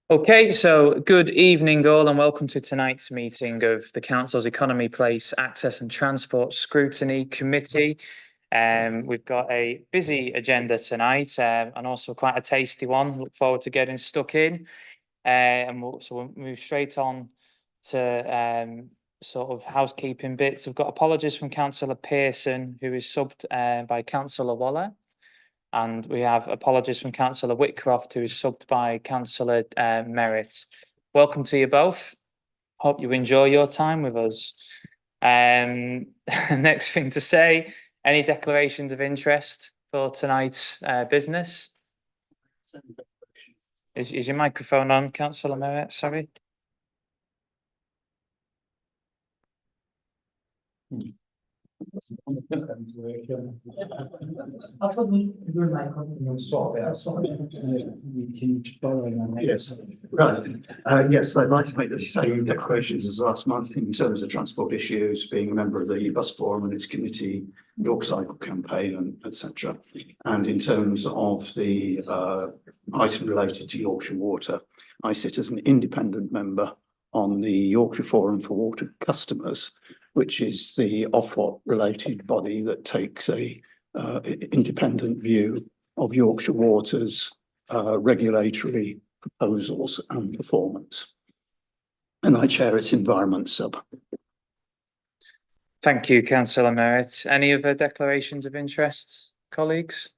Okay, so good evening all and welcome to tonight's meeting of the Council's Economy, Place, Access and Transport Scrutiny Committee. We've got a busy agenda tonight and also quite a tasty one. Look forward to getting stuck in. So we'll move straight on to sort of housekeeping bits. We've got apologies from Councillor Pearson, who is subbed by Councillor Waller. And we have apologies from Councillor Whitcroft, who is subbed by Councillor Merritt. Welcome to you both. Hope you enjoy your time with us. Next thing to say, any declarations of interest for tonight's business? Is your microphone on, Councillor Merritt? Sorry. Yes, right. Yes, I'd like to make the same declarations as last month in terms of transport issues, being a member of the Bus Forum and its committee, York Cycle campaign, and etc. And in terms of the item related to Yorkshire Water, I sit as an independent member on the Yorkshire Forum for Water Customers, which is the Ofwat related body that takes a independent view of Yorkshire Water's regulatory proposals and performance. And I chair its environment sub. Thank you, Councillor Merritt. Any other declarations of interest, colleagues?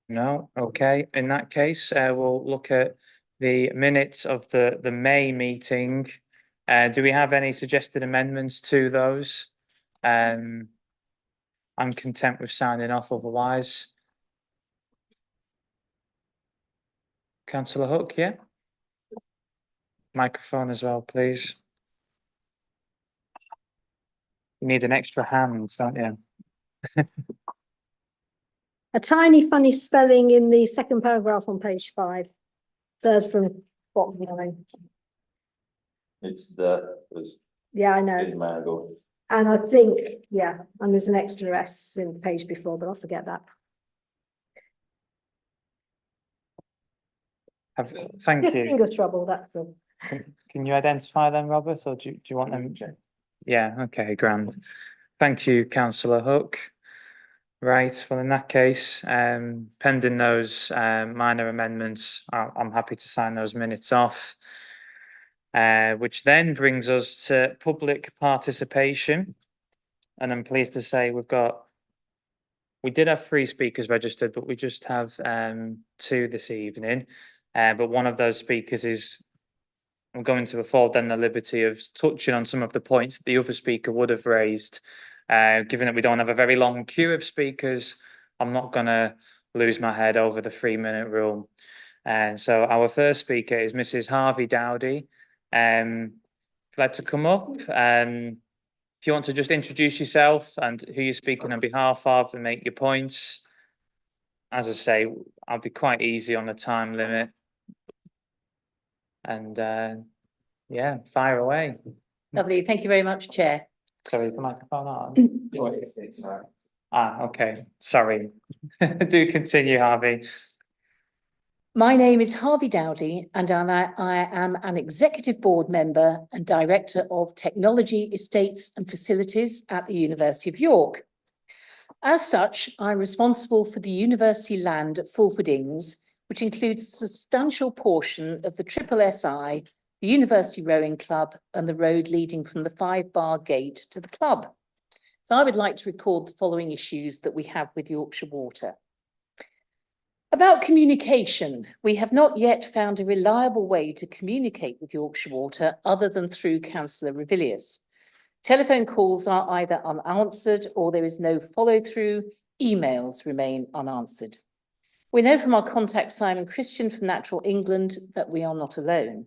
No? Okay. In that case, we'll look at the minutes of the May meeting. Do we have any suggested amendments to those? I'm content with signing off otherwise. Councillor Hook, yeah? Microphone as well, please. You need an extra hand, don't you? A tiny funny spelling in the second paragraph on page 5. Third from bottom line. It's the. Yeah, I know. And I think, yeah, and there's an extra S in the page before, but I'll forget that. Thank Just you. finger trouble, that's all. Can you identify them, Robert, or do you want them? Yeah, okay, grand. Thank you, Councillor Hook. Right, well, in that case, pending those minor amendments, I'm happy to sign those minutes off. Which then brings us to public participation. And I'm pleased to say we did have 3 speakers registered, but we just have 2 this evening. But one of those speakers I'm going to afford them the liberty of touching on some of the points that the other speaker would have raised. Given that we don't have a very long queue of speakers, I'm not going to lose my head over the 3-minute rule. And so our first speaker is Mrs. Harvey Dowdy. If you'd like to come up, if you want to just introduce yourself and who you're speaking on behalf of and make your points. As I say, I'll be quite easy on the time limit. And yeah, fire away. Lovely. Thank you very much, Chair. Sorry, the microphone on. Okay. Sorry. Do continue, Harvey. My name is Harvey Dowdy, and I am an Executive Board Member and Director of Technology, Estates and Facilities at the University of York. As such, I'm responsible for the university land at Fulford Ings, which includes a substantial portion of the SSI, the University Rowing Club, and the road leading from the 5-bar gate to the club. So I would like to record the following issues that we have with Yorkshire Water. About communication, we have not yet found a reliable way to communicate with Yorkshire Water other than through Councillor Revilius. Telephone calls are either unanswered or there is no follow-through. Emails remain unanswered. We know from our contact Simon Christian from Natural England that we are not alone.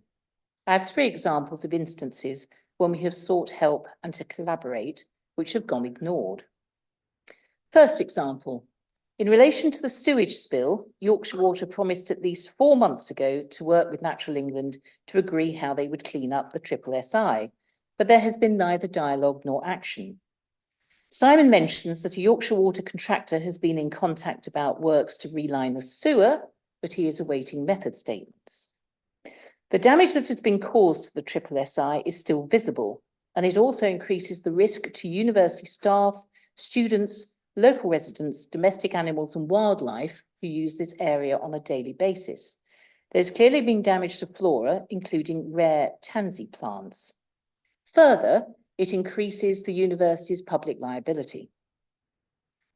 I have 3 examples of instances when we have sought help and to collaborate, which have gone ignored. First example, in relation to the sewage spill, Yorkshire Water promised at least 4 months ago to work with Natural England to agree how they would clean up the SSI, but there has been neither dialogue nor action. Simon mentions that a Yorkshire Water contractor has been in contact about works to reline the sewer, but he is awaiting method statements. The damage that has been caused to the SSSI is still visible, and it also increases the risk to university staff, students, local residents, domestic animals and wildlife who use this area on a daily basis. There's clearly been damage to flora, including rare tansy plants. Further, it increases the university's public liability.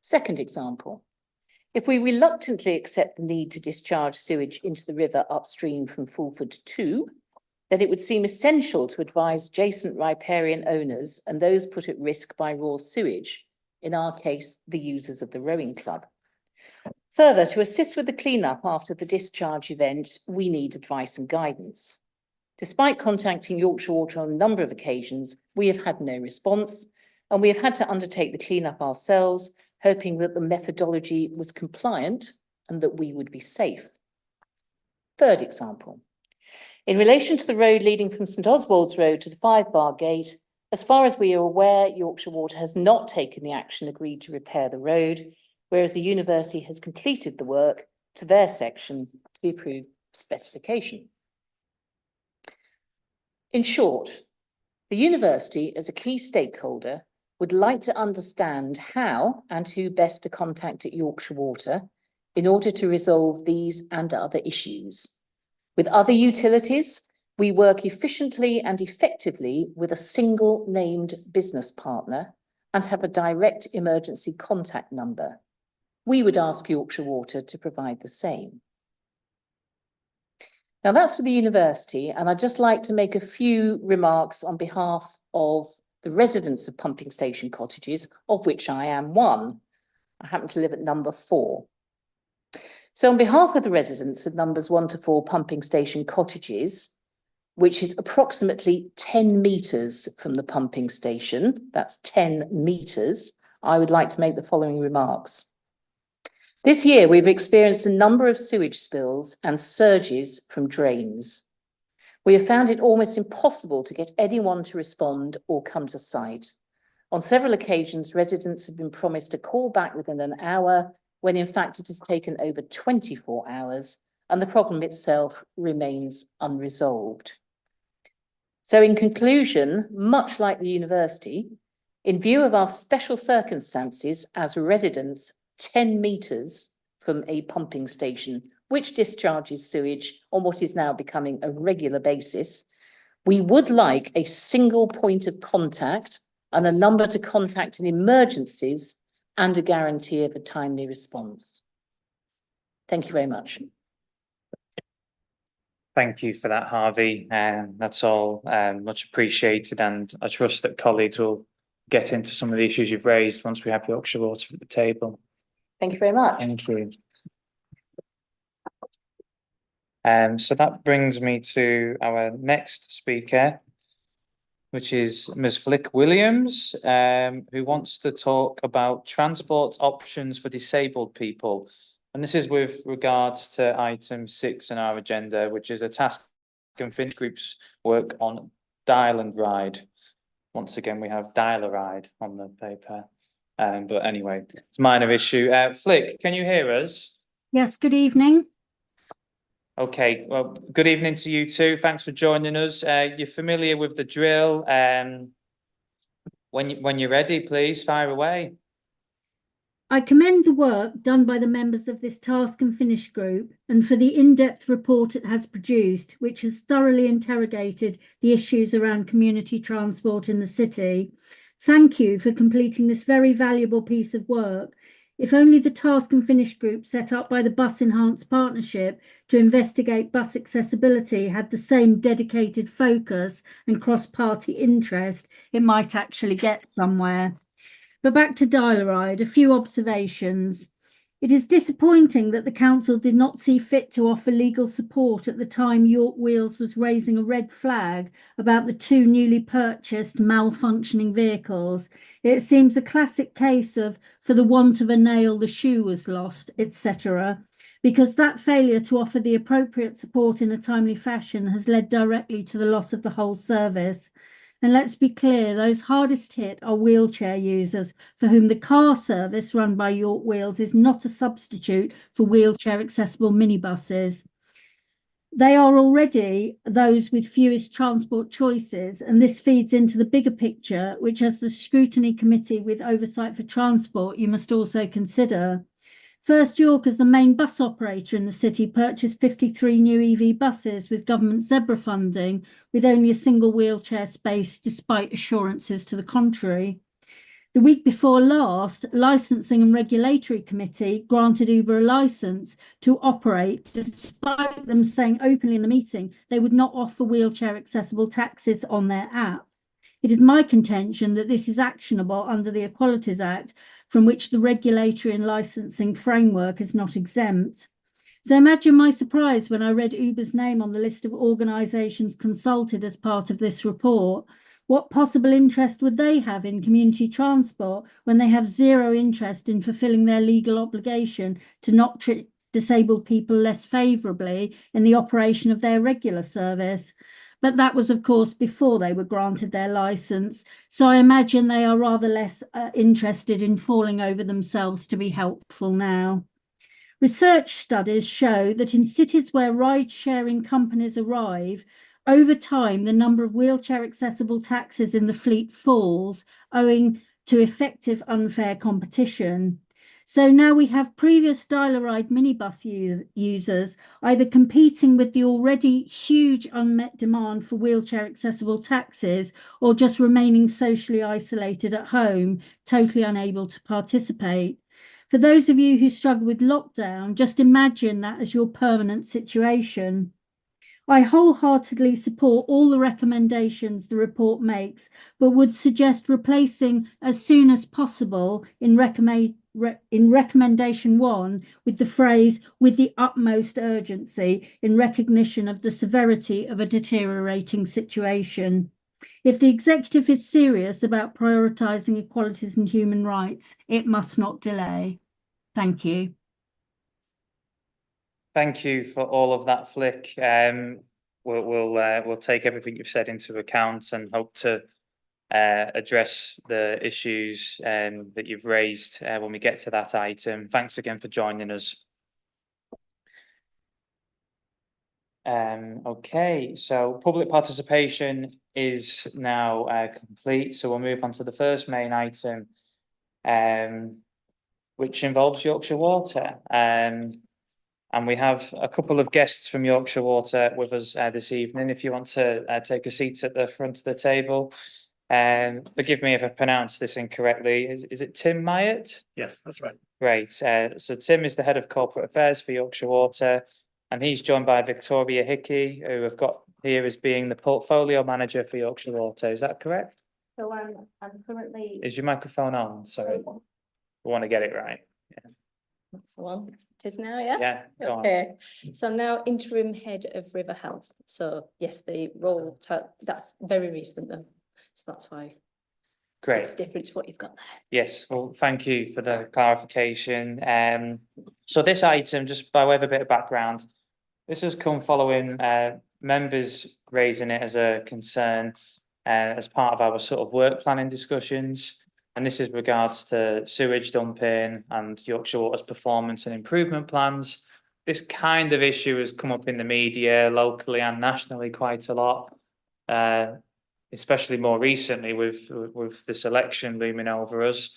Second example, if we reluctantly accept the need to discharge sewage into the river upstream from Fulford 2, then it would seem essential to advise adjacent riparian owners and those put at risk by raw sewage, in our case, the users of the rowing club. Further, to assist with the cleanup after the discharge event, we need advice and guidance. Despite contacting Yorkshire Water on a number of occasions, we have had no response, and we have had to undertake the cleanup ourselves, hoping that the methodology was compliant and that we would be safe. Third example, in relation to the road leading from St Oswald's Road to the 5 Bar Gate, as far as we are aware, Yorkshire Water has not taken the action agreed to repair the road, whereas the university has completed the work to their section to the approved specification. In short, the university, as a key stakeholder, would like to understand how and who best to contact at Yorkshire Water in order to resolve these and other issues. With other utilities, we work efficiently and effectively with a single named business partner and have a direct emergency contact number. We would ask Yorkshire Water to provide the same. Now that's for the university, and I'd just like to make a few remarks on behalf of the residents of pumping station cottages, of which I am one. I happen to live at number 4. So on behalf of the residents of numbers 1 to 4 pumping station cottages, which is approximately 10 metres from the pumping station, that's 10 metres, I would like to make the following remarks. This year, we've experienced a number of sewage spills and surges from drains. We have found it almost impossible to get anyone to respond or come to site. On several occasions, residents have been promised a call back within an hour, when in fact it has taken over 24 hours, and the problem itself remains unresolved. So in conclusion, much like the university, in view of our special circumstances as residents 10 metres from a pumping station, which discharges sewage on what is now becoming a regular basis, we would like a single point of contact and a number to contact in emergencies and a guarantee of a timely response. Thank you very much. Thank you for that, Harvey. That's all much appreciated, and I trust that colleagues will get into some of the issues you've raised once we have Yorkshire Water at the table. Thank you very much. Thank you. So that brings me to our next speaker, which is Ms. Flick Williams, who wants to talk about transport options for disabled people. And this is with regards to item 6 in our agenda, which is a task and finish group's work on dial and ride. Once again, we have dial a ride on the paper. But anyway, it's a minor issue. Flick, can you hear us? Yes, good evening. Okay, well, good evening to you too. Thanks for joining us. You're familiar with the drill. When you're ready, please fire away. I commend the work done by the members of this task and finish group and for the in-depth report it has produced, which has thoroughly interrogated the issues around community transport in the city. Thank you for completing this very valuable piece of work. If only the task and finish group set up by the Bus Enhanced Partnership to investigate bus accessibility had the same dedicated focus and cross-party interest, it might actually get somewhere. But back to Dial-A-Ride, a few observations. It is disappointing that the council did not see fit to offer legal support at the time York Wheels was raising a red flag about the 2 newly purchased malfunctioning vehicles. It seems a classic case of, for the want of a nail, the shoe was lost, etc., because that failure to offer the appropriate support in a timely fashion has led directly to the loss of the whole service. And let's be clear, those hardest hit are wheelchair users for whom the car service run by York Wheels is not a substitute for wheelchair accessible minibuses. They are already those with fewest transport choices, and this feeds into the bigger picture, which as the Scrutiny Committee with oversight for transport, you must also consider. First York, as the main bus operator in the city, purchased 53 new EV buses with government zebra funding, with only a single wheelchair space, despite assurances to the contrary. The week before last, Licensing and Regulatory Committee granted Uber a licence to operate, despite them saying openly in the meeting they would not offer wheelchair accessible taxis on their app. It is my contention that this is actionable under the Equalities Act, from which the regulatory and licensing framework is not exempt. So imagine my surprise when I read Uber's name on the list of organisations consulted as part of this report. What possible interest would they have in community transport when they have zero interest in fulfilling their legal obligation to not treat disabled people less favourably in the operation of their regular service? But that was, of course, before they were granted their licence. So I imagine they are rather less interested in falling over themselves to be helpful now. Research studies show that in cities where ride-sharing companies arrive, over time, the number of wheelchair accessible taxis in the fleet falls, owing to effective unfair competition. So now we have previous dial-a-ride minibus users either competing with the already huge unmet demand for wheelchair accessible taxis, or just remaining socially isolated at home, totally unable to participate. For those of you who struggle with lockdown, just imagine that as your permanent situation. I wholeheartedly support all the recommendations the report makes, but would suggest replacing as soon as possible in recommendation 1 with the phrase "with the utmost urgency" in recognition of the severity of a deteriorating situation. If the executive is serious about prioritising equalities and human rights, it must not delay. Thank you. Thank you for all of that, Flick. We'll take everything you've said into account and hope to address the issues that you've raised when we get to that item. Thanks again for joining us. Okay, so public participation is now complete, so we'll move on to the first main item, which involves Yorkshire Water. And we have a couple of guests from Yorkshire Water with us this evening. If you want to take a seat at the front of the table. Forgive me if I pronounce this incorrectly. Is it Tim Myatt? Yes, that's right. Great. So Tim is the head of corporate affairs for Yorkshire Water, and he's joined by Victoria Hickey, who I've got here as being the portfolio manager for Yorkshire Water. Is that correct? So I'm currently. Is your microphone on? Sorry, we want to get it right. That's the one. It is now, yeah? Yeah, go on. Okay, so I'm now interim head of River Health. So yes, the role, that's very recent though. So that's why Great. it's different to what you've got there. Yes, well, thank you for the clarification. So this item, just by way of a bit of background, this has come following members raising it as a concern as part of our sort of work planning discussions. And this is regards to sewage dumping and Yorkshire Water's performance and improvement plans. This kind of issue has come up in the media locally and nationally quite a lot, especially more recently with this election looming over us.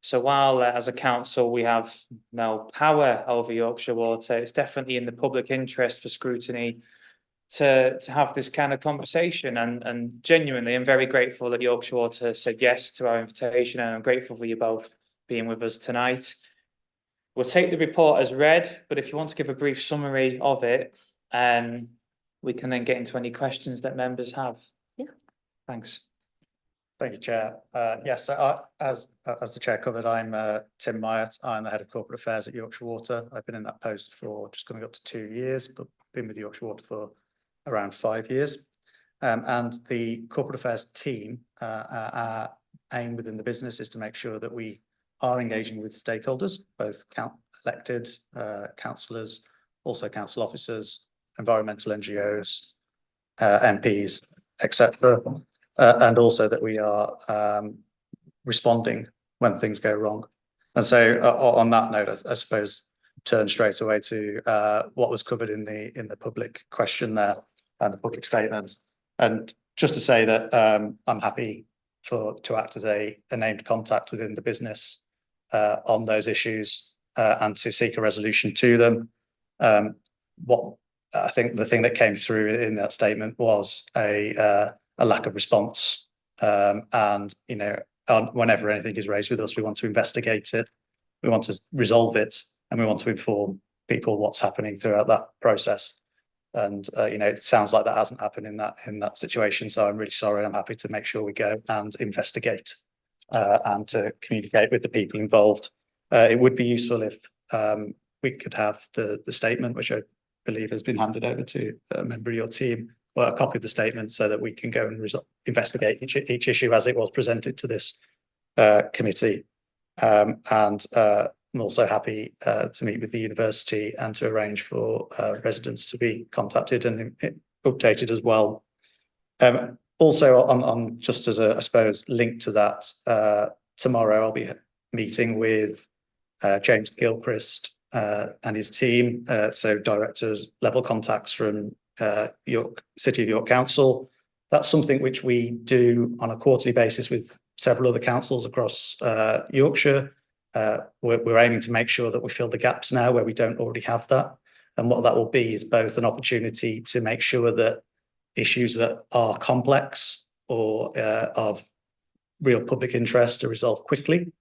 So while as a council we have no power over Yorkshire Water, it's definitely in the public interest for Scrutiny to have this kind of conversation, and genuinely I'm very grateful that Yorkshire Water said yes to our invitation, and I'm grateful for you both being with us tonight. We'll take the report as read, but if you want to give a brief summary of it, we can then get into any questions that members have. Yeah. Thanks. Thank you, Chair. Yes, so as the Chair covered, I'm Tim Myatt. I'm the Head of Corporate Affairs at Yorkshire Water. I've been in that post for just coming up to 2 years, but been with Yorkshire Water for around 5 years. And the Corporate Affairs team, our aim within the business is to make sure that we are engaging with stakeholders, both elected councillors, also council officers, environmental NGOs, MPs, etc., and also that we are responding when things go wrong. And so on that note, I suppose turn straight away to what was covered in the public question there and the public statement. And just to say that I'm happy to act as a named contact within the business on those issues and to seek a resolution to them. What I think the thing that came through in that statement was a lack of response. And, you know, whenever anything is raised with us, we want to investigate it, we want to resolve it, and we want to inform people what's happening throughout that process. And you know, it sounds like that hasn't happened in that situation. So I'm really sorry. I'm happy to make sure we go and investigate and to communicate with the people involved. It would be useful if we could have the statement, which I believe has been handed over to a member of your team, or a copy of the statement, so that we can go and investigate each issue as it was presented to this committee. I'm also happy to meet with the university and to arrange for residents to be contacted and updated as well. Also, on just as a, I suppose, link to that, tomorrow I'll be meeting with James Gilchrist and his team, so directors level contacts from City of York Council. That's something which we do on a quarterly basis with several other councils across Yorkshire. We're aiming to make sure that we fill the gaps now where we don't already have that. And what that will be is both an opportunity to make sure that issues that are complex or of real public interest are resolved quickly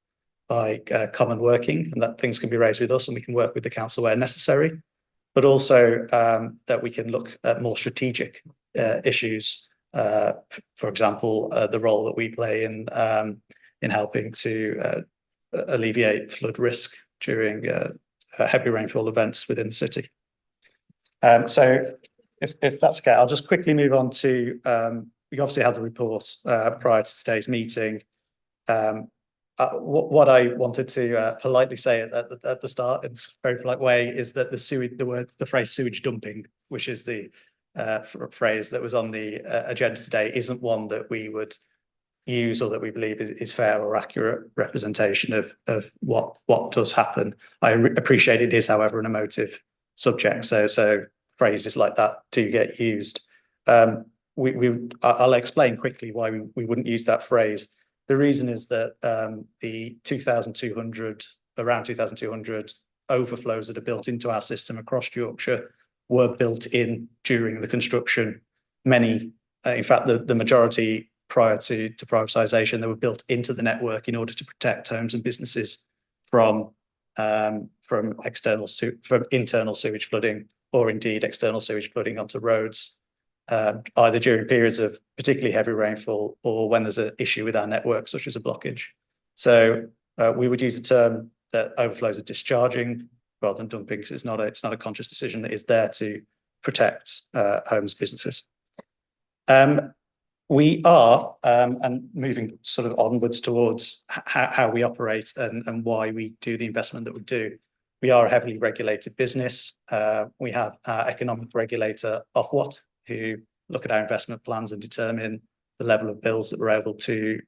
by common working, and that things can be raised with us and we can work with the council where necessary, but also that we can look at more strategic issues. For example, the role that we play in helping to alleviate flood risk during heavy rainfall events within the city. So if that's okay, I'll just quickly move on to, we obviously had the report prior to today's meeting. What I wanted to politely say at the start, in a very polite way, is that the phrase sewage dumping, which is the phrase that was on the agenda today, isn't one that we would use or that we believe is fair or accurate representation of what does happen. I appreciate it is, however, an emotive subject, so phrases like that do get used. I'll explain quickly why we wouldn't use that phrase. The reason is that the around 2,200 overflows that are built into our system across Yorkshire were built in during the construction. Many, in fact, the majority prior to privatisation, they were built into the network in order to protect homes and businesses from internal sewage flooding, or indeed external sewage flooding onto roads, either during periods of particularly heavy rainfall or when there's an issue with our network, such as a blockage. So we would use the term that overflows are discharging rather than dumping, because it's not a conscious decision. That is there to protect homes, businesses. We are, and moving sort of onwards towards how we operate and why we do the investment that we do. We are a heavily regulated business. We have our economic regulator, Ofwat, who look at our investment plans and determine the level of bills that we're able to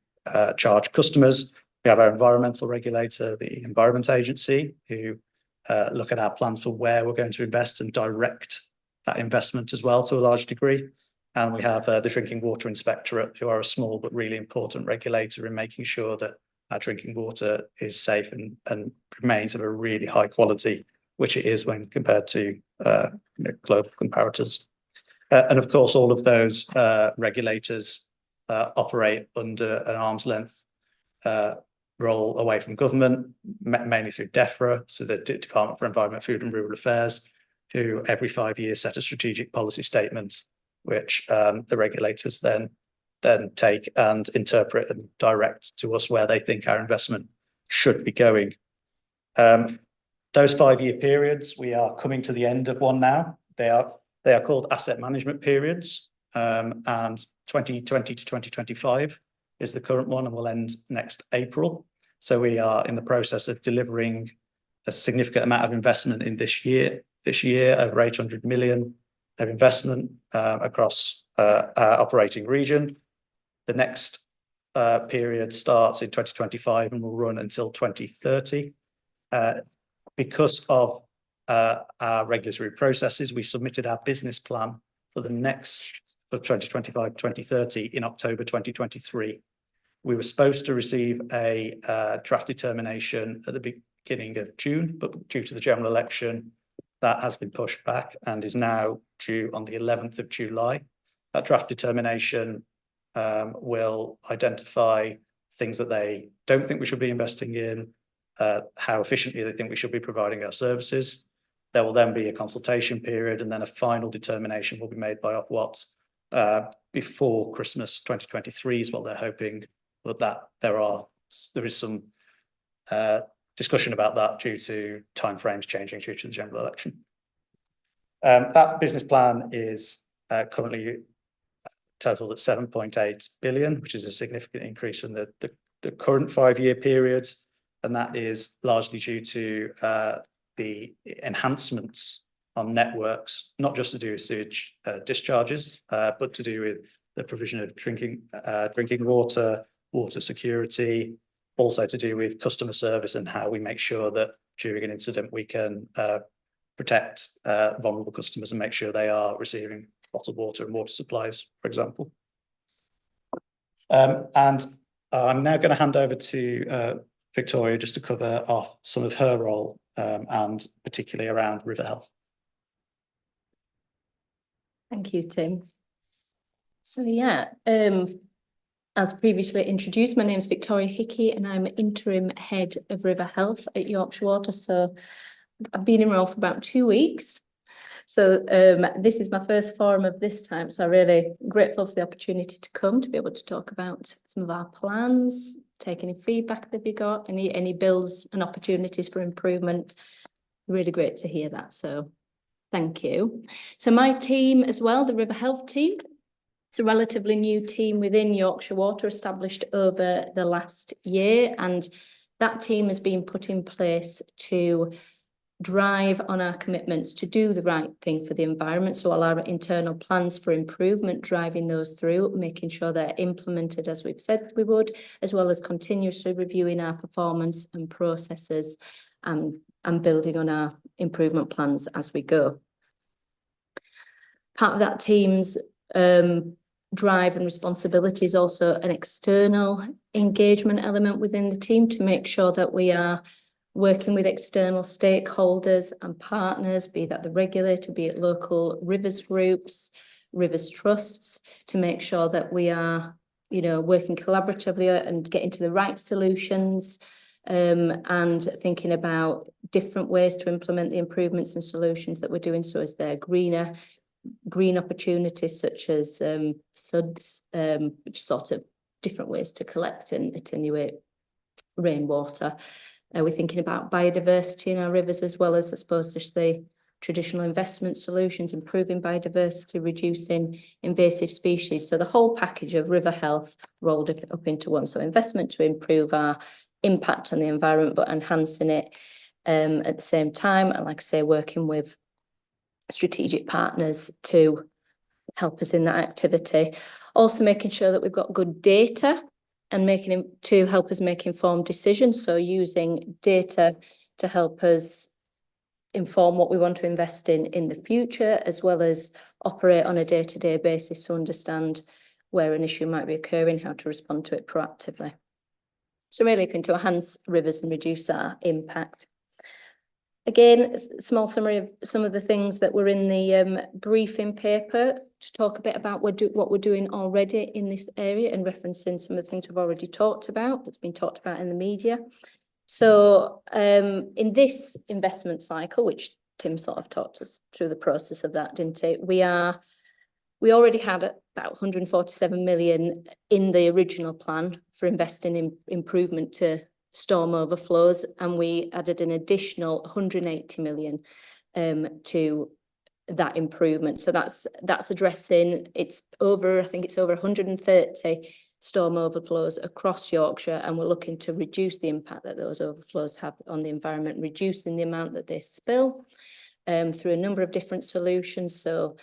charge customers. We have our environmental regulator, the Environment Agency, who look at our plans for where we're going to invest and direct that investment as well to a large degree. And we have the Drinking Water Inspectorate, who are a small but really important regulator in making sure that our drinking water is safe and remains of a really high quality, which it is when compared to global comparators. And of course, all of those regulators operate under an arm's length role away from government, mainly through DEFRA, so the Department for Environment, Food and Rural Affairs, who every 5 years set a strategic policy statement, which the regulators then take and interpret and direct to us where they think our investment should be going. Those 5 year periods, we are coming to the end of one now. They are called asset management periods, and 2020 to 2025 is the current one and will end next April. So we are in the process of delivering a significant amount of investment in this year, over 800 million of investment across our operating region. The next period starts in 2025 and will run until 2030. Because of our regulatory processes, we submitted our business plan for the next, for 2025-2030 in October 2023. We were supposed to receive a draft determination at the beginning of June, but due to the general election, that has been pushed back and is now due on the 11th of July. That draft determination will identify things that they don't think we should be investing in, how efficiently they think we should be providing our services. There will then be a consultation period, and then a final determination will be made by Ofwat before Christmas 2023 is what they're hoping, but that there is some discussion about that due to timeframes changing due to the general election. That business plan is currently totaled at 7.8 billion, which is a significant increase from the current 5-year period, and that is largely due to the enhancements on networks, not just to do with sewage discharges, but to do with the provision of drinking water, water security, also to do with customer service and how we make sure that during an incident we can protect vulnerable customers and make sure they are receiving bottled water and water supplies, for example. And I'm now going to hand over to Victoria just to cover off some of her role and particularly around river health. Thank you, Tim. So yeah, as previously introduced, my name is Victoria Hickey and I'm interim head of river health at Yorkshire Water. So I've been in role for about 2 weeks. So this is my first forum of this time. So I'm really grateful for the opportunity to come to be able to talk about some of our plans, take any feedback that we got, any bills and opportunities for improvement. Really great to hear that. So thank you. So my team as well, the river health team, it's a relatively new team within Yorkshire Water, established over the last year, and that team has been put in place to drive on our commitments to do the right thing for the environment. So all our internal plans for improvement, driving those through, making sure they're implemented as we've said we would, as well as continuously reviewing our performance and processes and building on our improvement plans as we go. Part of that team's drive and responsibility is also an external engagement element within the team to make sure that we are working with external stakeholders and partners, be that the regulator, be it local rivers groups, rivers trusts, to make sure that we are, working collaboratively and getting to the right solutions, and thinking about different ways to implement the improvements and solutions that we're doing. So is there green opportunities such as SUDs, which sort of different ways to collect and attenuate rainwater. We're thinking about biodiversity in our rivers, as well as, I suppose, just the traditional investment solutions, improving biodiversity, reducing invasive species. So the whole package of river health rolled up into one. So investment to improve our impact on the environment, but enhancing it at the same time. And like I say, working with strategic partners to help us in that activity. Also making sure that we've got good data and to help us make informed decisions. So using data to help us inform what we want to invest in the future, as well as operate on a day-to-day basis to understand where an issue might be occurring, how to respond to it proactively. So really looking to enhance rivers and reduce our impact. Again, a small summary of some of the things that were in the briefing paper to talk a bit about what we're doing already in this area and referencing some of the things we've already talked about, that's been talked about in the media. So in this investment cycle, which Tim sort of talked us through the process of that, didn't he? We already had about 147 million in the original plan for investing in improvement to storm overflows, and we added an additional 180 million to that improvement. So that's addressing, I think it's over 130 storm overflows across Yorkshire, and we're looking to reduce the impact that those overflows have on the environment, reducing the amount that they spill through a number of different solutions. So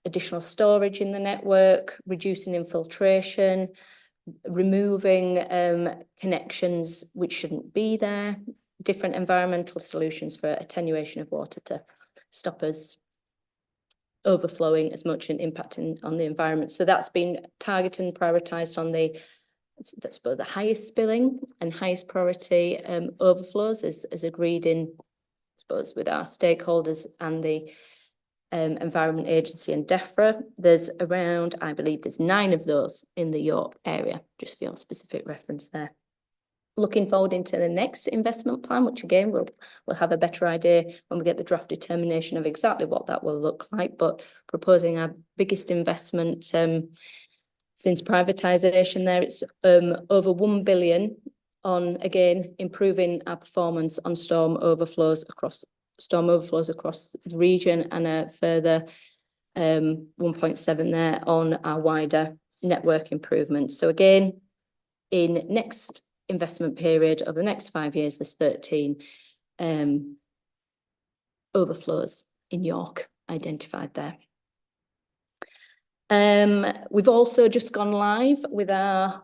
additional storage in the network, reducing infiltration, removing connections which shouldn't be there, different environmental solutions for attenuation of water to stop us overflowing as much and impacting on the environment. So that's been targeted and prioritised on the, I suppose, the highest spilling and highest priority overflows as agreed in, I suppose, with our stakeholders and the Environment Agency and DEFRA. There's around, I believe there's 9 of those in the York area, just for your specific reference there. Looking forward into the next investment plan, which again, we'll have a better idea when we get the draft determination of exactly what that will look like, but proposing our biggest investment since privatisation there. It's over 1 billion on, again, improving our performance on storm overflows across the region, and a further 1.7 there on our wider network improvements. So again, in next investment period of the next 5 years, there's 13 overflows in York identified there. We've also just gone live with our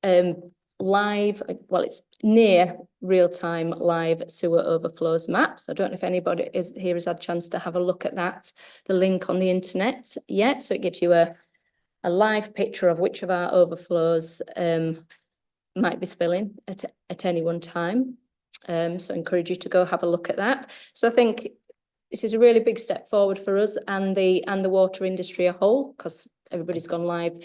it's near real-time live sewer overflows maps. I don't know if anybody here has had a chance to have a look at that, the link on the internet yet. So it gives you a live picture of which of our overflows might be spilling at any one time. So I encourage you to go have a look at that. So I think this is a really big step forward for us and the water industry a whole, because everybody's gone live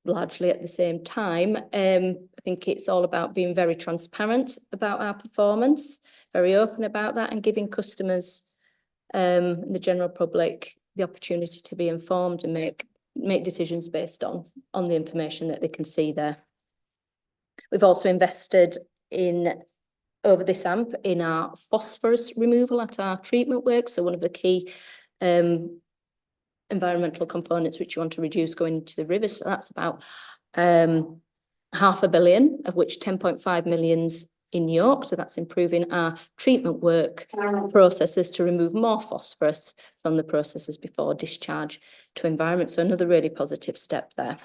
largely at the same time. I think it's all about being very transparent about our performance, very open about that, and giving customers and the general public the opportunity to be informed and make decisions based on the information that they can see there. We've also invested in, over this AMP, in our phosphorus removal at our treatment works. So one of the key environmental components which you want to reduce going into the rivers. So that's about 500 million, of which 10.5 million's in York. So that's improving our treatment work processes to remove more phosphorus from the processes before discharge to environment. So another really positive step there.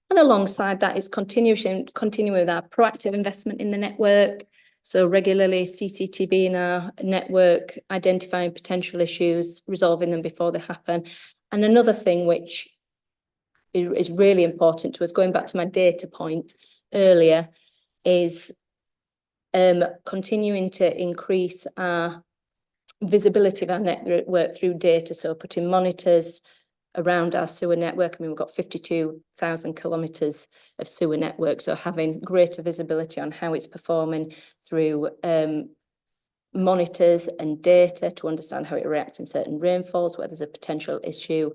And alongside that is continuing with our proactive investment in the network. So regularly CCTV in our network, identifying potential issues, resolving them before they happen. And another thing which is really important to us, going back to my data point earlier, is continuing to increase our visibility of our network through data. So putting monitors around our sewer network. I mean, we've got 52,000 kilometres of sewer network, so having greater visibility on how it's performing through monitors and data to understand how it reacts in certain rainfalls, where there's a potential issue,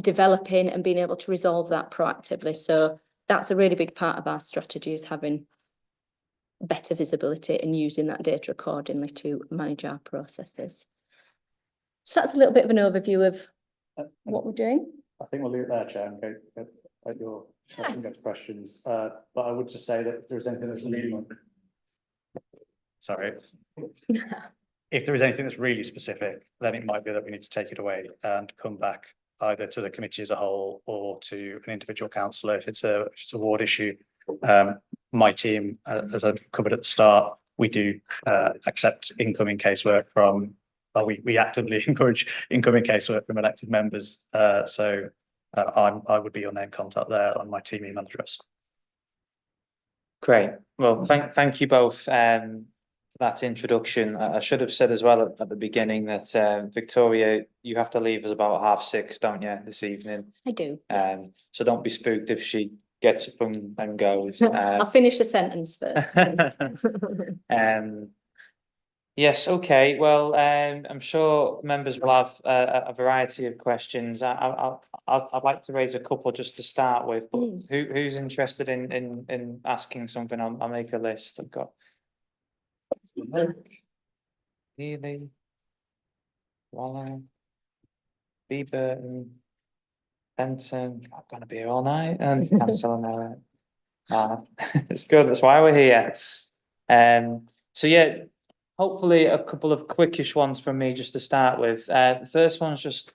developing and being able to resolve that proactively. So that's a really big part of our strategy, is having better visibility and using that data accordingly to manage our processes. So that's a little bit of an overview of what we're doing. I think we'll leave it there, Chair, and go at your questions. But I would just say that if there's anything that's really, sorry, if there is anything that's really specific, then it might be that we need to take it away and come back either to the committee as a whole or to an individual councillor if it's a ward issue. My team, as I covered at the start, we do accept incoming casework from. We actively encourage incoming casework from elected members. So I would be your name contact there on my team email address. Great. Well, thank you both for that introduction. I should have said as well at the beginning that Victoria, you have to leave us about 6:30, don't you, this evening? I do. Yes. So don't be spooked if she gets up and goes. I'll finish the sentence first. Yes, okay. Well, I'm sure members will have a variety of questions. I'd like to raise a couple just to start with, but who's interested in asking something? I'll make a list. I've got Healy, Waller, B. Burton, Benton. I'm gonna be here all night, and Councillor It's good. That's why we're here. So yeah. hopefully a couple of quickish ones from me just to start with. The first one's just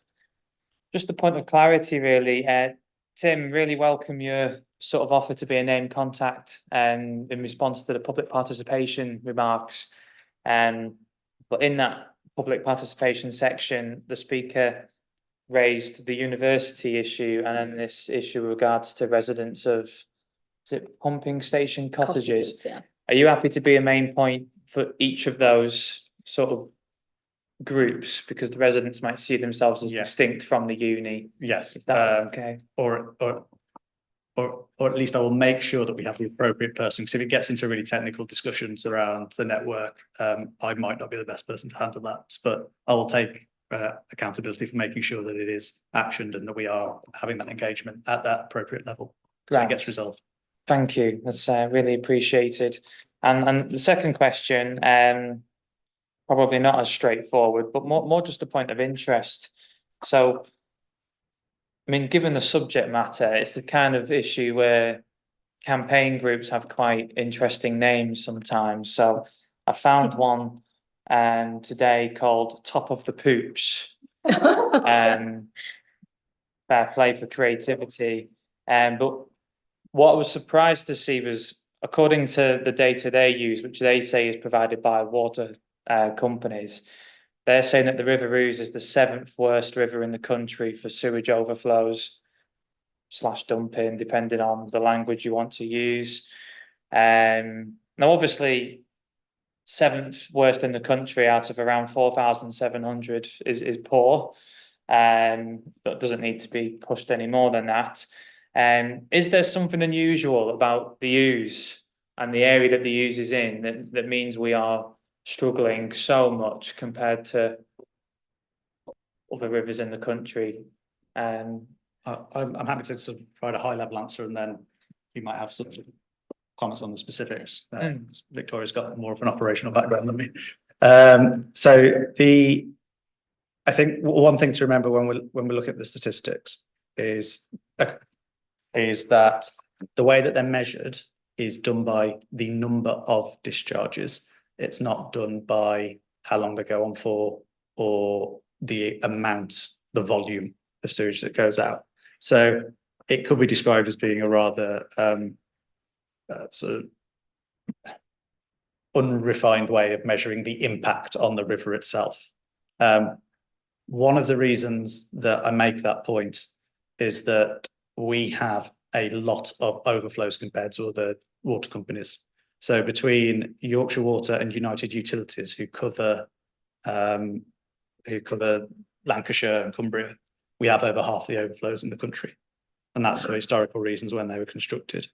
a point of clarity, really. Tim, really welcome your sort of offer to be a named contact in response to the public participation remarks. But in that public participation section, the speaker raised the university issue and then this issue with regards to residents of, is it pumping station cottages? Yeah. Are you happy to be a main point for each of those sort of groups? Because the residents might see themselves as Yes. distinct from the uni. Yes. Is that okay? Or at least I will make sure that we have the appropriate person, because if it gets into really technical discussions around the network, I might not be the best person to handle that, but I will take accountability for making sure that it is actioned and that we are having that engagement at that appropriate level, so it gets resolved. Thank you, that's really appreciated. And the second question, probably not as straightforward, but more just a point of interest. So, I mean, given the subject matter, it's the kind of issue where campaign groups have quite interesting names sometimes. So I found one today called Top of the Poops. Fair play for creativity. But what I was surprised to see was, according to the data they use, which they say is provided by water companies, they're saying that the River Ouse is the 7th worst river in the country for sewage overflows / dumping, depending on the language you want to use. Now, obviously, 7th worst in the country out of around 4,700 is poor. But doesn't need to be pushed any more than that. Is there something unusual about the Ouse and the area that the Ouse is in that means we are struggling so much compared to other rivers in the country? I'm happy to sort of provide a high level answer, and then you might have some comments on the specifics. Victoria's got more of an operational background than me. I think one thing to remember when we look at the statistics is that the way that they're measured is done by the number of discharges. It's not done by how long they go on for or the amount, the volume of sewage that goes out. So it could be described as being a rather sort of unrefined way of measuring the impact on the river itself. One of the reasons that I make that point is that we have a lot of overflows compared to other water companies. So between Yorkshire Water and United Utilities, who cover Lancashire and Cumbria, we have over half the overflows in the country, and that's for historical reasons when they were constructed.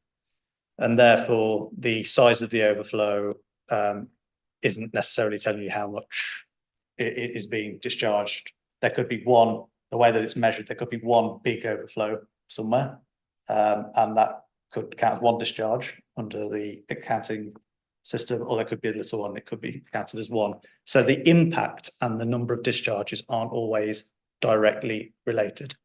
And therefore, the size of the overflow isn't necessarily telling you how much it is being discharged. There could be one, the way that it's measured, there could be one big overflow somewhere, and that could count as one discharge under the accounting system, or there could be a little one, it could be counted as one. So the impact and the number of discharges aren't always directly related.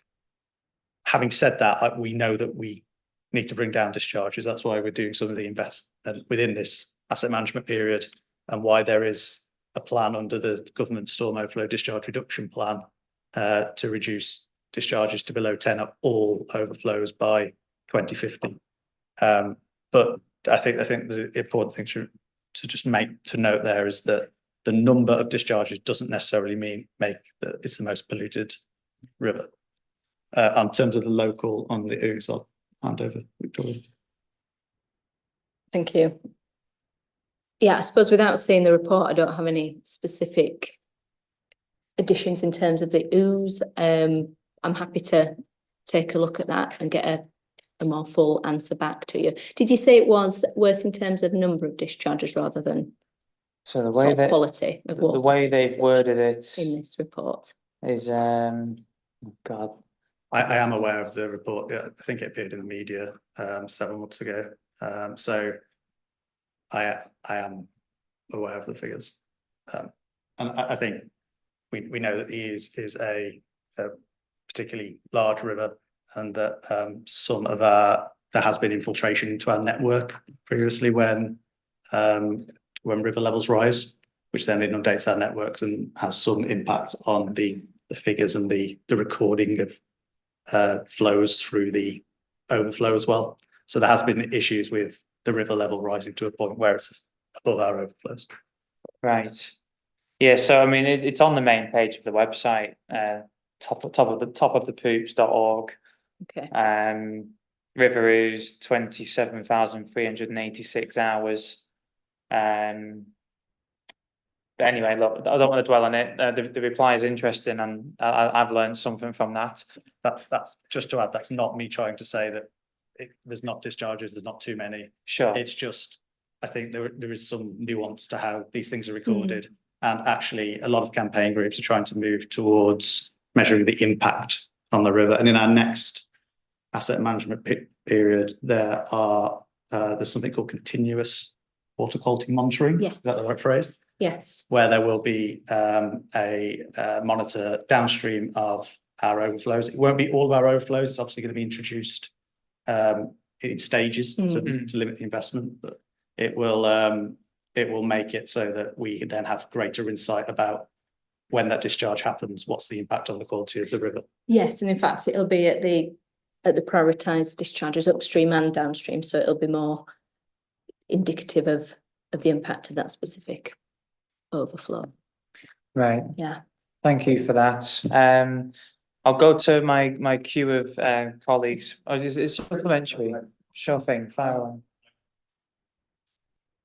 Having said that, we know that we need to bring down discharges. That's why we're doing some of the investment within this asset management period, and why there is a plan under the government storm overflow discharge reduction plan to reduce discharges to below 10 at all overflows by 2050. But I think the important thing to just note there is that the number of discharges doesn't necessarily make that it's the most polluted river. In terms of the local on the Ouse, I'll hand over Victoria. Thank you. Yeah, I suppose without seeing the report, I don't have any specific additions in terms of the Ouse. I'm happy to take a look at that and get a more full answer back to you. Did you say it was worse in terms of number of discharges rather than so the way that quality of water? The way they've worded it in this report is God. I am aware of the report. Yeah, I think it appeared in the media 7 months ago. So I am aware of the figures, and I think we know that the Ouse is a particularly large river, and that there has been infiltration into our network previously when river levels rise, which then inundates our networks and has some impact on the figures and the recording of flows through the overflow as well. So there has been issues with the river level rising to a point where it's above our overflows. Right. Yeah, so I mean, it's on the main page of the website, top of the poops.org. Okay. River ooze 27,386 hours. But anyway, look, I don't want to dwell on it. The reply is interesting, and I've learned something from that. That's just to add, that's not me trying to say that there's not discharges, there's not too many. Sure. It's just, I think there is some nuance to how these things are recorded. And actually, a lot of campaign groups are trying to move towards measuring the impact on the river. And in our next asset management period, there's something called continuous water quality monitoring. Yes. Is that the right phrase? Yes. Where there will be a monitor downstream of our overflows. It won't be all of our overflows. It's obviously going to be introduced in stages to limit the investment, but it will make it so that we then have greater insight about when that discharge happens, what's the impact on the quality of the river. Yes, and in fact, it'll be at the prioritised discharges upstream and downstream, so it'll be more indicative of the impact of that specific overflow. Right. Yeah. Thank you for that. I'll go to my queue of colleagues. Oh, it's supplementary. Sure thing. Fire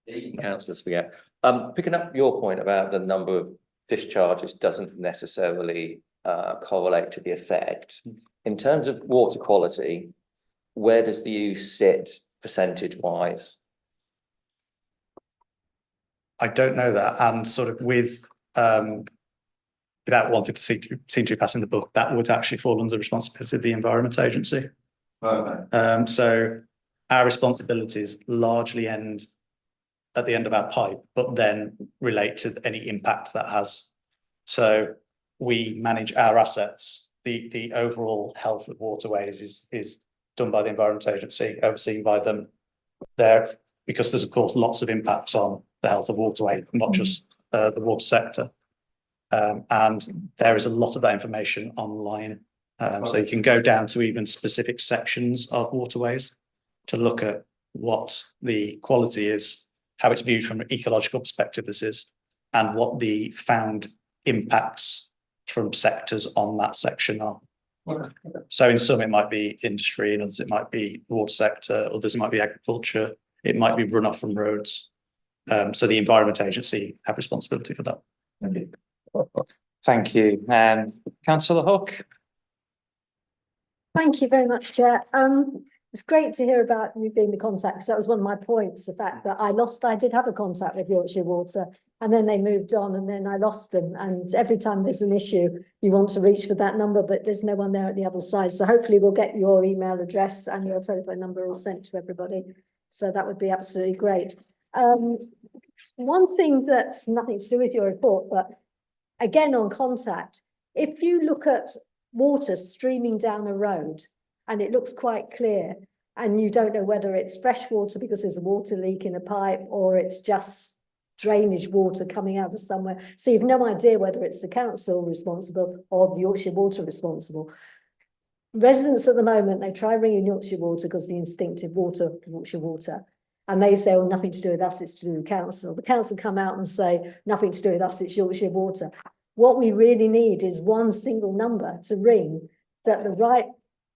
away. Councillors forget. Picking up your point about the number of discharges doesn't necessarily correlate to the effect. In terms of water quality, where does the use sit percentage-wise? I don't know that, and sort of with without wanting to seem to be passing the book, that would actually fall under the responsibility of the Environment Agency. Okay. So our responsibilities largely end at the end of our pipe, but then relate to any impact that has. So we manage our assets. The overall health of waterways is done by the Environment Agency, overseen by them there, because there's of course lots of impacts on the health of waterway, not just the water sector. And there is a lot of that information online. So you can go down to even specific sections of waterways to look at what the quality is, how it's viewed from an ecological perspective this is, and what the found impacts from sectors on that section are. So in some it might be industry, in others it might be the water sector, others it might be agriculture, it might be runoff from roads. So the Environment Agency have responsibility for that. Thank you. Councillor Hook. Thank you very much, Chair. It's great to hear about you being the contact, because that was one of my points, the fact that I did have a contact with Yorkshire Water, and then they moved on, and then I lost them. And every time there's an issue, you want to reach for that number, but there's no one there at the other side. So hopefully we'll get your email address and your telephone number all sent to everybody. So that would be absolutely great. One thing that's nothing to do with your report, but again on contact, if you look at water streaming down a road and it looks quite clear, and you don't know whether it's fresh water because there's a water leak in a pipe, or it's just drainage water coming out of somewhere. So you've no idea whether it's the council responsible or the Yorkshire Water responsible. Residents at the moment, they try ringing Yorkshire Water because the instinctive water, Yorkshire Water, and they say, oh, nothing to do with us, it's to do with the council. The council come out and say, nothing to do with us, it's Yorkshire Water. What we really need is one single number to ring that the right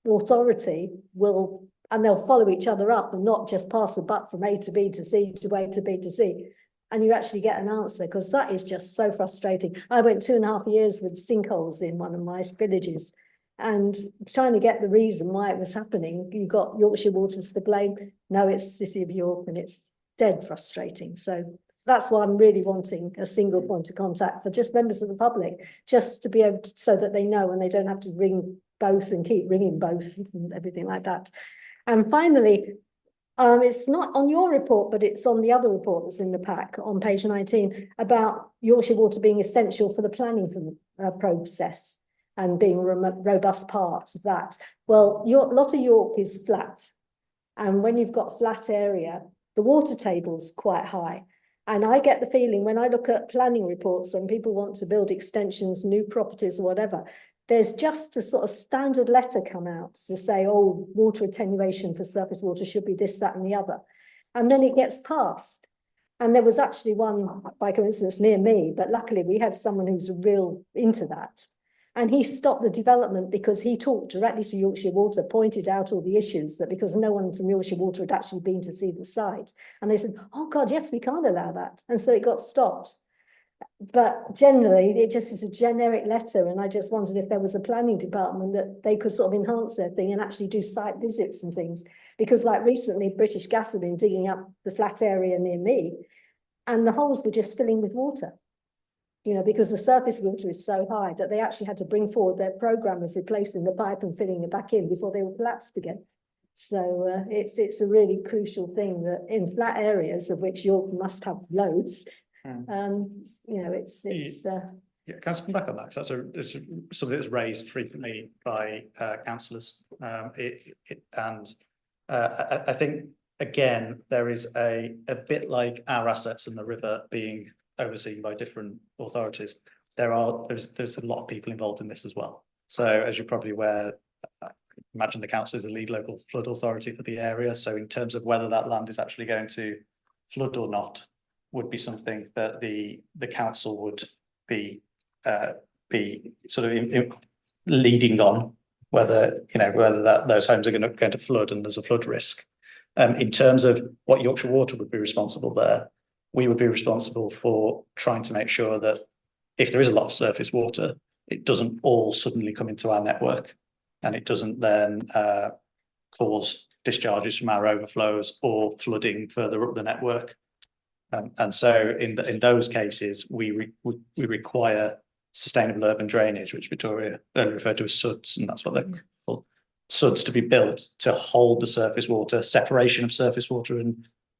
authority will, and they'll follow each other up and not just pass the buck from A to B to C to A to B to C. And you actually get an answer, because that is just so frustrating. I went 2.5 years with sinkholes in one of my villages, and trying to get the reason why it was happening. You got Yorkshire Water to blame. No, it's City of York, and it's dead frustrating. So that's why I'm really wanting a single point of contact for just members of the public, just to be able to, so that they know and they don't have to ring both and keep ringing both and everything like that. And finally, it's not on your report, but it's on the other report that's in the pack on page 19 about Yorkshire Water being essential for the planning process and being a robust part of that. Well, a lot of York is flat. And when you've got a flat area, the water table's quite high. And I get the feeling when I look at planning reports, when people want to build extensions, new properties or whatever, there's just a sort of standard letter come out to say, oh, water attenuation for surface water should be this, that and the other. And then it gets passed. And there was actually one by coincidence near me, but luckily we had someone who's real into that. And he stopped the development because he talked directly to Yorkshire Water, pointed out all the issues that because no one from Yorkshire Water had actually been to see the site. And they said, oh God, yes, we can't allow that. And so it got stopped. But generally, it just is a generic letter. And I just wondered if there was a planning department that they could sort of enhance their thing and actually do site visits and things. Because like recently, British Gas have been digging up the flat area near me and the holes were just filling with water. You know, because the surface water is so high that they actually had to bring forward their program of replacing the pipe and filling it back in before they were collapsed again. So it's a really crucial thing that in flat areas, of which York must have loads, you know, it's Yeah, can I come back on that? 'Cause it's something that's raised frequently by councillors. I think, again, there is a bit like our assets in the river being overseen by different authorities. There's a lot of people involved in this as well. So as you're probably aware, I imagine the council is the lead local flood authority for the area. So in terms of whether that land is actually going to flood or not, would be something that the council would be sort of leading on, whether those homes are going to flood and there's a flood risk. In terms of what Yorkshire Water would be responsible there, we would be responsible for trying to make sure that if there is a lot of surface water, it doesn't all suddenly come into our network and it doesn't then cause discharges from our overflows or flooding further up the network. And so in those cases, we require sustainable urban drainage, which Victoria earlier referred to as SUDs, and that's what they're called. SUDs to be built to hold the surface water, separation of surface water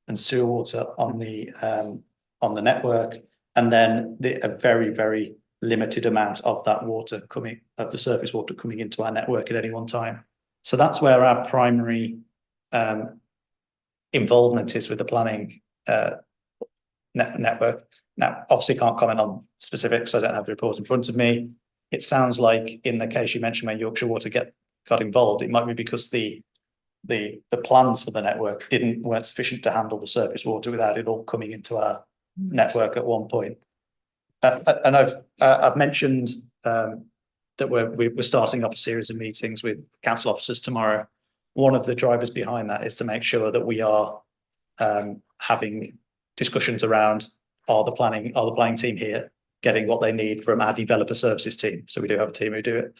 and sewer water on the network, and then a very, very limited amount of that water of the surface water coming into our network at any one time. So that's where our primary involvement is with the planning network. Now, obviously can't comment on specifics, I don't have the report in front of me. It sounds like in the case you mentioned where Yorkshire Water got involved, it might be because the plans for the network weren't sufficient to handle the surface water without it all coming into our network at one point. And I've mentioned that we're starting off a series of meetings with council officers tomorrow. One of the drivers behind that is to make sure that we are having discussions around are the planning team here getting what they need from our developer services team. So we do have a team who do it.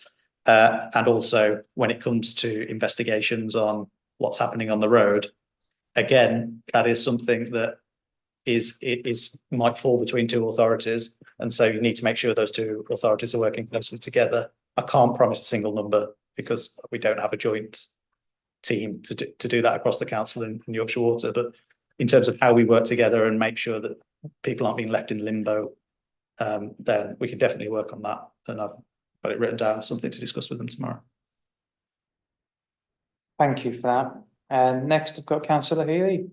And also when it comes to investigations on what's happening on the road, again, that is something that might fall between two authorities. And so you need to make sure those two authorities are working closely together. I can't promise a single number because we don't have a joint team to do that across the council and Yorkshire Water. But in terms of how we work together and make sure that people aren't being left in limbo, then we can definitely work on that. And I've got it written down as something to discuss with them tomorrow. Thank you for that. And next I've got Councillor Healy.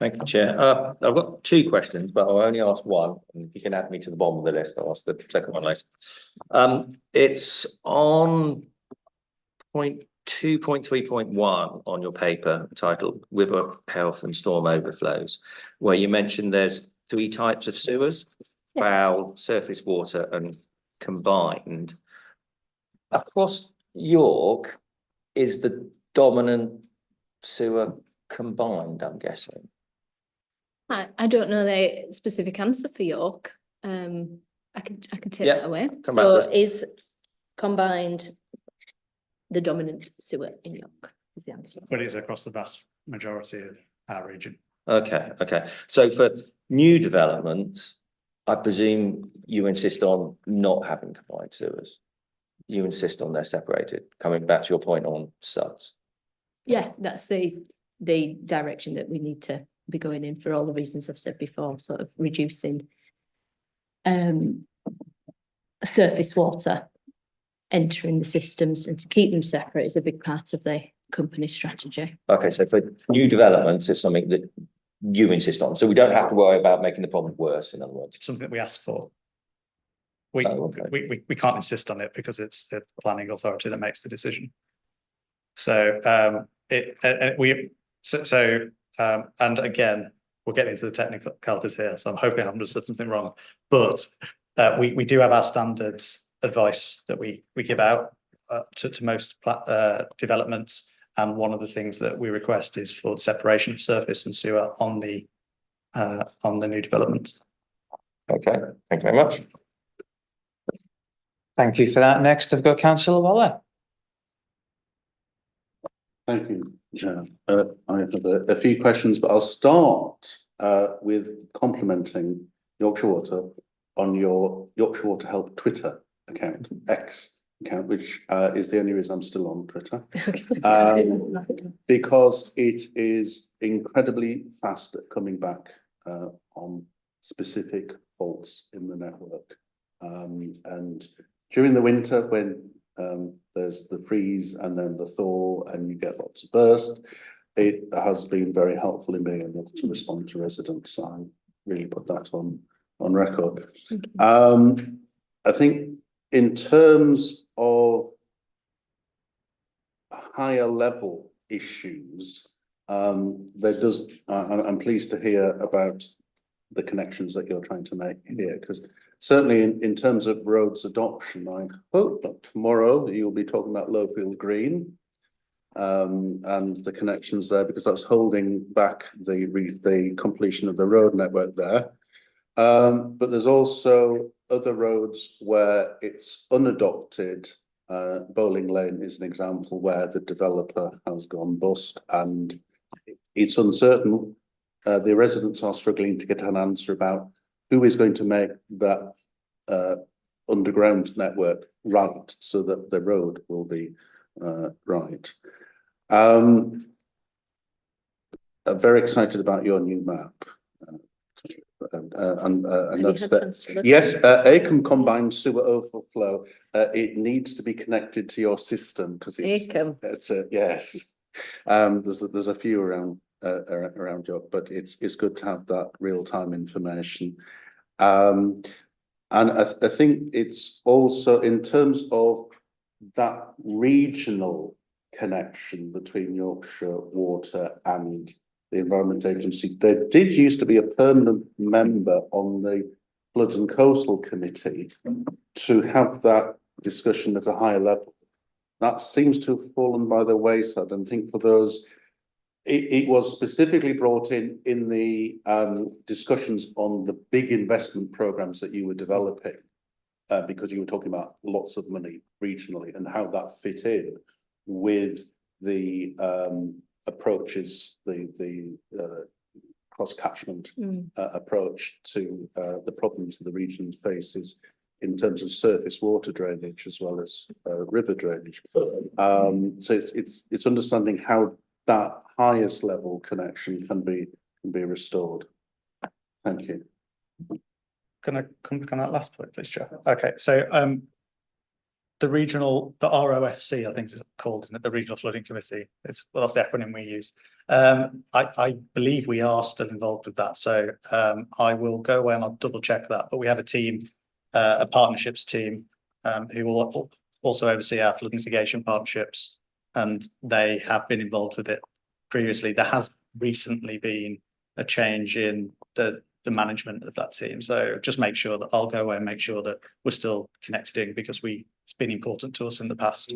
Thank you, Chair. I've got two questions, but I'll only ask one. And if you can add me to the bottom of the list, I'll ask the second one later. It's on point 2.3.1 on your paper titled River Health and Storm Overflows, where you mentioned there's 3 types of sewers, foul, surface water and combined. Across York, is the dominant sewer combined, I'm guessing? I don't know the specific answer for York. I can take that away. So is combined the dominant sewer in York is the answer. But it's across the vast majority of our region. Okay. So for new developments, I presume you insist on not having combined sewers. You insist on they're separated, coming back to your point on SUDs. Yeah, that's the direction that we need to be going in for all the reasons I've said before, sort of reducing surface water entering the systems, and to keep them separate is a big part of the company strategy. Okay, so for new developments, it's something that you insist on. So we don't have to worry about making the problem worse, in other words. It's something that we asked for. We, Oh, okay. we can't insist on it because it's the planning authority that makes the decision. So and again, we're getting into the technicalities here, so I'm hoping I haven't understood something wrong. But we do have our standards advice that we give out to most developments, and one of the things that we request is for separation of surface and sewer on the new development. Okay, thank you very much. Thank you for that. Next, I've got Councillor Waller. Thank you, Chair. I have a few questions, but I'll start with complimenting Yorkshire Water on your Yorkshire Water Help Twitter account, X account, which is the only reason I'm still on Twitter. Because it is incredibly fast at coming back on specific faults in the network. And during the winter, when there's the freeze and then the thaw and you get lots of burst, it has been very helpful in being able to respond to residents. So I really put that on record. I think in terms of higher level issues, I'm pleased to hear about the connections that you're trying to make here, because certainly in terms of roads adoption, I hope that tomorrow you'll be talking about Lowfield Green and the connections there, because that's holding back the completion of the road network there. But there's also other roads where it's unadopted. Bowling Lane is an example where the developer has gone bust and it's uncertain. The residents are struggling to get an answer about who is going to make that underground network right so that the road will be right. I'm very excited about your new map. Yes, Acomb combined sewer overflow. It needs to be connected to your system because it's yes. There's a few around York, but it's good to have that real-time information. And I think it's also in terms of that regional connection between Yorkshire Water and the Environment Agency. There did used to be a permanent member on the Floods and Coastal Committee to have that discussion at a higher level. That seems to have fallen by the wayside. And I think for those, it was specifically brought in the discussions on the big investment programs that you were developing, because you were talking about lots of money regionally and how that fit in with the approaches, the cross-catchment approach to the problems the region faces in terms of surface water drainage as well as river drainage. So it's understanding how that highest level connection can be restored. Thank you. Can I come back on that last point, please, Chair? Okay, so the ROFC, I think it's called, isn't it? The Regional Flooding Committee. That's the acronym we use. I believe we are still involved with that. So I will go away and I'll double check that. But we have a team, a partnerships team, who will also oversee our flood mitigation partnerships, and they have been involved with it previously. There has recently been a change in the management of that team. So just make sure that I'll go away and make sure that we're still connected in, because it's been important to us in the past.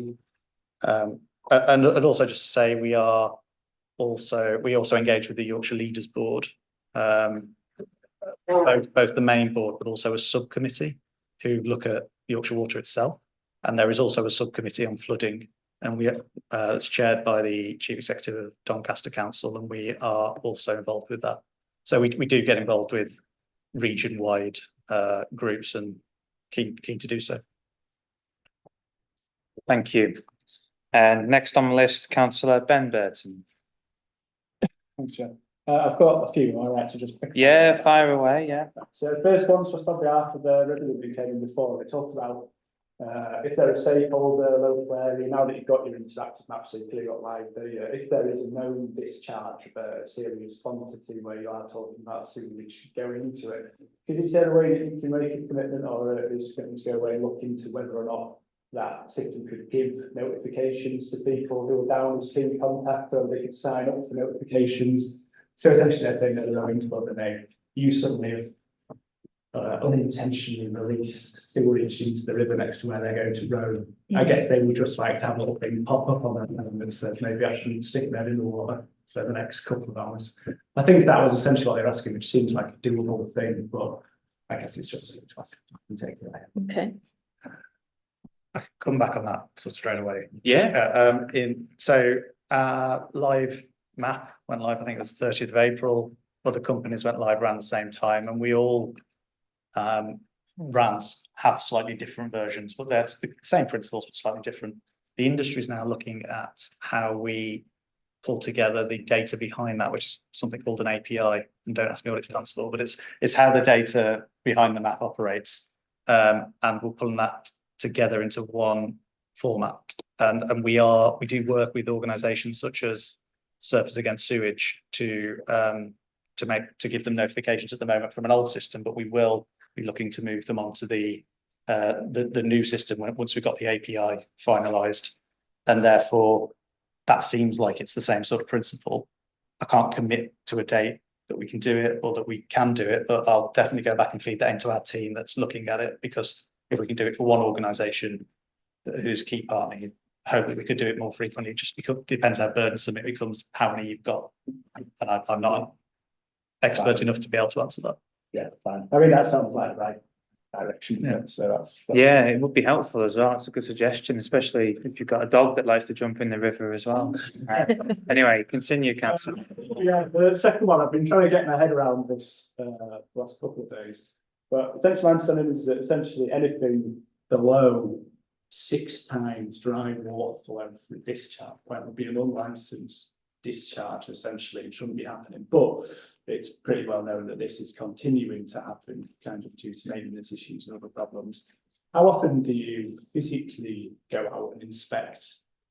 And also just say we also engage with the Yorkshire Leaders Board, both the main board, but also a subcommittee who look at Yorkshire Water itself. And there is also a subcommittee on flooding, and it's chaired by the Chief Executive of Doncaster Council, and we are also involved with that. So we do get involved with region-wide groups, and keen to do so. Thank you. And next on the list, Councillor Ben Burton. Thanks, Chair. I've got a few. I'd like to just pick. Yeah, fire away. Yeah. So the first one's just on behalf of the resident who came in before. It talked about If they're a stakeholder, local area, now that you've got your interactive map, so you've clearly got live data, if there is a known discharge of a serious quantity where you are talking about sewage going into it, is there a way that you can make a commitment or is going to go away and look into whether or not that system could give notifications to people who are down as key contact, or they could sign up for notifications? So essentially they're saying that they're going to and they use something of unintentionally released sewage into the river next to where they're going to row. I guess they would just like to have a little thing pop up on them that says maybe I shouldn't stick that in the water for the next couple of hours. I think that was essentially what they're asking, which seems like a doable thing, but I guess it's just to ask and take it away. Okay. I can come back on that sort of straight away. Yeah. Live map went live, I think it was 30th of April. Other companies went live around the same time, and we all brands have slightly different versions, but that's the same principles, but slightly different. The industry is now looking at how we pull together the data behind that, which is something called an API. And don't ask me what it stands for, but it's how the data behind the map operates. And we're pulling that together into one format. And we do work with organisations such as Surfers Against Sewage to give them notifications at the moment from an old system, but we will be looking to move them onto the new system once we've got the API finalised. And therefore, that seems like it's the same sort of principle. I can't commit to a date that we can do it or that we can do it, but I'll definitely go back and feed that into our team that's looking at it, because if we can do it for one organisation who's a key partner, hopefully we could do it more frequently. Just because depends how burdensome it becomes, how many you've got, and I'm not expert enough to be able to answer that. Yeah, fine. I mean, that sounds like the right direction. Yeah. So that's Yeah, it would be helpful as well. It's a good suggestion, especially if you've got a dog that likes to jump in the river as well. Anyway, continue, Councillor. Yeah, the second one, I've been trying to get my head around this last couple of days. But essentially, my understanding is that essentially anything below 6 times dry water flow through discharge point would be an unlicensed discharge. Essentially, it shouldn't be happening. But it's pretty well known that this is continuing to happen, kind of due to maintenance issues and other problems. How often do you physically go out and inspect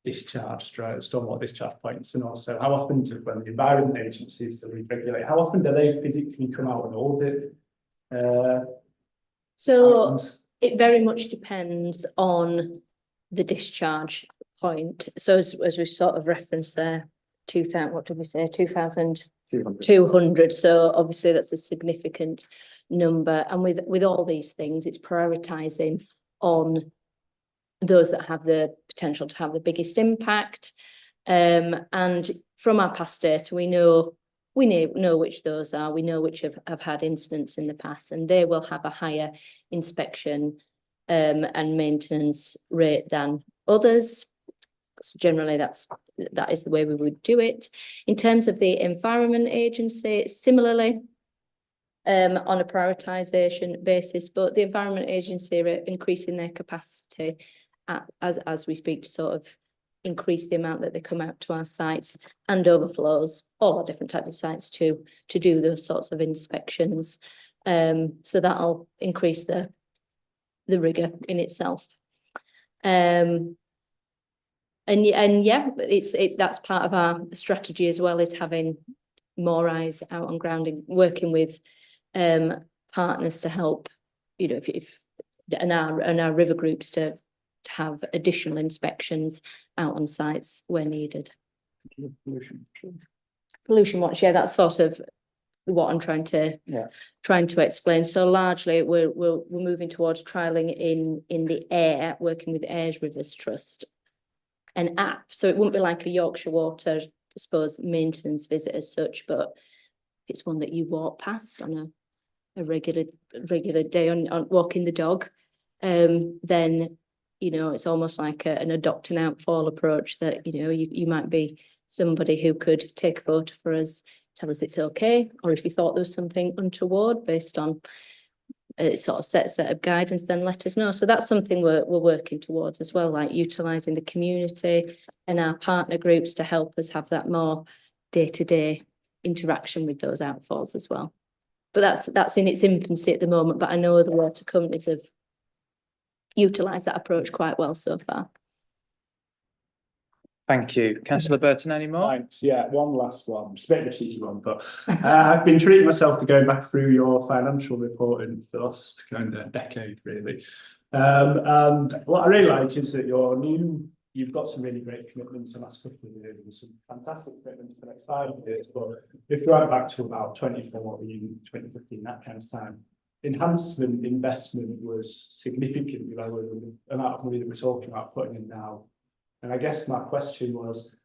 discharge, stormwater discharge points? And also, how often when the environment agencies that we regulate, how often do they physically come out and audit? So items? it very much depends on the discharge point. So as we sort of referenced there, 2000, what did we say? 2,200. So obviously that's a significant number. And with all these things, it's prioritising on those that have the potential to have the biggest impact. And from our past data, we know which those are. We know which have had incidents in the past, and they will have a higher inspection and maintenance rate than others. So generally, that is the way we would do it. In terms of the Environment Agency, similarly, on a prioritisation basis, but the Environment Agency are increasing their capacity as we speak to sort of increase the amount that they come out to our sites and overflows, all our different types of sites to do those sorts of inspections. So that'll increase the rigour in itself. And yeah, that's part of our strategy as well, is having more eyes out on ground and working with partners to help, you know, if and our river groups to have additional inspections out on sites where needed. Pollution watch, yeah, that's sort of what I'm trying to explain. So largely we're moving towards trialling in the air, working with Airs Rivers Trust, an app. So it wouldn't be like a Yorkshire Water, I suppose, maintenance visit as such, but it's one that you walk past on a regular day on walking the dog, then, you know, it's almost like an adopt and outfall approach that, you know, you might be somebody who could take a photo for us, tell us it's okay, or if you thought there was something untoward based on a sort of set of guidance, then let us know. So that's something we're working towards as well, like utilising the community and our partner groups to help us have that more day-to-day interaction with those outfalls as well. But that's in its infancy at the moment, but I know the water companies have, utilised that approach quite well so far. Thank you. Councillor Burton, any more? Thanks. Yeah, one last one. It's a bit of a cheeky one, but I've been treating myself to going back through your financial reporting for the last kind of decade, really. And what I really like is that you've got some really great commitments in the last couple of years and some fantastic commitments for the next 5 years. But if you went back to about 2014, 2015, that kind of time, enhancement investment was significantly lower than the amount of money that we're talking about putting in now. And I guess my question was,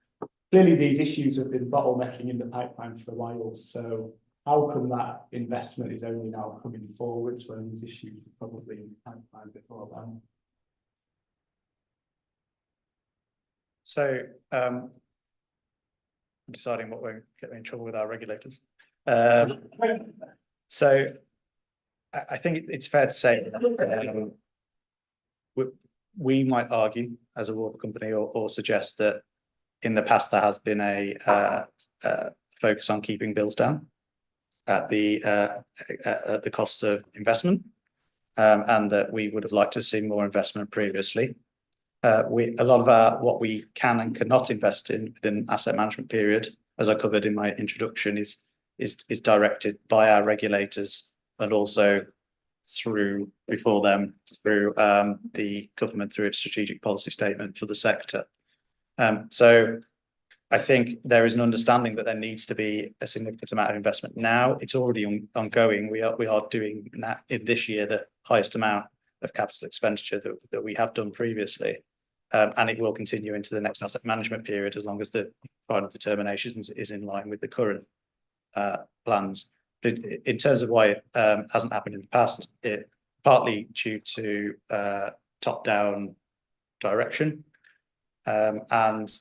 clearly these issues have been bottlenecking in the pipeline for a while. So how come that investment is only now coming forwards when these issues were probably in the pipeline before then? So I'm deciding what won't get me in trouble with our regulators. So I think it's fair to say we might argue as a water company or suggest that in the past there has been a focus on keeping bills down at the cost of investment, and that we would have liked to have seen more investment previously. A lot of what we can and cannot invest in within asset management period, as I covered in my introduction, is directed by our regulators and also through the government through its strategic policy statement for the sector. So I think there is an understanding that there needs to be a significant amount of investment now. It's already ongoing. We are doing that in this year the highest amount of capital expenditure that we have done previously, and it will continue into the next asset management period as long as the final determinations is in line with the current plans. But in terms of why it hasn't happened in the past, it partly due to top-down direction, and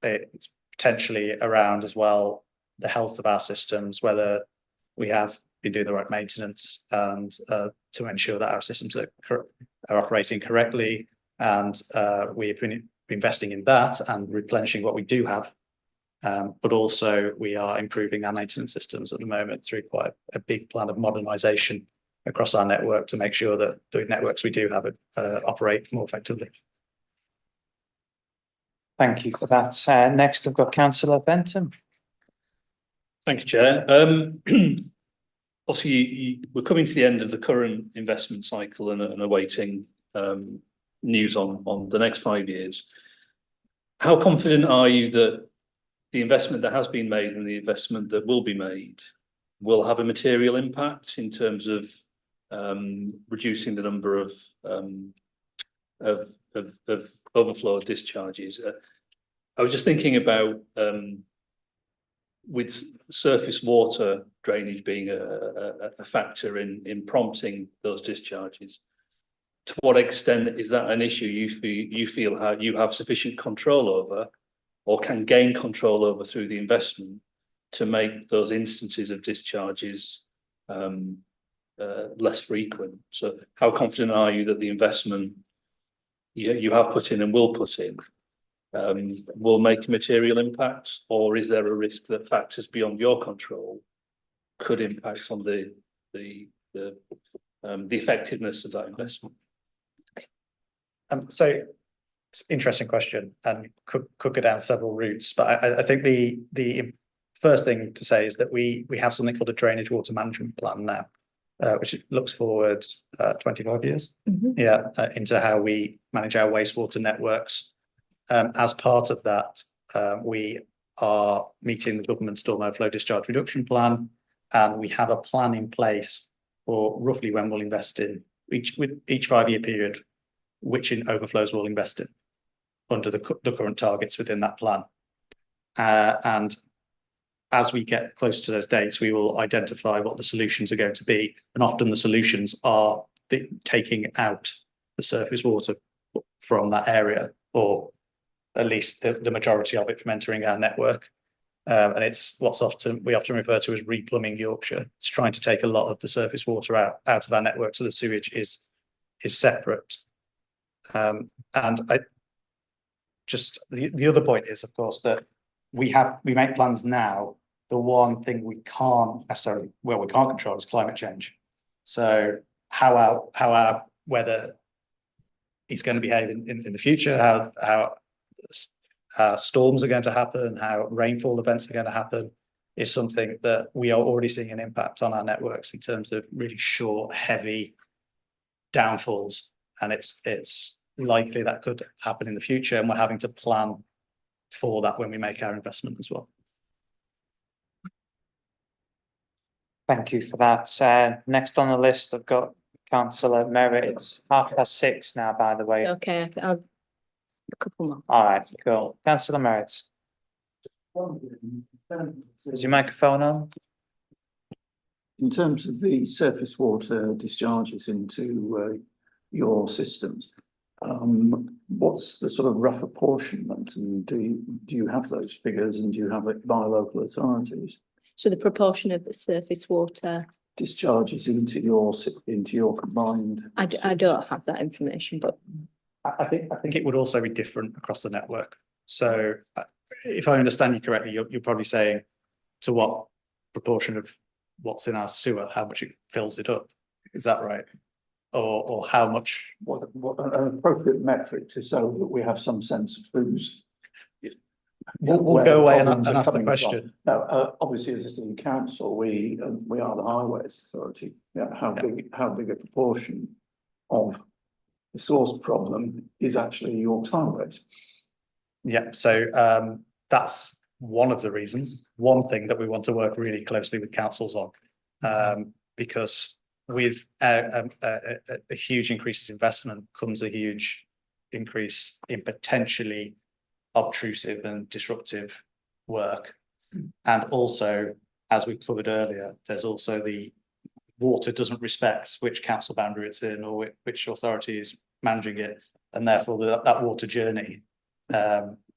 it's potentially around as well the health of our systems, whether we have been doing the right maintenance and to ensure that our systems are operating correctly, and we've been investing in that and replenishing what we do have. But also we are improving our maintenance systems at the moment through quite a big plan of modernisation across our network to make sure that the networks we do have operate more effectively. Thank you for that. Next, I've got Councillor Bentham. Thank you, Chair. Obviously, we're coming to the end of the current investment cycle and awaiting news on the next 5 years. How confident are you that the investment that has been made and the investment that will be made will have a material impact in terms of reducing the number of overflow discharges? I was just thinking about with surface water drainage being a factor in prompting those discharges. To what extent is that an issue you feel you have sufficient control over, or can gain control over through the investment to make those instances of discharges less frequent? So how confident are you that the investment you have put in and will put in will make a material impact, or is there a risk that factors beyond your control could impact on the effectiveness of that investment? So it's an interesting question and could go down several routes, but I think the first thing to say is that we have something called a drainage water management plan now, which looks forward 25 years, into how we manage our wastewater networks. As part of that, we are meeting the government storm overflow discharge reduction plan, and we have a plan in place for roughly when we'll invest in each 5-year period, which in overflows we'll invest in under the current targets within that plan. And as we get close to those dates, we will identify what the solutions are going to be. And often the solutions are taking out the surface water from that area, or at least the majority of it from entering our network. And it's we often refer to as replumbing Yorkshire. It's trying to take a lot of the surface water out of our network so the sewage is separate. And the other point is, of course, that we make plans now. The one thing we can't control is climate change. So how our weather it's going to behave in the future, how storms are going to happen, how rainfall events are going to happen, is something that we are already seeing an impact on our networks in terms of really short, heavy downfalls. And it's likely that could happen in the future, and we're having to plan for that when we make our investment as well. Thank you for that. Next on the list, I've got Councillor Merritt. It's 6:30 now, by the way. Okay, I'll a couple more. All right, cool. Councillor Merritt, is your microphone on? In terms of the surface water discharges into your systems, what's the sort of rough apportionment, and do you have those figures, and do you have it by local authorities? So the proportion of the surface water, Discharges into your combined. I don't have that information, but I think it would also be different across the network. So if I understand you correctly, you're probably saying to what proportion of what's in our sewer, how much it fills it up. Is that right? Or how much? What an appropriate metric to so that we have some sense of who's. We'll go away and ask the question. No, obviously, as a city council, we are the highways authority. Yeah, how big a proportion of the source problem is actually York highways? Yeah, so that's one of the reasons. One thing that we want to work really closely with councils on, because with a huge increase in investment comes a huge increase in potentially obtrusive and disruptive work. And also, as we covered earlier, there's also the water doesn't respect which council boundary it's in or which authority is managing it, and therefore that water journey,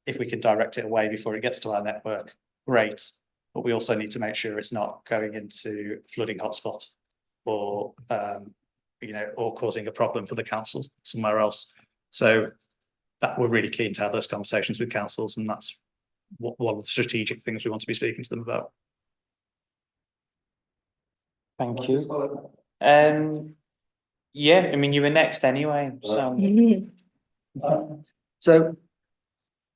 if we can direct it away before it gets to our network, great. But we also need to make sure it's not going into a flooding hotspot or or causing a problem for the council somewhere else. So that we're really keen to have those conversations with councils, and that's one of the strategic things we want to be speaking to them about. Thank you. Yeah, I mean, you were next anyway, so. So,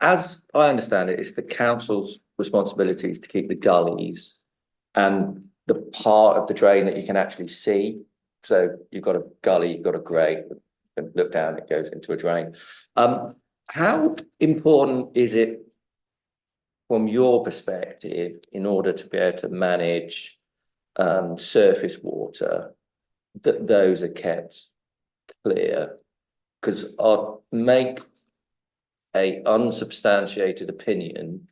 as I understand it, it's the council's responsibilities to keep the gullies and the part of the drain that you can actually see. So you've got a gully, you've got a grate, and look down, it goes into a drain. How important is it from your perspective in order to be able to manage surface water that those are kept clear? Because I'll make a unsubstantiated opinion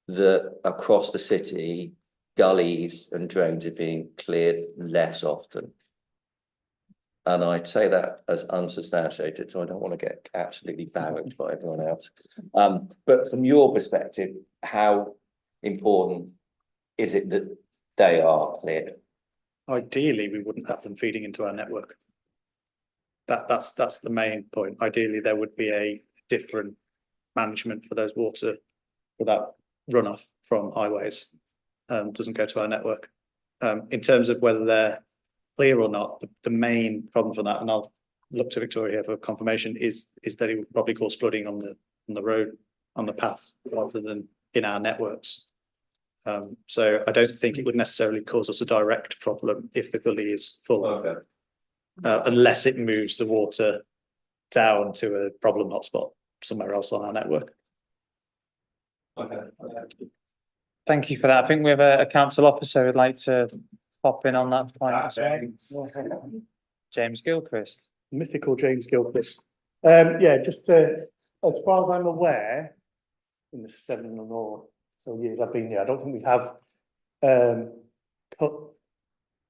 that across the city, gullies and drains are being cleared less often. And I'd say that as unsubstantiated, so I don't want to get absolutely barracked by everyone else. But from your perspective, how important is it that they are cleared? Ideally, we wouldn't have them feeding into our network. That's the main point. Ideally, there would be a different management for those water, for that runoff from highways, doesn't go to our network. In terms of whether they're clear or not, the main problem for that, and I'll look to Victoria here for confirmation, is that it would probably cause flooding on the road, on the path, rather than in our networks. So I don't think it would necessarily cause us a direct problem if the gully is full. Okay. Unless it moves the water down to a problem hotspot somewhere else on our network. Okay. Thank you for that. I think we have a council officer who'd like to pop in on that point. James Gilchrist. Mythical James Gilchrist. Yeah, just as far as I'm aware, in the 7 or more so years I've been here, I don't think we have cut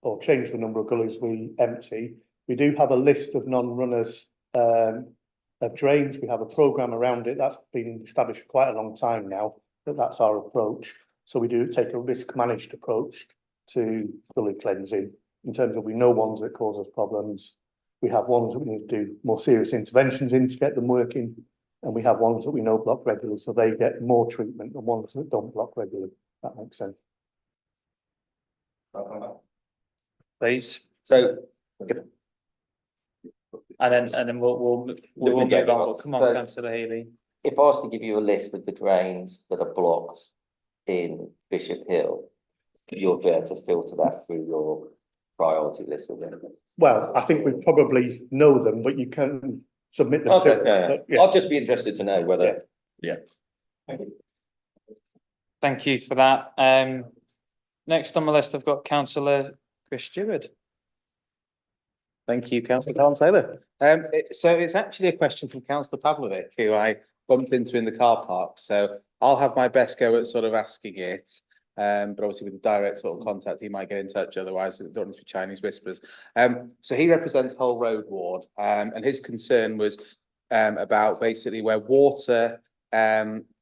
or changed the number of gullies we empty. We do have a list of non-runners of drains. We have a programme around it that's been established for quite a long time now, that's our approach. So we do take a risk managed approach to gully cleansing in terms of we know ones that cause us problems. We have ones that we need to do more serious interventions in to get them working. And we have ones that we know block regularly, so they get more treatment than ones that don't block regularly. That makes sense. Please. So and then we'll move on, but come on, councillor Healy. If I was to give you a list of the drains that are blocked in Bishop Hill, you'll be able to filter that through your priority list of them. Well, I think we probably know them, but you can submit them Okay, to us. yeah. But, yeah. I'll just be interested to know whether, Thank you for that. Next on the list, I've got councillor Chris Stewart. Thank you, councillor Carl Taylor. So it's actually a question from councillor Pavlovic, who I bumped into in the car park. So I'll have my best go at sort of asking it. But obviously with the direct sort of contact, he might get in touch. Otherwise, it don't need to be Chinese whispers. So he represents Hull Road Ward, and his concern was about basically where water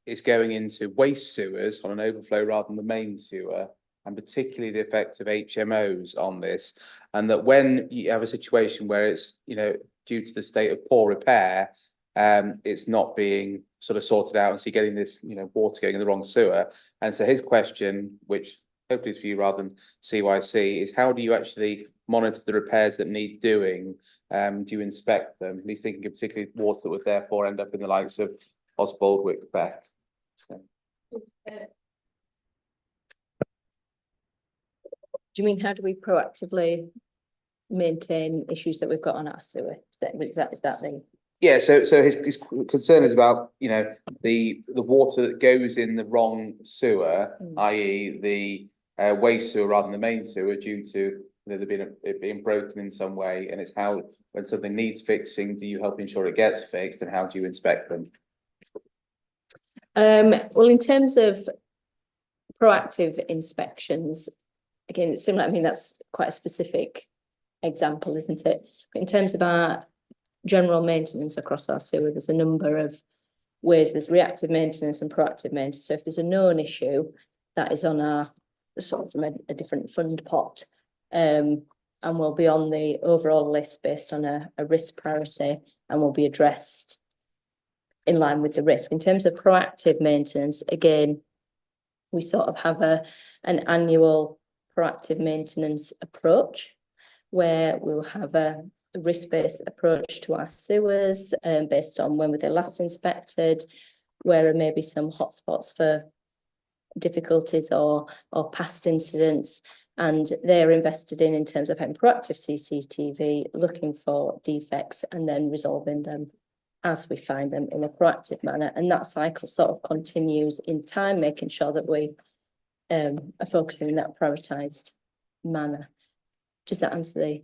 is going into waste sewers on an overflow rather than the main sewer, and particularly the effect of HMOs on this, and that when you have a situation where it's, you know, due to the state of poor repair, it's not being sort of sorted out, and so you're getting this, you know, water going in the wrong sewer. And so his question, which hopefully is for you rather than CYC, is how do you actually monitor the repairs that need doing? Do you inspect them? And he's thinking of particularly water that would therefore end up in the likes of Osbaldwick, Beck. So. Do you mean how do we proactively maintain issues that we've got on our sewer? Is that the? Yeah, so his concern is about, you know, the water that goes in the wrong sewer, i.e. the waste sewer rather than the main sewer, due to, you know, it being broken in some way, and it's how, when something needs fixing, do you help ensure it gets fixed, and how do you inspect them? Well, in terms of proactive inspections, again, it's similar. I mean, that's quite a specific example, isn't it? But in terms of our general maintenance across our sewer, there's a number of ways. There's reactive maintenance and proactive maintenance. So if there's a known issue, that is on our sort of from a different fund pot, and will be on the overall list based on a risk priority, and will be addressed in line with the risk. In terms of proactive maintenance, again, we sort of have an annual proactive maintenance approach where we'll have a risk-based approach to our sewers, based on when were they last inspected, where are maybe some hotspots for difficulties or past incidents, and they're invested in terms of having proactive CCTV, looking for defects and then resolving them as we find them in a proactive manner. And that cycle sort of continues in time, making sure that we are focusing in that prioritised manner. Does that answer the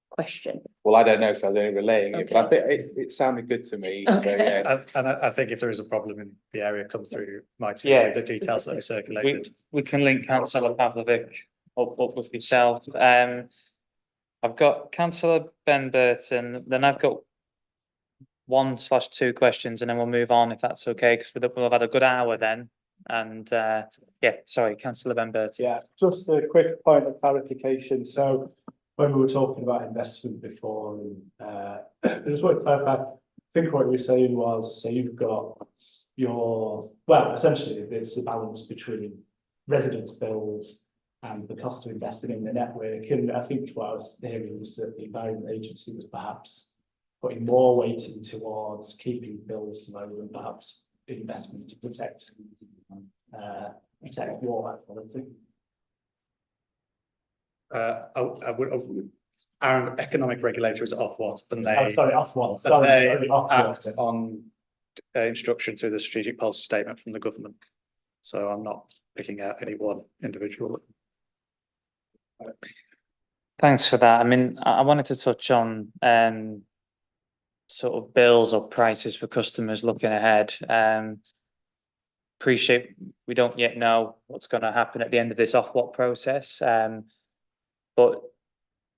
question? Well, I don't know, so I was only relaying it, but I think it sounded good to me. Okay. So yeah. And I think if there is a problem in the area, come through my team with the details that are circulated. We can link councillor Pavlovic up with yourself. I've got councillor Ben Burton, then I've got 1/2 questions, and then we'll move on if that's okay, because we'll have had a good hour then. And yeah, sorry, councillor Ben Burton. Yeah, just a quick point of clarification. So when we were talking about investment before, and I just want to clarify, I think what you were saying was, so you've got well, essentially it's the balance between residents' bills and the cost of investing in the network. And I think what I was hearing was that the Environment Agency was perhaps putting more weighting towards keeping bills low and perhaps investment to protect water quality. Our economic regulator is Ofwat, and they Ofwat. They act on instruction through the strategic policy statement from the government. So I'm not picking out any one individual. Thanks for that. I mean, I wanted to touch on sort of bills or prices for customers looking ahead. Appreciate we don't yet know what's going to happen at the end of this Ofwat process, but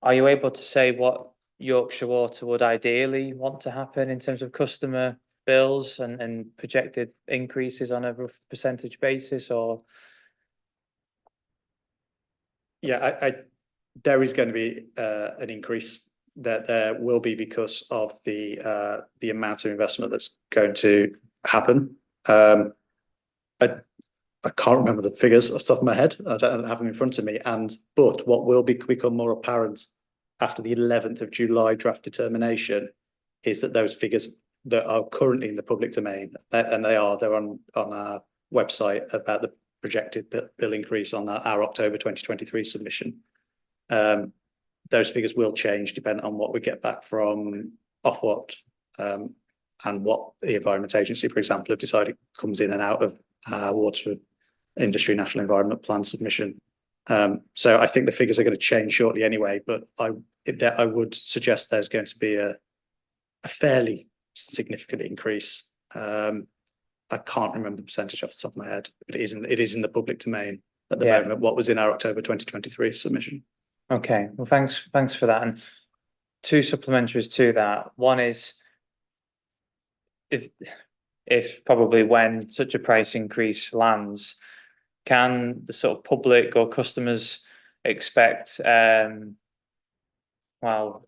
are you able to say what Yorkshire Water would ideally want to happen in terms of customer bills and projected increases on a rough percentage basis? Or Yeah, there is going to be an increase that there will be because of the amount of investment that's going to happen. I can't remember the figures off the top of my head. I don't have them in front of me. But what will become more apparent after the 11th of July draft determination is that those figures that are currently in the public domain, and they're on our website about the projected bill increase on our October 2023 submission. Those figures will change depending on what we get back from Ofwat and what the Environment Agency, for example, have decided comes in and out of our water industry national environment plan submission. So I think the figures are going to change shortly anyway, but I would suggest there's going to be a fairly significant increase. I can't remember the percentage off the top of my head, but it is in the public domain at the moment, what was in our October 2023 submission. Okay, well, thanks for that. And two supplementaries to that. One is if probably when such a price increase lands, can the sort of public or customers expect, well,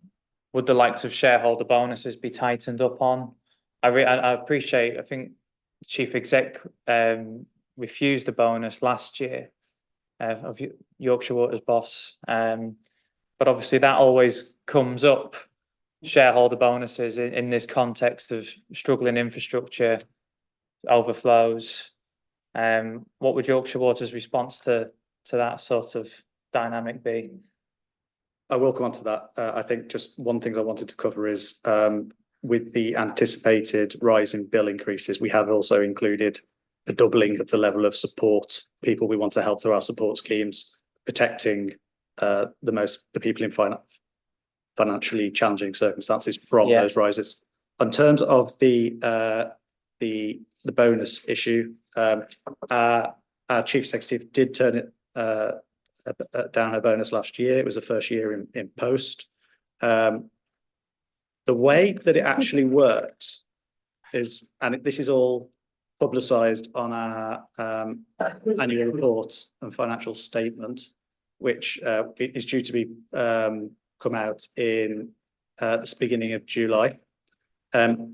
would the likes of shareholder bonuses be tightened up on? I appreciate, I think the chief exec refused a bonus last year of Yorkshire Water's boss. But obviously that always comes up, shareholder bonuses in this context of struggling infrastructure, overflows. What would Yorkshire Water's response to that sort of dynamic be? I will come on to that. I think just one thing I wanted to cover is with the anticipated rise in bill increases, we have also included a doubling of the level of support people we want to help through our support schemes, protecting the people in financially challenging circumstances from those rises. In terms of the bonus issue, our chief executive did turn it down her bonus last year. It was the first year in post. The way that it actually works is, and this is all publicised on our annual report and financial statement, which is due to be come out in the beginning of July,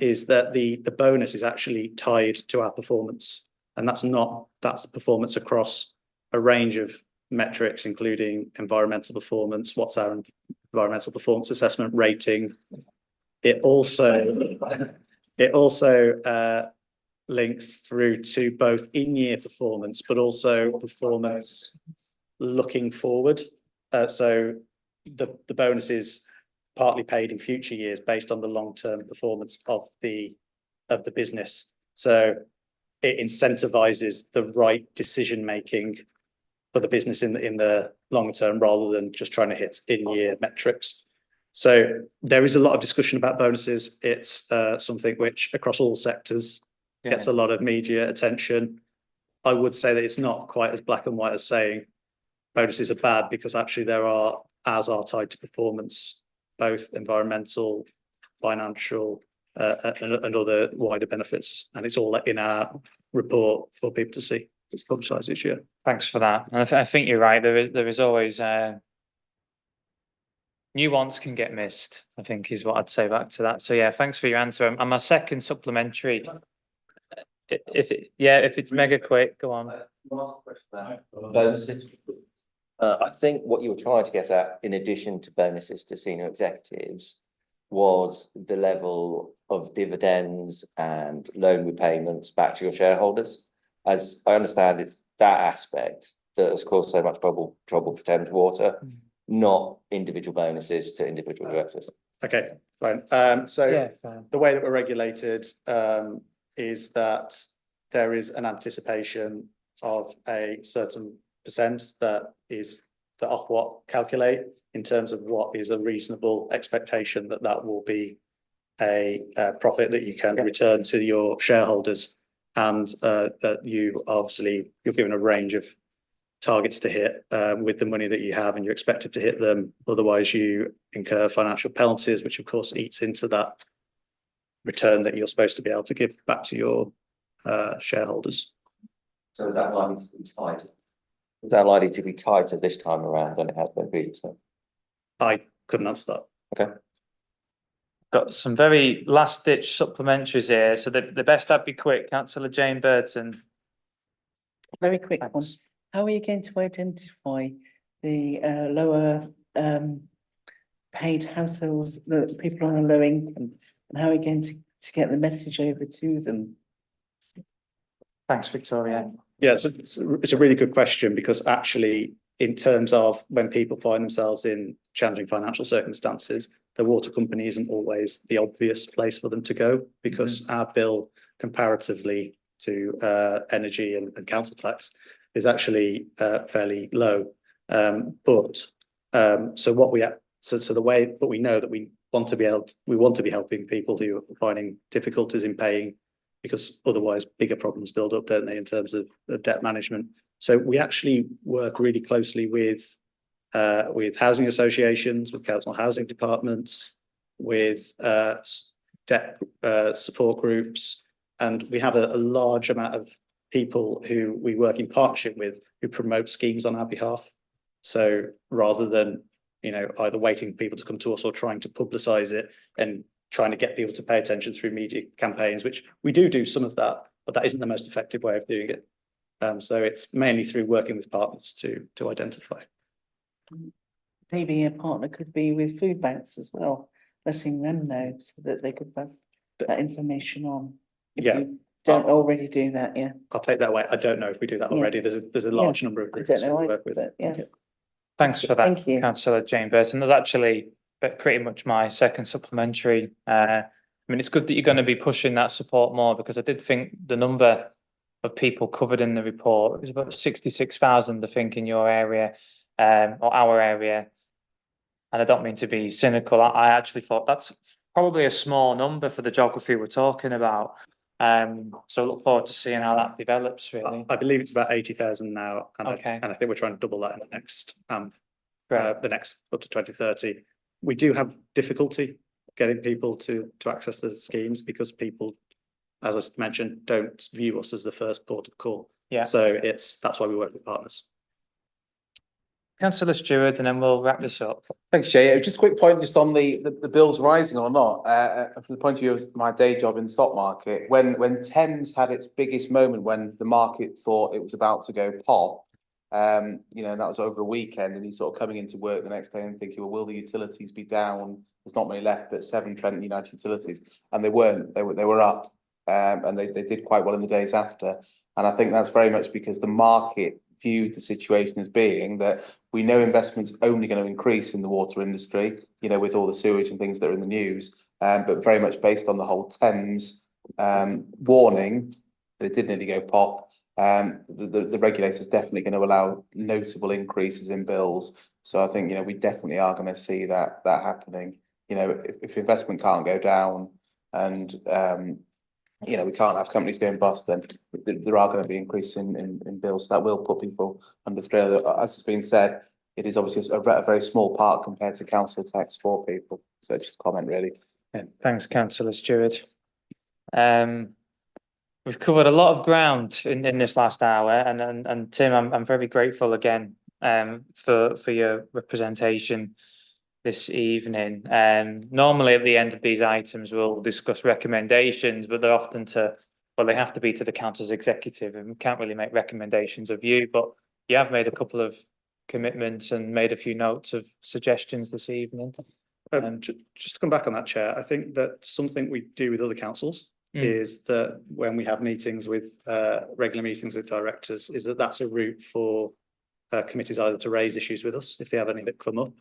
is that the bonus is actually tied to our performance, and that's performance across a range of metrics, including environmental performance. What's our environmental performance assessment rating? It also links through to both in-year performance, but also performance looking forward. So the bonus is partly paid in future years based on the long-term performance of the business. So it incentivizes the right decision making for the business in the longer term, rather than just trying to hit in-year metrics. So there is a lot of discussion about bonuses. It's something which across all sectors gets a lot of media attention. I would say that it's not quite as black and white as saying bonuses are bad, because actually there are tied to performance, both environmental, financial, and other wider benefits. And it's all in our report for people to see. It's publicised this year. Thanks for that. And I think you're right. There is always nuance can get missed, I think, is what I'd say back to that. So yeah, thanks for your answer. And my second supplementary, if it's mega quick, go on. Bonuses. I think what you were trying to get at, in addition to bonuses to senior executives, was the level of dividends and loan repayments back to your shareholders. As I understand, it's that aspect that has caused so much trouble for Thames Water, not individual bonuses to individual directors. Okay, fine. The way that we're regulated is that there is an anticipation of a certain percent that Ofwat calculate in terms of what is a reasonable expectation that will be a profit that you can return to your shareholders, and that you're given a range of targets to hit with the money that you have, and you're expected to hit them. Otherwise, you incur financial penalties, which of course eats into that return that you're supposed to be able to give back to your shareholders. So is that likely to be tighter? Is that likely to be tighter this time around than it has been previously? I couldn't answer that. Okay. Got some very last-ditch supplementaries here, so the best I'd be quick. Councillor Jane Burton. Very quick one. How are you going to identify the lower paid households, people on a low income, and how are we going to get the message over to them? Thanks, Victoria. Yeah, it's a really good question, because actually, in terms of when people find themselves in challenging financial circumstances, the water company isn't always the obvious place for them to go, because our bill comparatively to energy and council tax is actually fairly low. But we know that we want to be helping people who are finding difficulties in paying, because otherwise bigger problems build up, don't they, in terms of debt management. So we actually work really closely with housing associations, with council housing departments, with debt support groups, and we have a large amount of people who we work in partnership with who promote schemes on our behalf. So rather than, you know, either waiting for people to come to us or trying to publicise it and trying to get people to pay attention through media campaigns, which we do some of that, but that isn't the most effective way of doing it. So it's mainly through working with partners to identify. Maybe a partner could be with food banks as well, letting them know so that they could pass that information on. If Yeah. you don't already do that, yeah. I'll take that away. I don't know if we do that already. There's a large number of groups I don't know we either, work with. but yeah. Thanks for that, Thank you. Councillor Jane Burton. That's actually pretty much my second supplementary. I mean, it's good that you're going to be pushing that support more, because I did think the number of people covered in the report is about 66,000, I think, in your area, or our area. And I don't mean to be cynical. I actually thought that's probably a small number for the geography we're talking about. So I look forward to seeing how that develops, really. I believe it's about 80,000 now, and Okay. I think we're trying to double that in the next Great. the next up to 2030. We do have difficulty getting people to access the schemes, because people, as I mentioned, don't view us as the first port of call. Yeah. So that's why we work with partners. Councillor Stewart, and then we'll wrap this up. Thanks, Jay. Just a quick point just on the bills rising or not. From the point of view of my day job in the stock market, when Thames had its biggest moment, when the market thought it was about to go pop, you know, that was over a weekend, and you're sort of coming into work the next day and thinking, well, will the utilities be down? There's not many left, but 7 Trent United utilities, and they weren't. They were up, and they did quite well in the days after. And I think that's very much because the market viewed the situation as being that we know investment's only going to increase in the water industry, you know, with all the sewage and things that are in the news, but very much based on the whole Thames warning that it did nearly go pop. The regulator's definitely going to allow notable increases in bills. So I think, you know, we definitely are going to see that happening. You know, if investment can't go down, and you know, we can't have companies going bust, then there are going to be increases in bills that will put people under strain. As has been said, it is obviously a very small part compared to council tax for people. So just a comment, really. Yeah, thanks, Councillor Stewart. We've covered a lot of ground in this last hour, and Tim, I'm very grateful again for your representation this evening. Normally at the end of these items, we'll discuss recommendations, but they're often they have to be to the council's executive, and we can't really make recommendations of you, but you have made a couple of commitments and made a few notes of suggestions this evening. Just to come back on that, Chair, I think that something we do with other councils is that when we have meetings with regular meetings with directors, is that's a route for committees either to raise issues with us if they have any that come up,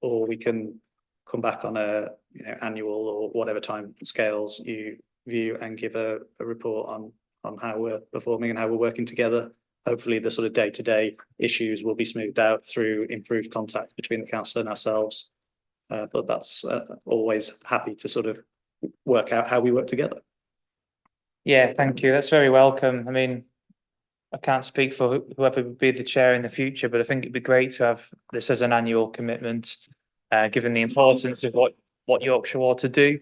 or we can come back on a annual or whatever time scales you view and give a report on how we're performing and how we're working together. Hopefully the sort of day-to-day issues will be smoothed out through improved contact between the council and ourselves. But that's always happy to sort of work out how we work together. Yeah, thank you. That's very welcome. I mean, I can't speak for whoever would be the chair in the future, but I think it'd be great to have this as an annual commitment, given the importance of what Yorkshire Water do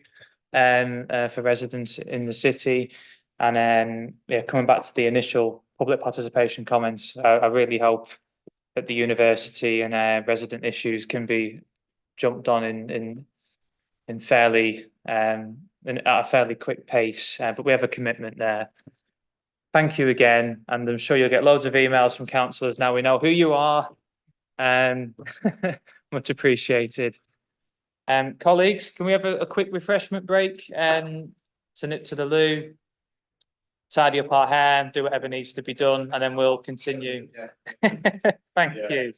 for residents in the city. And yeah, coming back to the initial public participation comments, I really hope that the university and resident issues can be jumped on in fairly at a fairly quick pace, but we have a commitment there. Thank you again, and I'm sure you'll get loads of emails from councillors now we know who you are. Much appreciated. Colleagues, can we have a quick refreshment break? To nip to the loo, tidy up our hair, do whatever needs to be done, and then we'll continue. Thank you.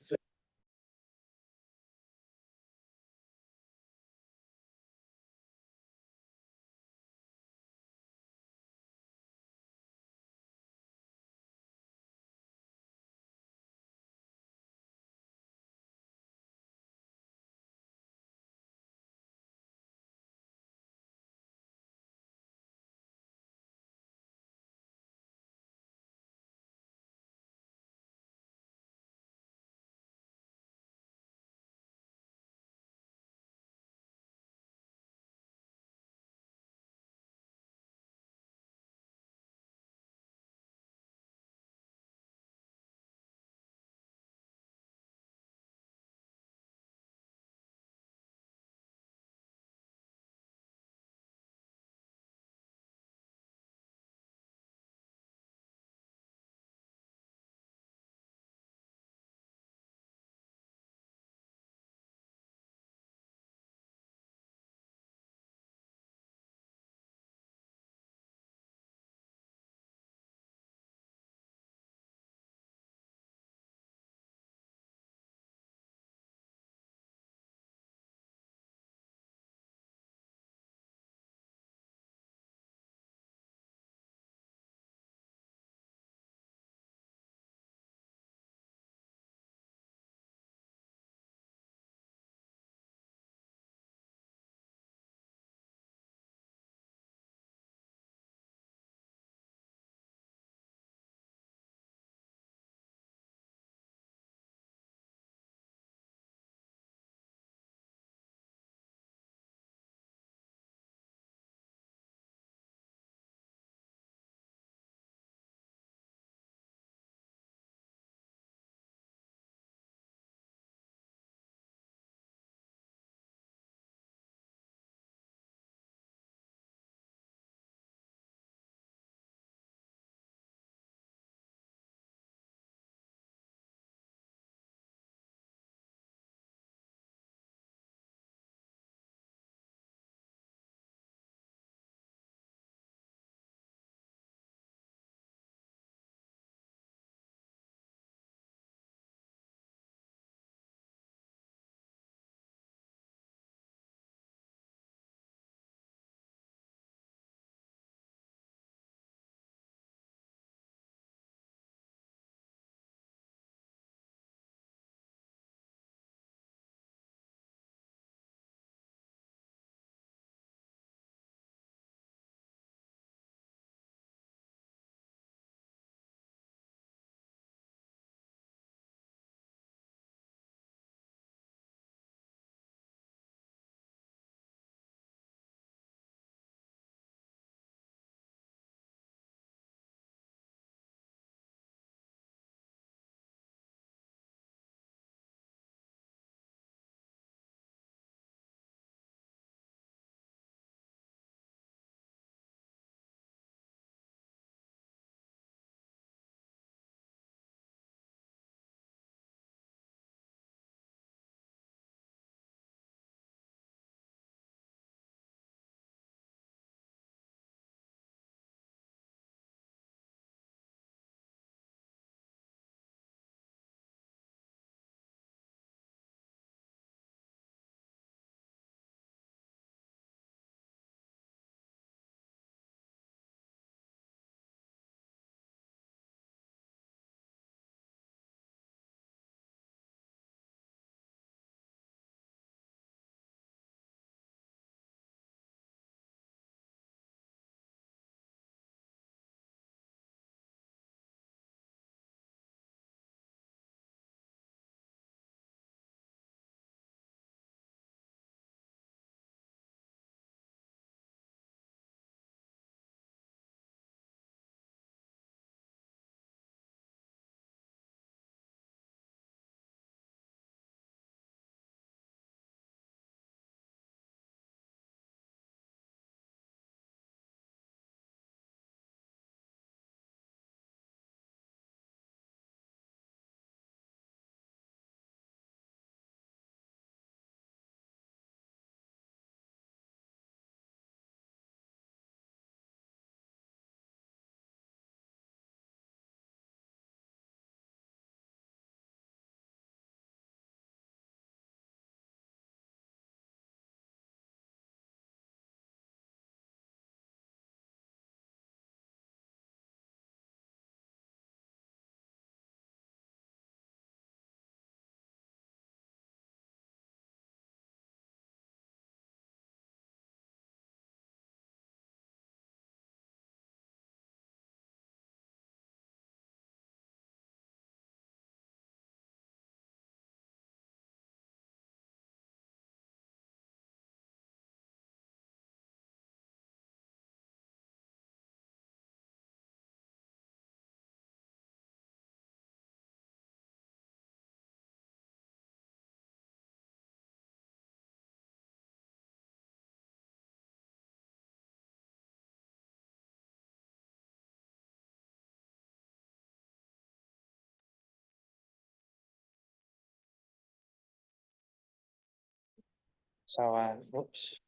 So, whoops.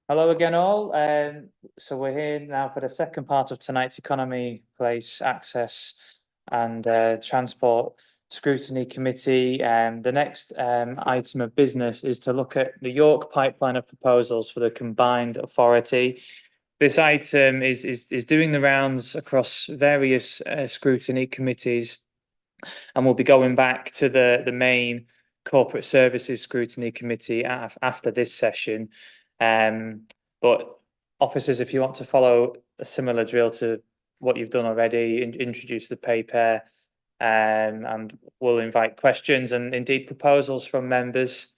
Hello again all. So we're here now for the second part of tonight's Economy, Place, Access and Transport Scrutiny Committee. The next item of business is to look at the York pipeline of proposals for the combined authority. This item is doing the rounds across various scrutiny committees, and we'll be going back to the main Corporate Services Scrutiny Committee after this session. But officers, if you want to follow a similar drill to what you've done already, introduce the paper, and we'll invite questions and indeed proposals from members.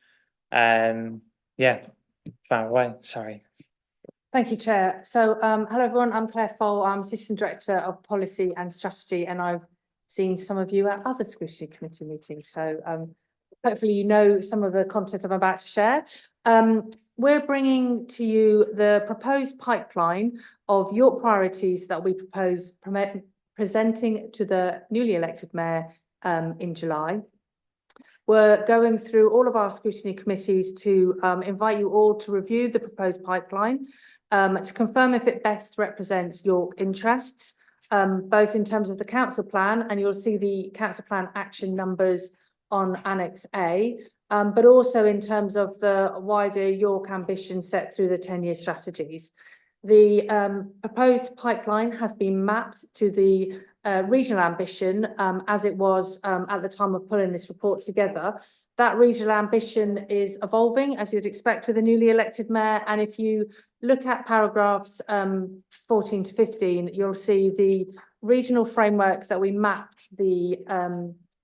Yeah, far away, sorry. Thank you, Chair. So, hello everyone, I'm Claire Foll, I'm Assistant Director of Policy and Strategy, and I've seen some of you at other Scrutiny Committee meetings. So, hopefully you know some of the content I'm about to share. We're bringing to you the proposed pipeline of York priorities that we propose presenting to the newly elected Mayor in July. We're going through all of our scrutiny committees to invite you all to review the proposed pipeline, to confirm if it best represents York interests, both in terms of the council plan, and you'll see the council plan action numbers on Annex A, but also in terms of the wider York ambition set through the 10-year strategies. The proposed pipeline has been mapped to the regional ambition as it was at the time of pulling this report together. That regional ambition is evolving, as you'd expect with a newly elected mayor. And if you look at paragraphs 14 to 15, you'll see the regional framework that we mapped the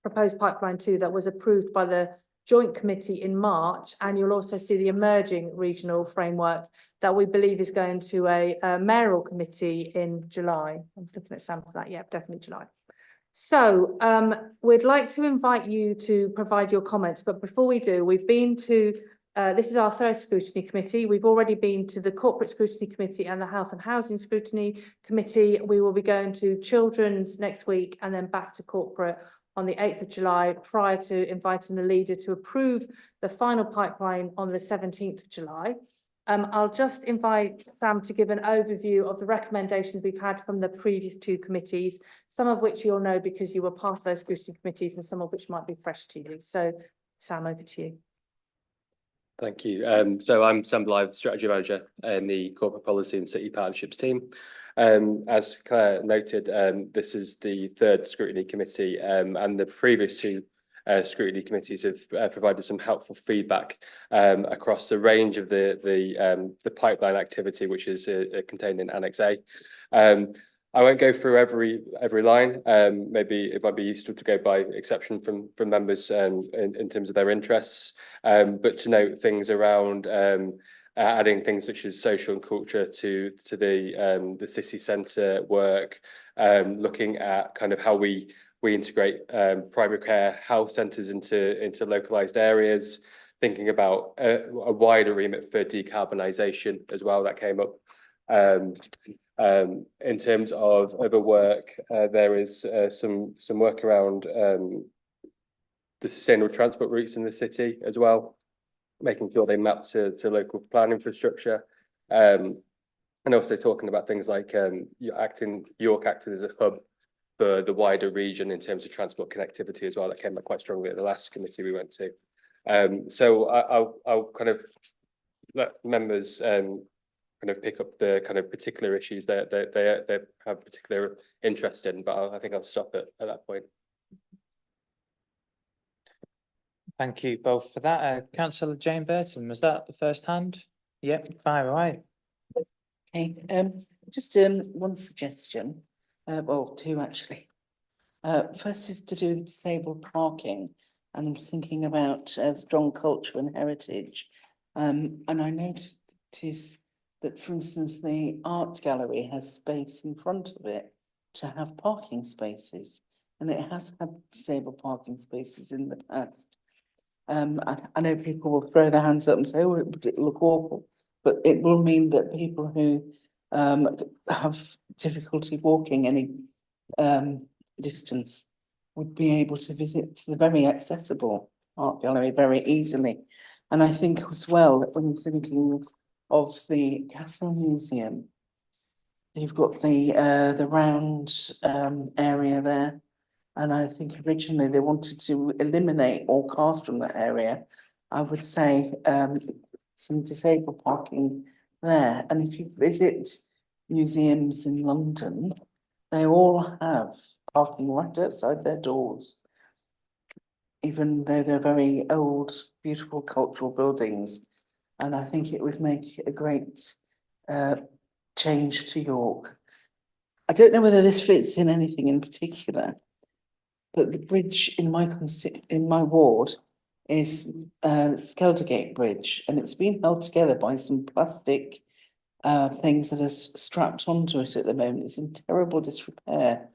proposed pipeline to, that was approved by the Joint Committee in March. And you'll also see the emerging regional framework that we believe is going to a mayoral committee in July. I'm looking at Sam for that. Yeah, definitely July. So we'd like to invite you to provide your comments. But before we do, we've been to, this is our third scrutiny committee. We've already been to the Corporate Scrutiny Committee and the Health and Housing Scrutiny Committee. We will be going to Children's next week and then back to Corporate on the 8th of July, prior to inviting the leader to approve the final pipeline on the 17th of July. I'll just invite Sam to give an overview of the recommendations we've had from the previous two committees, some of which you'll know because you were part of those scrutiny committees and some of which might be fresh to you. So, Sam, over to you. Thank you. So I'm Sam Blythe, Strategy Manager in the Corporate Policy and City Partnerships team. As Claire noted, this is the third scrutiny committee, and the previous two scrutiny committees have provided some helpful feedback across the range of the pipeline activity, which is contained in Annex A. I won't go through every line. Maybe it might be useful to go by exception from members in terms of their interests, but to note things around adding things such as social and culture to the city centre work, looking at kind of how we integrate primary care health centres into localised areas, thinking about a wider remit for decarbonisation as well. That came up. In terms of other work, there is some work around the sustainable transport routes in the city as well, making sure they map to local plan infrastructure, and also talking about things like York acting as a hub for the wider region in terms of transport connectivity as well. That came up quite strongly at the last committee we went to. So I'll kind of let members kind of pick up the kind of particular issues that they have particular interest in, but I think I'll stop at that point. Thank you both for that. Councillor Jane Burton, was that the first hand? Yep, fire away. Okay, just one suggestion, well, two actually. First is to do the disabled parking, and I'm thinking about strong culture and heritage. And I noticed that, for instance, the art gallery has space in front of it to have parking spaces, and it has had disabled parking spaces in the past. I know people will throw their hands up and say, oh, it would look awful, but it will mean that people who have difficulty walking any distance would be able to visit the very accessible art gallery very easily. And I think as well, when you're thinking of the Castle Museum, you've got the round area there. And I think originally they wanted to eliminate all cars from that area. I would say some disabled parking there. And if you visit museums in London, they all have parking right outside their doors. Even though they're very old, beautiful cultural buildings. And I think it would make a great change to York. I don't know whether this fits in anything in particular, but the bridge in my ward is Skeldergate Bridge, and it's been held together by some plastic things that are strapped onto it at the moment. It's in terrible disrepair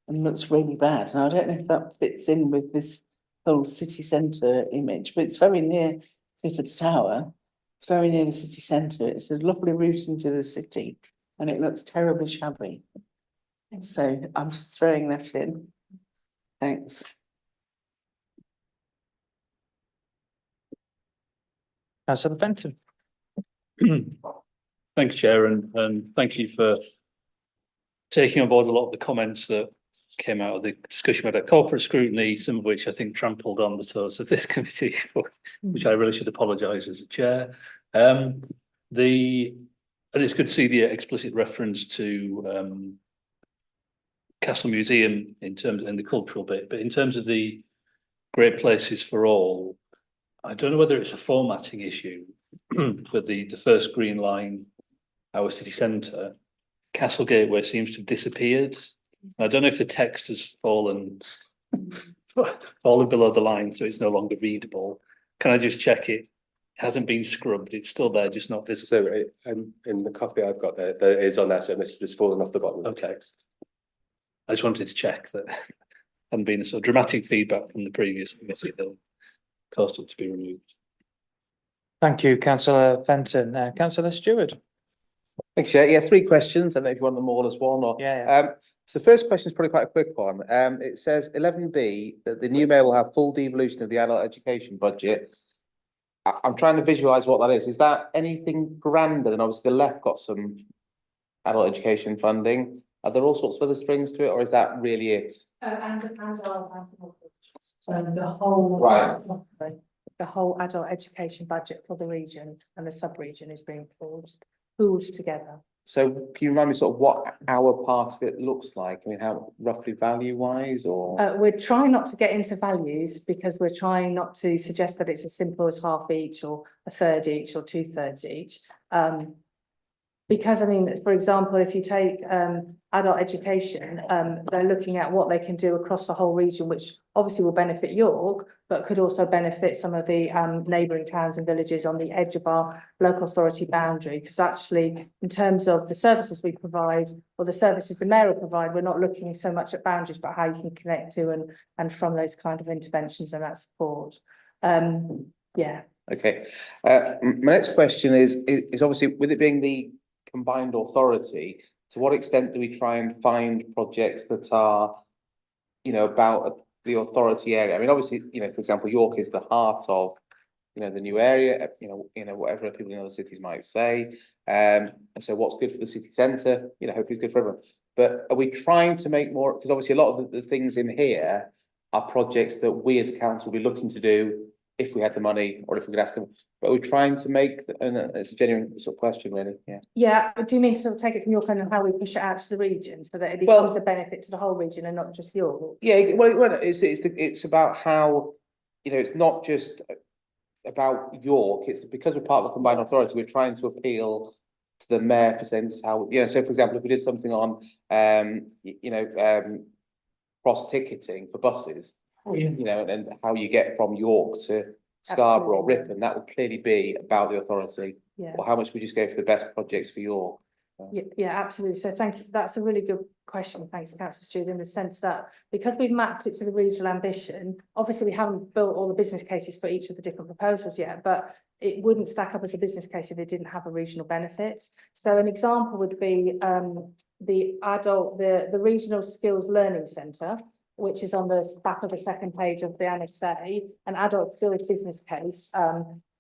and looks really bad. And I don't know if that fits in with this whole city centre image, but it's very near Clifford's Tower. It's very near the city centre. It's a lovely route into the city, and it looks terribly shabby. So I'm just throwing that in. Thanks. Councillor Benton. Thank you, Chair, and thank you for taking on board a lot of the comments that came out of the discussion about corporate scrutiny, some of which I think trampled on the toes of this committee, which I really should apologise as a chair. And it's good to see the explicit reference to Castle Museum in terms and the cultural bit, but in terms of the Great Places for All, I don't know whether it's a formatting issue, but the first green line, our city centre, Castle Gateway seems to have disappeared. I don't know if the text has fallen below the line, so it's no longer readable. Can I just check it hasn't been scrubbed? It's still there, just not visible. So in the copy I've got there is on there, so it must have just fallen off the bottom. Okay. I just wanted to check that hadn't been a sort of dramatic feedback from the previous committee that caused it to be removed. Thank you, Councillor Benton. Councillor Stewart. Thanks, Chair. Yeah, 3 questions. I don't know if you want them all as one or. So the first question is probably quite a quick one. It says 11B that the new mayor will have full devolution of the adult education budget. I'm trying to visualise what that is. Is that anything grander than obviously the left got some adult education funding? Are there all sorts of other strings to it, or is that really it? And the whole the whole adult education budget for the region and the sub-region is being pooled together. So can you remind me sort of what our part of it looks like? I mean, how roughly value-wise, or? We're trying not to get into values because we're trying not to suggest that it's as simple as half each or a third each or 2/3 each. Because I mean, for example, if you take adult education, they're looking at what they can do across the whole region, which obviously will benefit York, but could also benefit some of the neighbouring towns and villages on the edge of our local authority boundary. Because actually, in terms of the services we provide or the services the mayor will provide, we're not looking so much at boundaries, but how you can connect to and from those kind of interventions and that support. Yeah. Okay. My next question is obviously, with it being the combined authority, to what extent do we try and find projects that are, about the authority area? I mean, obviously, for example, York is the heart of, the new area, whatever people in other cities might say. And so what's good for the city centre, hopefully it's good for everyone. But are we trying to make more, because obviously a lot of the things in here are projects that we as a council will be looking to do if we had the money or if we could ask them. But we're trying to make, and it's a genuine sort of question, really. Yeah. Yeah. Do you mean to sort of take it from your kind of how we push it out to the region so that it becomes a benefit to the whole region and not just York? Yeah. Well, it's about how, it's not just about York. It's because we're part of a combined authority. We're trying to appeal to the mayor for saying this is how, So, for example, if we did something on, cross ticketing for buses, and how you get from York to Scarborough or Ripon, that would clearly be about the authority. Yeah. Or how much we just go for the best projects for York. Yeah, absolutely. So thank you. That's a really good question. Thanks, Councillor Stewart, in the sense that because we've mapped it to the regional ambition, obviously we haven't built all the business cases for each of the different proposals yet, but it wouldn't stack up as a business case if it didn't have a regional benefit. So an example would be the regional skills learning centre, which is on the back of the second page of the Annex A, an adult skills business case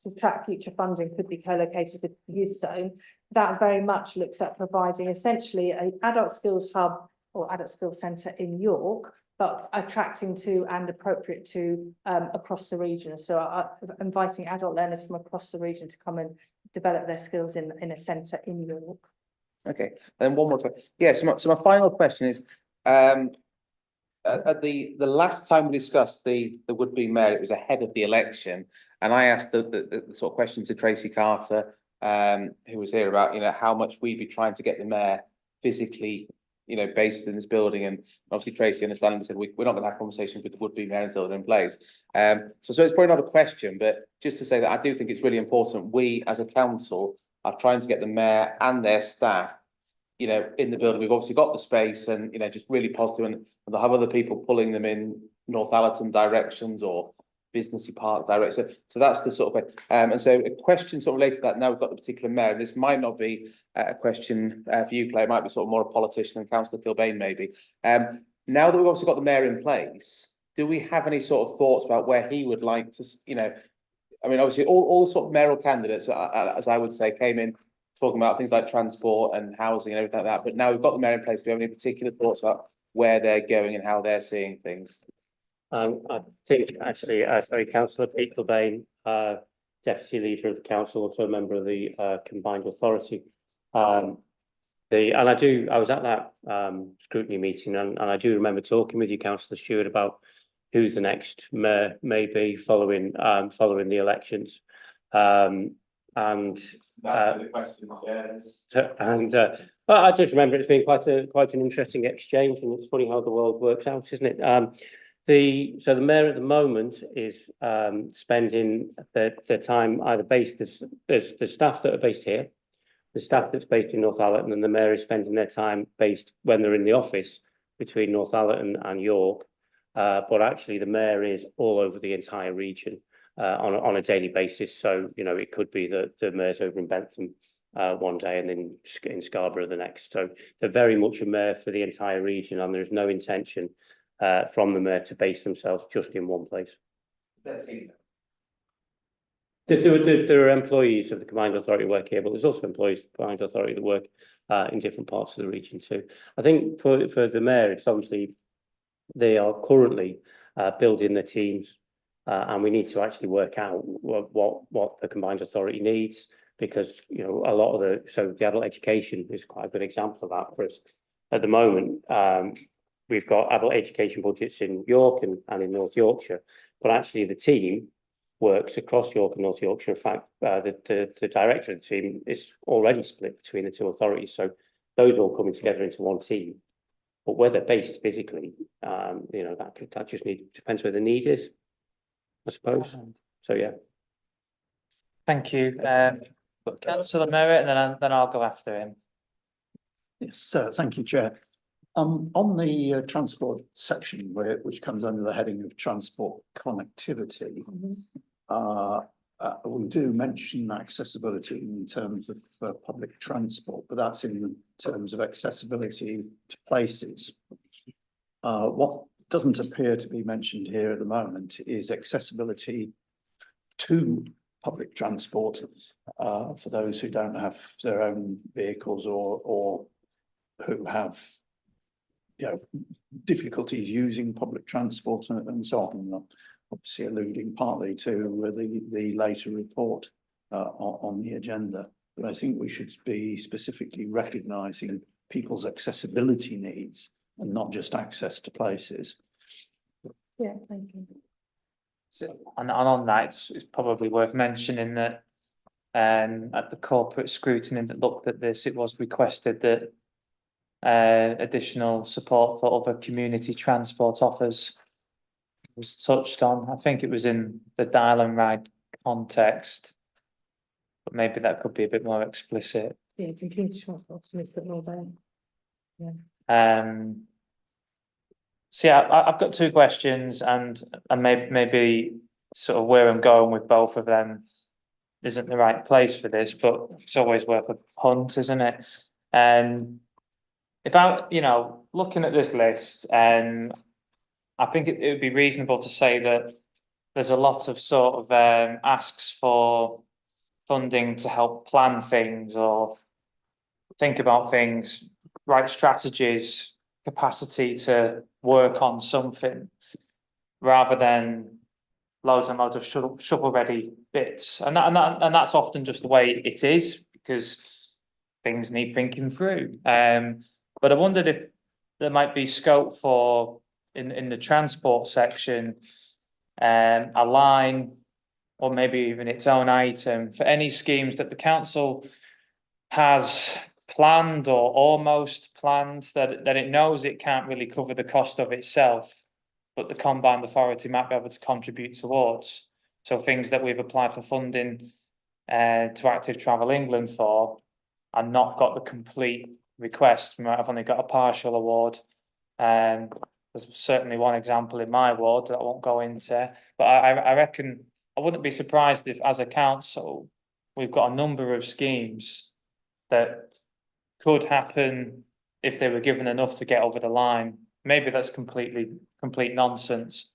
to track future funding could be co-located with the youth zone. That very much looks at providing essentially an adult skills hub or adult skills centre in York, but attracting to and appropriate to across the region. So inviting adult learners from across the region to come and develop their skills in a centre in York. Okay, and one more. Yeah, so my final question is, at the last time we discussed the would-be mayor, it was ahead of the election, and I asked the sort of question to Tracy Carter, who was here, about how much we'd be trying to get the mayor physically based in this building, and obviously Tracy understandably said we're not going to have conversations with the would-be mayor until they're in place. So it's probably not a question, but just to say that I do think it's really important we as a council are trying to get the mayor and their staff in the building. We've obviously got the space, and just really positive, and they'll have other people pulling them in Northallerton directions or businessy park direction. So that's the sort of way. And so a question sort of related to that. Now we've got the particular mayor, and this might not be a question for you, Claire. It might be sort of more a politician than Councillor Kilbane, maybe. Now that we've obviously got the mayor in place, do we have any sort of thoughts about where he would like to, I mean, obviously all sort of mayoral candidates, as I would say, came in talking about things like transport and housing and everything like that. But now we've got the mayor in place, do we have any particular thoughts about where they're going and how they're seeing things? I think actually, sorry, Councillor Pete Kilbane, Deputy Leader of the Council, also a member of the Combined Authority. I was at that scrutiny meeting, and I do remember talking with you, Councillor Stewart, about who's the next mayor may be following the elections. Well, I just remember it's been quite an interesting exchange, and it's funny how the world works out, isn't it? So the mayor at the moment is spending their time either based, there's the staff that are based here, the staff that's based in Northallerton, and the mayor is spending their time based when they're in the office between Northallerton and York. But actually the mayor is all over the entire region on a daily basis. So, it could be that the mayor's over in Bentham one day and then in Scarborough the next. So they're very much a mayor for the entire region, and there's no intention from the mayor to base themselves just in one place. There are employees of the Combined Authority work here, but there's also employees of the Combined Authority that work in different parts of the region too. I think for the mayor, it's obviously they are currently building their teams, and we need to actually work out what the Combined Authority needs, because a lot of the adult education is quite a good example of that for us at the moment. We've got adult education budgets in York and in North Yorkshire, but actually the team works across York and North Yorkshire. In fact, the director of the team is already split between the two authorities. So those all coming together into one team. But where they're based physically, that just depends where the need is, I suppose. So yeah. Thank you. Councillor Merritt, and then I'll go after him. Yes, thank you, Chair. On the transport section, which comes under the heading of transport connectivity, we do mention accessibility in terms of public transport, but that's in terms of accessibility to places. What doesn't appear to be mentioned here at the moment is accessibility to public transport for those who don't have their own vehicles or who have difficulties using public transport and so on. Obviously alluding partly to the later report on the agenda. But I think we should be specifically recognising people's accessibility needs and not just access to places. Yeah, thank you. So, and on that, it's probably worth mentioning that at the corporate scrutiny that looked at this, it was requested that additional support for other community transport offers was touched on. I think it was in the dial and ride context, but maybe that could be a bit more explicit. Yeah, community transport, so we put it all down. So yeah, I've got two questions and maybe sort of where I'm going with both of them isn't the right place for this, but it's always worth a punt, isn't it? If I, looking at this list, I think it would be reasonable to say that there's a lot of sort of asks for funding to help plan things or think about things, write strategies, capacity to work on something, rather than loads and loads of shovel-ready bits. And that's often just the way it is, because things need thinking through. But I wondered if there might be scope for, in the transport section, a line or maybe even its own item for any schemes that the council has planned or almost planned that it knows it can't really cover the cost of itself, but the combined authority might be able to contribute towards. So things that we've applied for funding to Active Travel England for and not got the complete request, we might have only got a partial award. There's certainly one example in my ward that I won't go into, but I reckon I wouldn't be surprised if, as a council, we've got a number of schemes that could happen if they were given enough to get over the line. Maybe that's complete nonsense.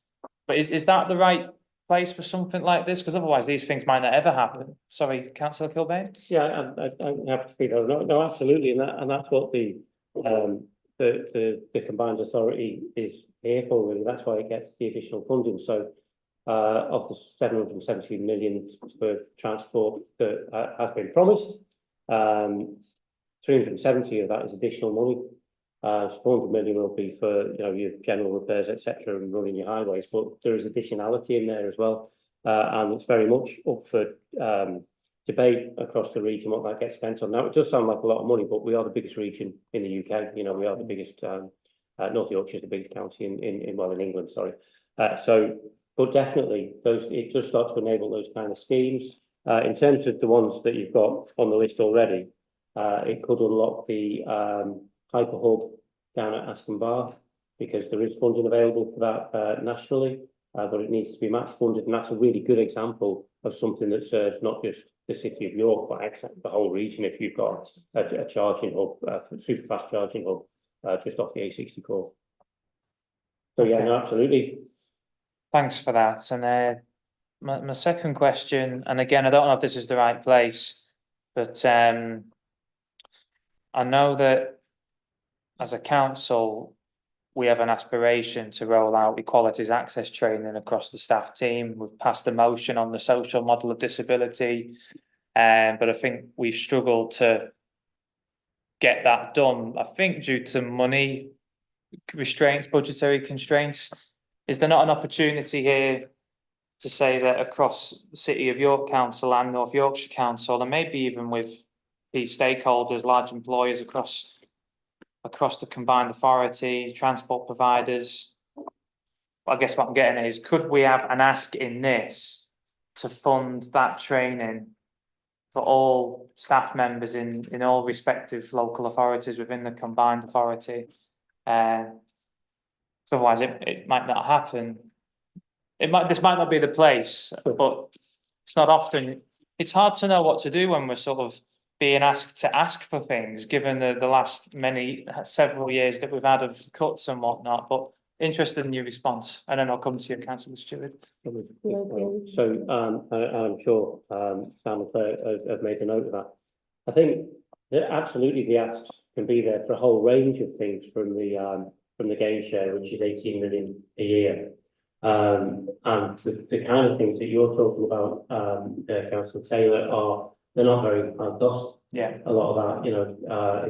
But is that the right place for something like this? Because otherwise these things might not ever happen. Sorry, Councillor Kilbane? Yeah, I'm happy to speak. No, absolutely, and that's what the combined authority is here for, really. That's why it gets the additional funding. So of the 717 million for transport that has been promised, 370 of that is additional money. 400 million will be for your general repairs, etc., and running your highways, but there is additionality in there as well, and it's very much up for debate across the region what that gets spent on. Now, it does sound like a lot of money, but we are the biggest region in the UK. We are the biggest. North Yorkshire is the biggest county in England. Sorry. But definitely, it does start to enable those kind of schemes. In terms of the ones that you've got on the list already, it could unlock the hyper hub down at Aston Bar, because there is funding available for that nationally, but it needs to be match funded, and that's a really good example of something that serves not just the city of York, but the whole region. If you've got a charging hub, super fast charging hub, just off the A64. So yeah, no, absolutely. Thanks for that. And my second question, and again, I don't know if this is the right place, but I know that as a council, we have an aspiration to roll out equalities access training across the staff team. We've passed a motion on the social model of disability, but I think we've struggled to get that done, I think due to money restraints, budgetary constraints. Is there not an opportunity here to say that across the City of York Council and North Yorkshire Council, and maybe even with key stakeholders, large employers across the combined authority, transport providers, I guess what I'm getting at is, could we have an ask in this to fund that training for all staff members in all respective local authorities within the combined authority? Otherwise it might not happen. This might not be the place, but it's not often. It's hard to know what to do when we're sort of being asked to ask for things, given the last several years that we've had of cuts and whatnot. But interested in your response, and then I'll come to you, Councillor Stewart. So I'm sure Sam and Claire have made a note of that. I think that absolutely the asks can be there for a whole range of things, from the gain share, which is 18 million a year. And the kind of things that you're talking about, Councillor Taylor, they're not very high cost. Yeah. A lot of that,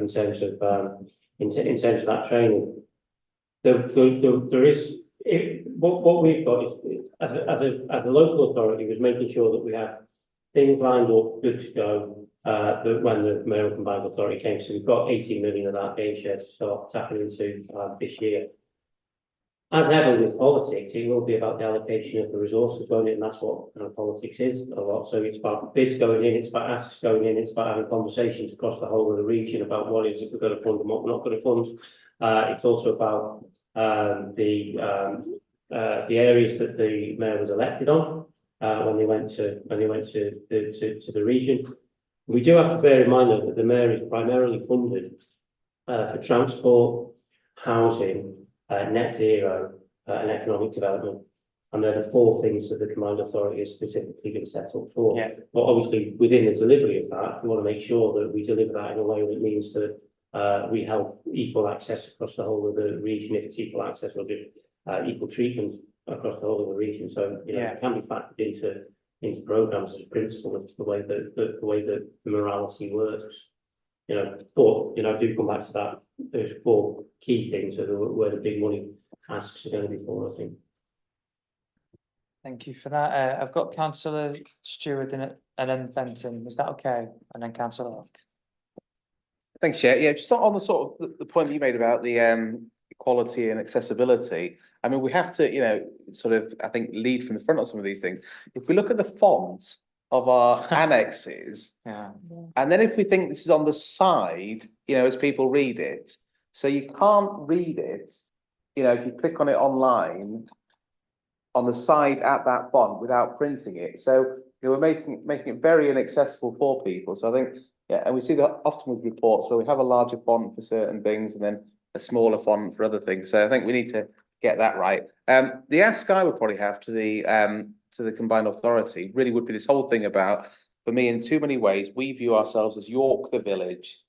in terms of that training, there is what we've got is as a local authority was making sure that we have things lined up, good to go. That when the Mayoral Combined Authority came, so we've got 18 million of that gain share to start tapping into this year. as ever with politics, it will be about the allocation of the resources, won't it? And that's what politics is a lot. So it's about bids going in, it's about asks going in, it's about having conversations across the whole of the region about what is it we're going to fund and what we're not going to fund. It's also about the areas that the mayor was elected on when they went to the region. We do have to bear in mind though that the mayor is primarily funded for transport, housing, net zero, and economic development. And they're the 4 things that the combined authority has specifically been set up for. Yeah. But obviously, within the delivery of that, we want to make sure that we deliver that in a way that means that we help equal access across the whole of the region, if it's equal access or just equal treatment across the whole of the region. So, you know, it can be factored into programs as a principle of the way that the morality works. You know, but you know, I do come back to that. There's 4 key things that are where the big money asks are going to be for, I think. Thank you for that. I've got Councillor Stewart in it and then Fenton. Is that okay? And then Councillor Hook. Thanks, Chair. Yeah, just on the sort of the point that you made about the equality and accessibility. I mean, we have to, you know, sort of, I think, lead from the front on some of these things. If we look at the font of our annexes, and then if we think this is on the side, you know, as people read it, so you can't read it, you know, if you click on it online, on the side at that font without printing it. So you know, we're making it very inaccessible for people. So I think, yeah, and we see that often with reports where we have a larger font for certain things and then a smaller font for other things. So I think we need to get that right. The ask I would probably have to the combined authority really would be this whole thing about, for me, in too many ways, we view ourselves as York the village,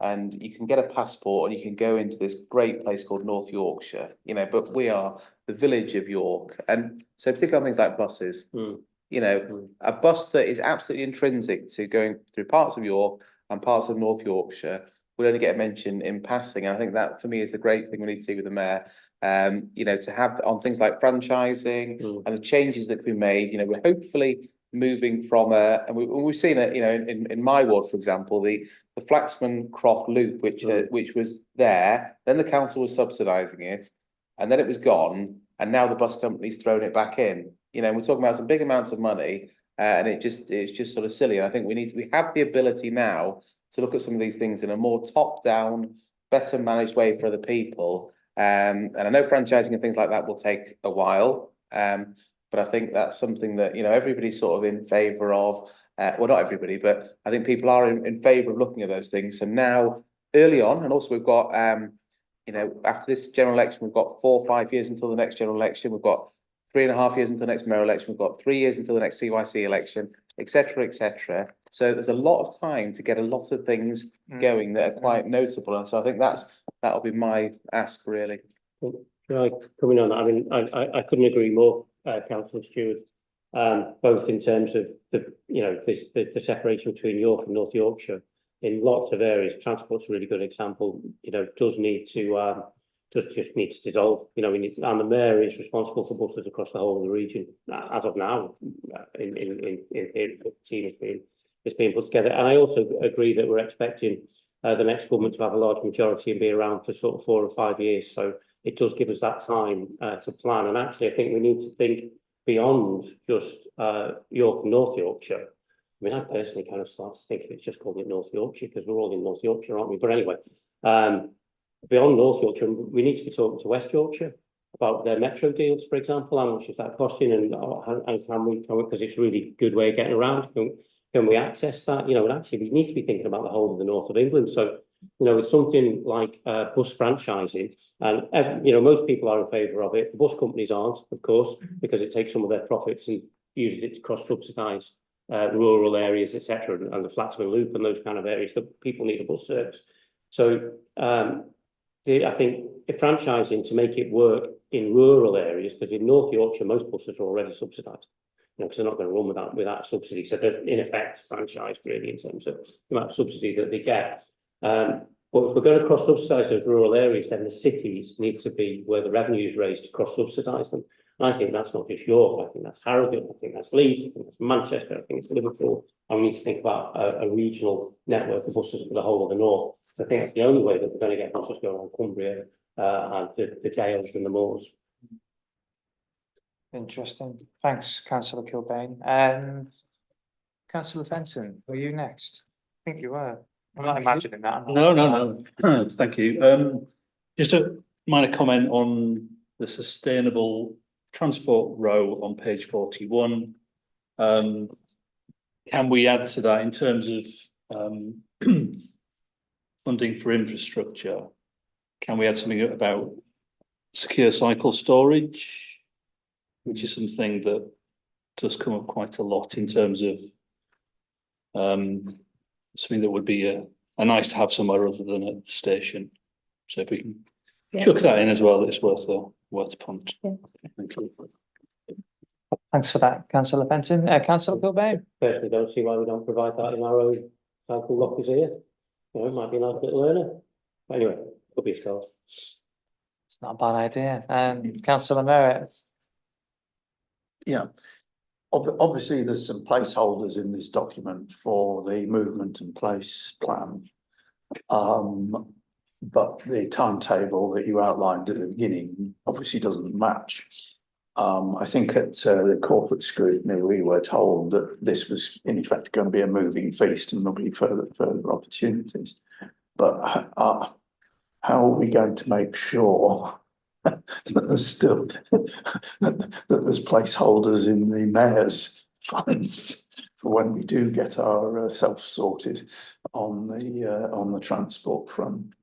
and you can get a passport and you can go into this great place called North Yorkshire, you know, but we are the village of York. And so particularly on things like buses, you know, a bus that is absolutely intrinsic to going through parts of York and parts of North Yorkshire would only get a mention in passing. And I think that for me is the great thing we need to see with the mayor, you know, to have on things like franchising and the changes that we made. You know, we're hopefully moving from and we've seen it, you know, in my ward, for example, the Flaxman Croft loop, which was there, then the council was subsidising it, and then it was gone, and now the bus company's thrown it back in. You know, we're talking about some big amounts of money, and it's just sort of silly. And I think we have the ability now to look at some of these things in a more top-down, better managed way for other people. And I know franchising and things like that will take a while, but I think that's something that, you know, everybody's sort of in favour of. Well, not everybody, but I think people are in favour of looking at those things. So now, early on, and also we've got, you know, after this general election, we've got 4 or 5 years until the next general election. We've got 3.5 years until the next mayor election. We've got 3 years until the next CYC election, etc., etc. So there's a lot of time to get a lot of things going that are quite notable. And so I think that'll be my ask, really. Coming on, I mean, I couldn't agree more, Councillor Stewart. Both in terms of the separation between York and North Yorkshire in lots of areas. Transport's a really good example. You know, does need to just needs to dissolve. You know, and the mayor is responsible for buses across the whole of the region as of now. In the team is being put together, and I also agree that we're expecting the next government to have a large majority and be around for sort of 4 or 5 years. So it does give us that time to plan. And actually, I think we need to think beyond just York and North Yorkshire. I mean, I personally kind of start to think it's just calling it North Yorkshire because we're all in North Yorkshire, aren't we? But anyway, beyond North Yorkshire, we need to be talking to West Yorkshire about their metro deals, for example. How much is that costing, and can we, because it's a really good way of getting around. Can we access that? You know, and actually, we need to be thinking about the whole of the north of England. So, you know, with something like bus franchising, and you know, most people are in favour of it. The bus companies aren't, of course, because it takes some of their profits and uses it to cross-subsidise rural areas, etc., and the Flaxman Loop and those kind of areas that people need a bus service. So I think if franchising to make it work in rural areas, because in North Yorkshire most buses are already subsidised, you know, because they're not going to run without subsidy. So they're in effect franchised really in terms of the amount of subsidy that they get. But if we're going to cross-subsidise those rural areas, then the cities need to be where the revenue is raised to cross-subsidise them. And I think that's not just York, I think that's Harrogate, I think that's Leeds, I think that's Manchester, I think it's Liverpool. And we need to think about a regional network of buses for the whole of the north. So I think that's the only way that we're going to get buses going on Cumbria and the Dales and the Moors. Interesting. Thanks, councillor Kilbane. Councillor Fenton, were you next? I think you were. I'm not imagining that. No. Thank you. Just a minor comment on the sustainable transport row on page 41. Can we add to that in terms of funding for infrastructure? Can we add something about secure cycle storage, which is something that does come up quite a lot in terms of something that would be a nice to have somewhere other than at the station. So if we can chuck that in as well, it's worth a punt. Yeah. Thank you. Thanks for that, councillor Fenton. Councillor Kilbane. Personally, don't see why we don't provide that in our own cycle lockers here. You know, it might be a nice little learner. But anyway, could be a start. It's not a bad idea. Councillor Merritt. Yeah. Obviously, there's some placeholders in this document for the movement and place plan. But the timetable that you outlined at the beginning obviously doesn't match. I think at the corporate scrutiny, we were told that this was in effect going to be a moving feast and there'll be further opportunities. But how are we going to make sure that there's still that there's placeholders in the mayor's funds for when we do get our self sorted on the transport front?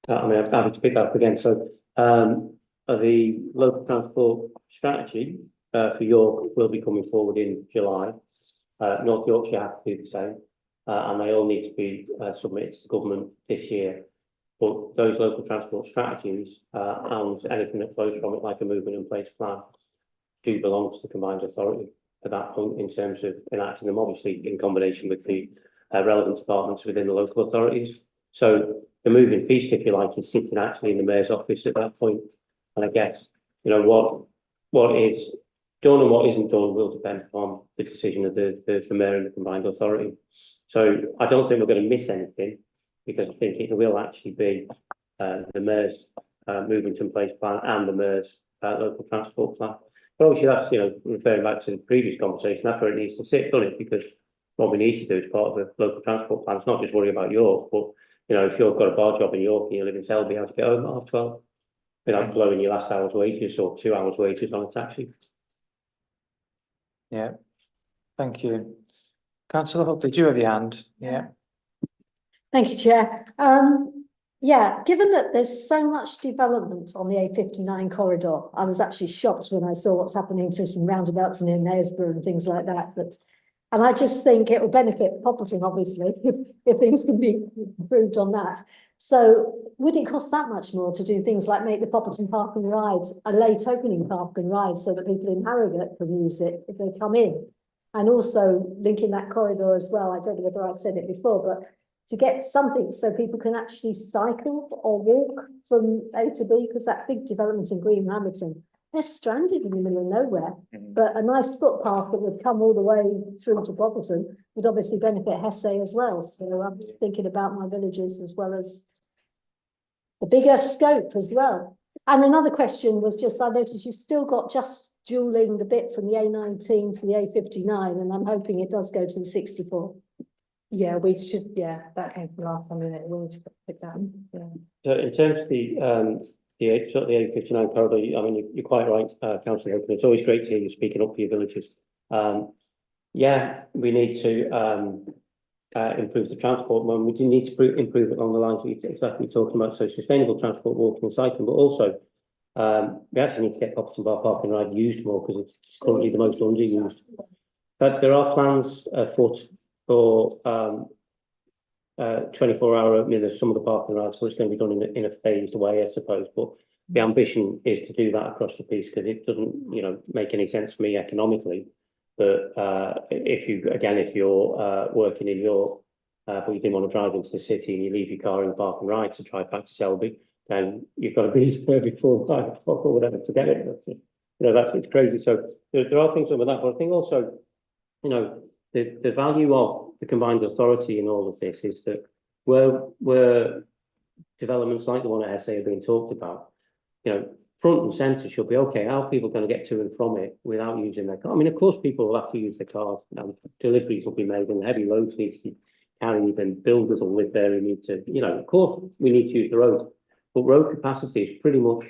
I mean, I'm happy to pick that up again. So the local transport strategy for York will be coming forward in July. North Yorkshire have to do the same, and they all need to be submitted to the government this year. But those local transport strategies and anything that flows from it, like a movement in place plan, do belong to the combined authority at that point in terms of enacting them, obviously in combination with the relevant departments within the local authorities. So the moving feast, if you like, is sitting actually in the mayor's office at that point. And I guess, you know, what is done and what isn't done will depend upon the decision of the mayor and the combined authority. So I don't think we're going to miss anything, because I think it will actually be the mayor's movement in place plan and the mayor's local transport plan. But obviously that's, you know, referring back to the previous conversation, that's where it needs to sit, doesn't it? Because what we need to do as part of the local transport plan is not just worry about York, but, you know, if you've got a bar job in York and you live in Selby, how to get home at 12 without blowing your last hour's wages or 2 hours wages on a taxi. Yeah, thank you. Councillor Hook, did you have your hand? Yeah. Thank you, Chair. Yeah, given that there's so much development on the A59 corridor, I was actually shocked when I saw what's happening to some roundabouts in Knaresborough and things like that. And I just think it will benefit Poppleton, obviously, if things can be improved on that. So would it cost that much more to do things like make the Poppleton Park and Ride a late opening park and ride so that people in Harrogate can use it if they come in? And also linking that corridor as well. I don't know whether I said it before, but to get something so people can actually cycle or walk from A to B, because that big development in Green Lamberton, they're stranded in the middle of nowhere. But a nice footpath that would come all the way through to Poppleton would obviously benefit Hesse as well. So I'm just thinking about my villages as well as the bigger scope as well. And another question was just, I noticed you've still got just dualling the bit from the A19 to the A59, and I'm hoping it does go to the 64. Yeah, we should, yeah, that came from last time, and we'll just pick that. Yeah. So in terms of the A59 corridor, I mean, you're quite right, Councillor Hogan. It's always great to hear you speaking up for your villages. Yeah, we need to improve the transport. We do need to improve it along the lines that exactly talking about, so sustainable transport, walking and cycling, but also we actually need to get Poppleton Bar Park and Ride used more, because it's currently the most underused. But there are plans for 24-hour, I mean, there's some of the parking rides, so it's going to be done in a phased way, I suppose. But the ambition is to do that across the piece, because it doesn't, you know, make any sense for me economically. But if you're working in York, but you didn't want to drive into the city and you leave your car in the park and ride to drive back to Selby, then you've got to be there before 5 o'clock or whatever to get it. You know, it's crazy. So there are things over that, but I think also, you know, the value of the combined authority in all of this is that where developments like the one at SA are being talked about, you know, front and centre should be, okay, how are people going to get to and from it without using their car? I mean, of course, people will have to use their cars. Deliveries will be made and heavy loads need to be carried, and builders will live there who need to, you know, of course, we need to use the road, but road capacity is pretty much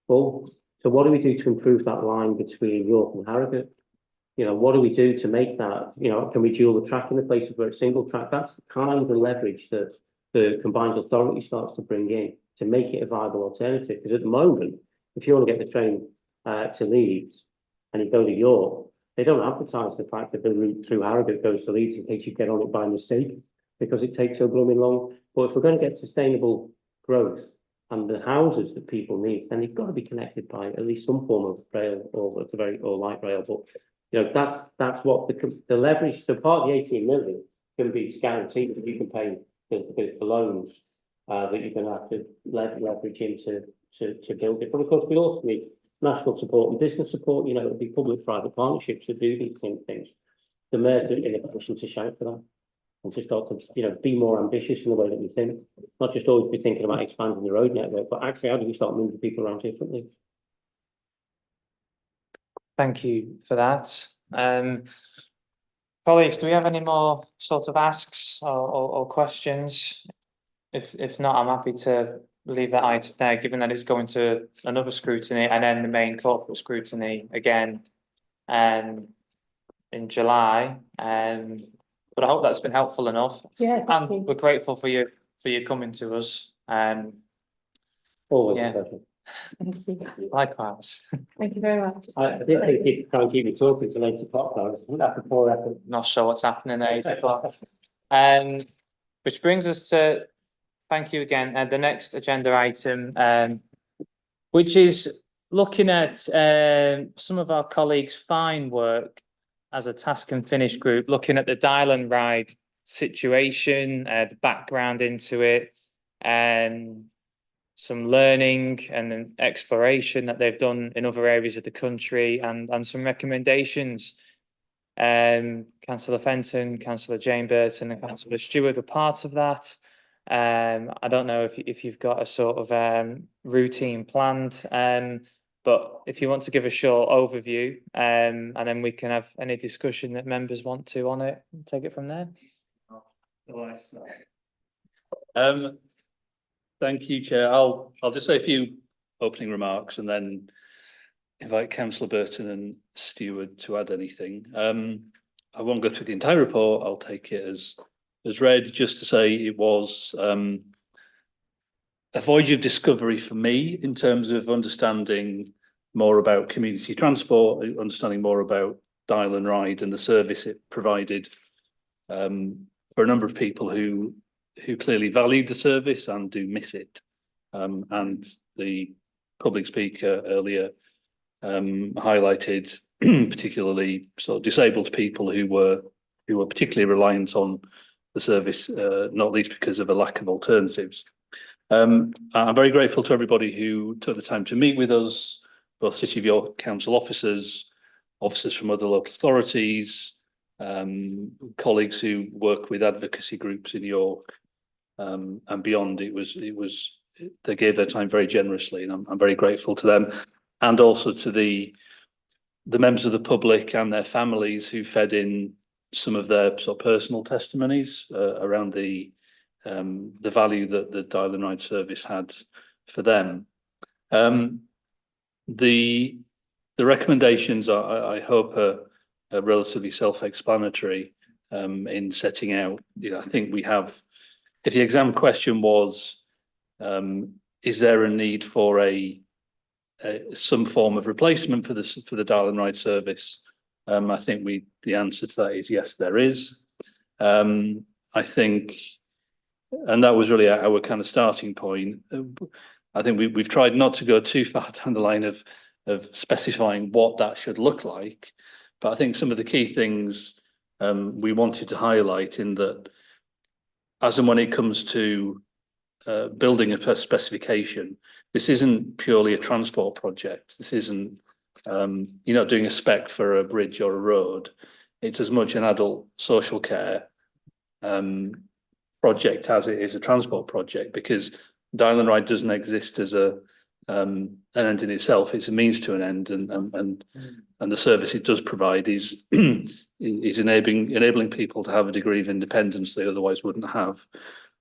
full. So what do we do to improve that line between York and Harrogate? You know, what do we do to make that, you know, can we dual the track in the places where it's single track? That's the kind of leverage that the combined authority starts to bring in to make it a viable alternative. Because at the moment, if you want to get the train to Leeds and you go to York, they don't advertise the fact that the route through Harrogate goes to Leeds in case you get on it by mistake, because it takes so blooming long. But if we're going to get sustainable growth and the houses that people need, then they've got to be connected by at least some form of rail or at the very or light rail. But you know, that's what the leverage. So part of the 18 million can be to guarantee that you can pay the loans that you're going to have to leverage into to build it. But of course, we also need national support and business support. You know, it'll be public-private partnerships that do these things. The mayor's in a position to shout for that and to start to, you know, be more ambitious in the way that we think. Not just always be thinking about expanding the road network, but actually how do we start moving people around differently? Thank you for that. Colleagues, do we have any more sort of asks or questions? If not, I'm happy to leave that item there, given that it's going to another scrutiny and then the main corporate scrutiny again in July. But I hope that's been helpful enough. Yeah, and we're grateful for you coming to us. Always yeah. a pleasure. Thank you. Likewise. Thank you very much. I did think you'd try and keep me talking till 8 o'clock now. After 4 hours. Not sure what's happening at 8 o'clock. Which brings us to, thank you again, the next agenda item, which is looking at some of our colleagues' fine work as a task and finish group, looking at the Dial and Ride situation, the background into it, and some learning and exploration that they've done in other areas of the country, and some recommendations. Councillor Fenton, Councillor Jane Burton and Councillor Stewart were part of that. I don't know if you've got a sort of routine planned, but if you want to give a short overview, and then we can have any discussion that members want to on it, take it from there. Thank you, Chair. I'll just say a few opening remarks and then invite Councillor Burton and Stewart to add anything. I won't go through the entire report. I'll take it as read, just to say it was a voyage of discovery for me in terms of understanding more about community transport, understanding more about Dial and Ride and the service it provided for a number of people who clearly valued the service and do miss it. And the public speaker earlier highlighted particularly sort of disabled people who were particularly reliant on the service, not least because of a lack of alternatives. I'm very grateful to everybody who took the time to meet with us, both City of York Council officers from other local authorities, colleagues who work with advocacy groups in York, and beyond. They gave their time very generously, and I'm very grateful to them, and also to the members of the public and their families who fed in some of their sort of personal testimonies around the value that the Dial and Ride service had for them. The recommendations I hope are relatively self-explanatory in setting out. You know, I think we have. If the exam question was, is there a need for some form of replacement for the Dial and Ride service? I think the answer to that is yes, there is. I think, and that was really our kind of starting point. I think we've tried not to go too far down the line of specifying what that should look like, but I think some of the key things we wanted to highlight in that, as and when it comes to building a specification, this isn't purely a transport project. This isn't, you're not doing a spec for a bridge or a road. It's as much an adult social care project as it is a transport project, because Dial and Ride doesn't exist as a an end in itself. It's a means to an end, and the service it does provide is is enabling people to have a degree of independence they otherwise wouldn't have.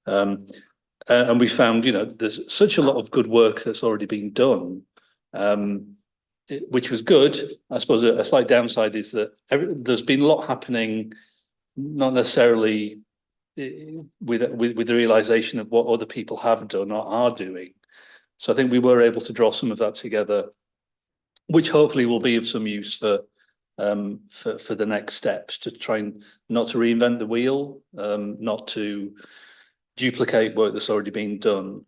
And we found, there's such a lot of good work that's already been done, which was good. I suppose a slight downside is that there's been a lot happening, not necessarily with the realization of what other people have done or are doing. So I think we were able to draw some of that together, which hopefully will be of some use for the next steps, to try and not to reinvent the wheel, not to duplicate work that's already been done.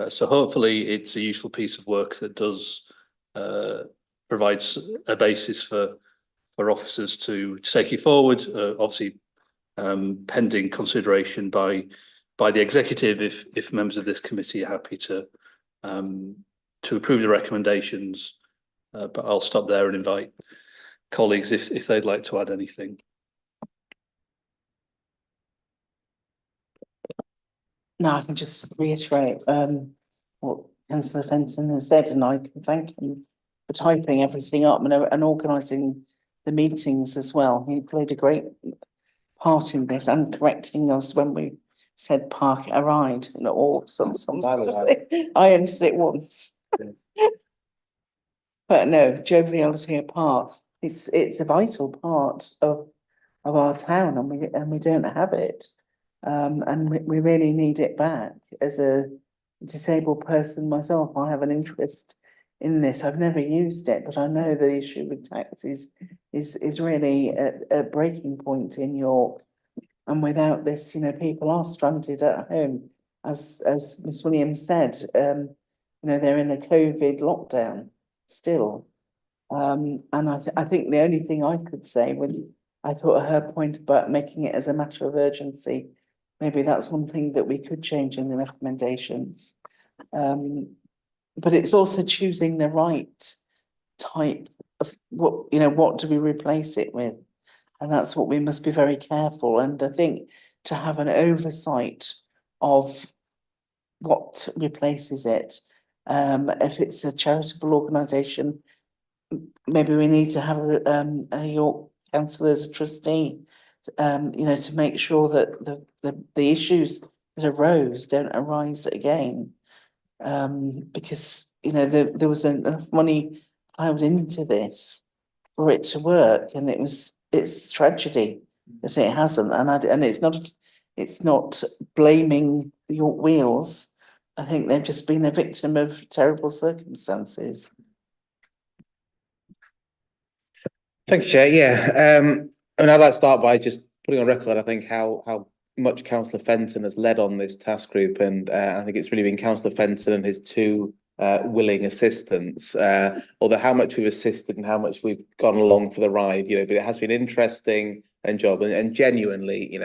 So hopefully it's a useful piece of work that does provide a basis for officers to take it forward, obviously pending consideration by the executive if members of this committee are happy to approve the recommendations. But I'll stop there and invite colleagues if they'd like to add anything. No, I can just reiterate what Councillor Fenton has said, and I can thank him for typing everything up and organising the meetings as well. He played a great part in this and correcting us when we said park a ride, or some stuff. I only said it once. But no, joviality apart, it's a vital part of our town, and we don't have it. And we really need it back. As a disabled person myself, I have an interest in this. I've never used it, but I know the issue with taxis is really a breaking point in York. And without this, people are stranded at home. As Miss Williams said, they're in a COVID lockdown still. And I think the only thing I could say I thought her point about making it as a matter of urgency, maybe that's one thing that we could change in the recommendations. But it's also choosing the right type of what do we replace it with? And that's what we must be very careful. And I think to have an oversight of what replaces it, if it's a charitable organisation, maybe we need to have a York councillor as a trustee, to make sure that the issues that arose don't arise again. Because, there was enough money plowed into this for it to work, and it's tragedy that it hasn't. And it's not blaming the York Wheels. I think they've just been a victim of terrible circumstances. Thank you, Chair. Yeah, I'd like to start by just putting on record, I think, how much Councillor Fenton has led on this task group, and I think it's really been Councillor Fenton and his two willing assistants. Although how much we've assisted and how much we've gone along for the ride, but it has been interesting and and genuinely,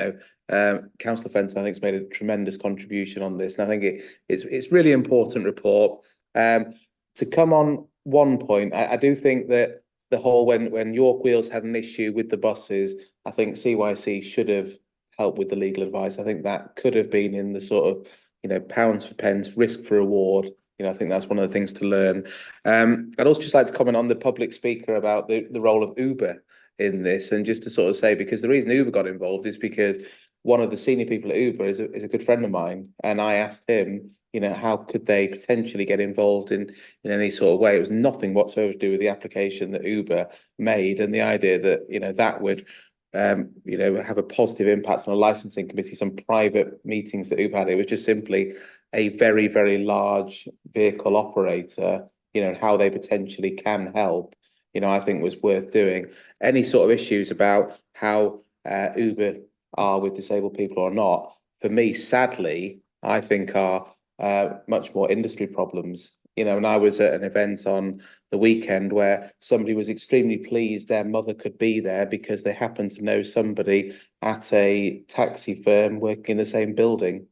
Councillor Fenton, I think, has made a tremendous contribution on this, and I think it's really important report. To come on one point, I do think that the whole when York Wheels had an issue with the buses, I think CYC should have helped with the legal advice. I think that could have been in the sort of, pounds for pence, risk for reward. I think that's one of the things to learn. I'd also just like to comment on the public speaker about the role of Uber in this, and just to sort of say, because the reason Uber got involved is because one of the senior people at Uber is a good friend of mine, and I asked him, how could they potentially get involved in any sort of way? It was nothing whatsoever to do with the application that Uber made, and the idea that that would have a positive impact on a licensing committee, some private meetings that Uber had. It was just simply a very, very large vehicle operator, and how they potentially can help, I think was worth doing. Any sort of issues about how Uber are with disabled people or not, for me, sadly, I think are much more industry problems. And I was at an event on the weekend where somebody was extremely pleased their mother could be there because they happened to know somebody at a taxi firm working in the same building.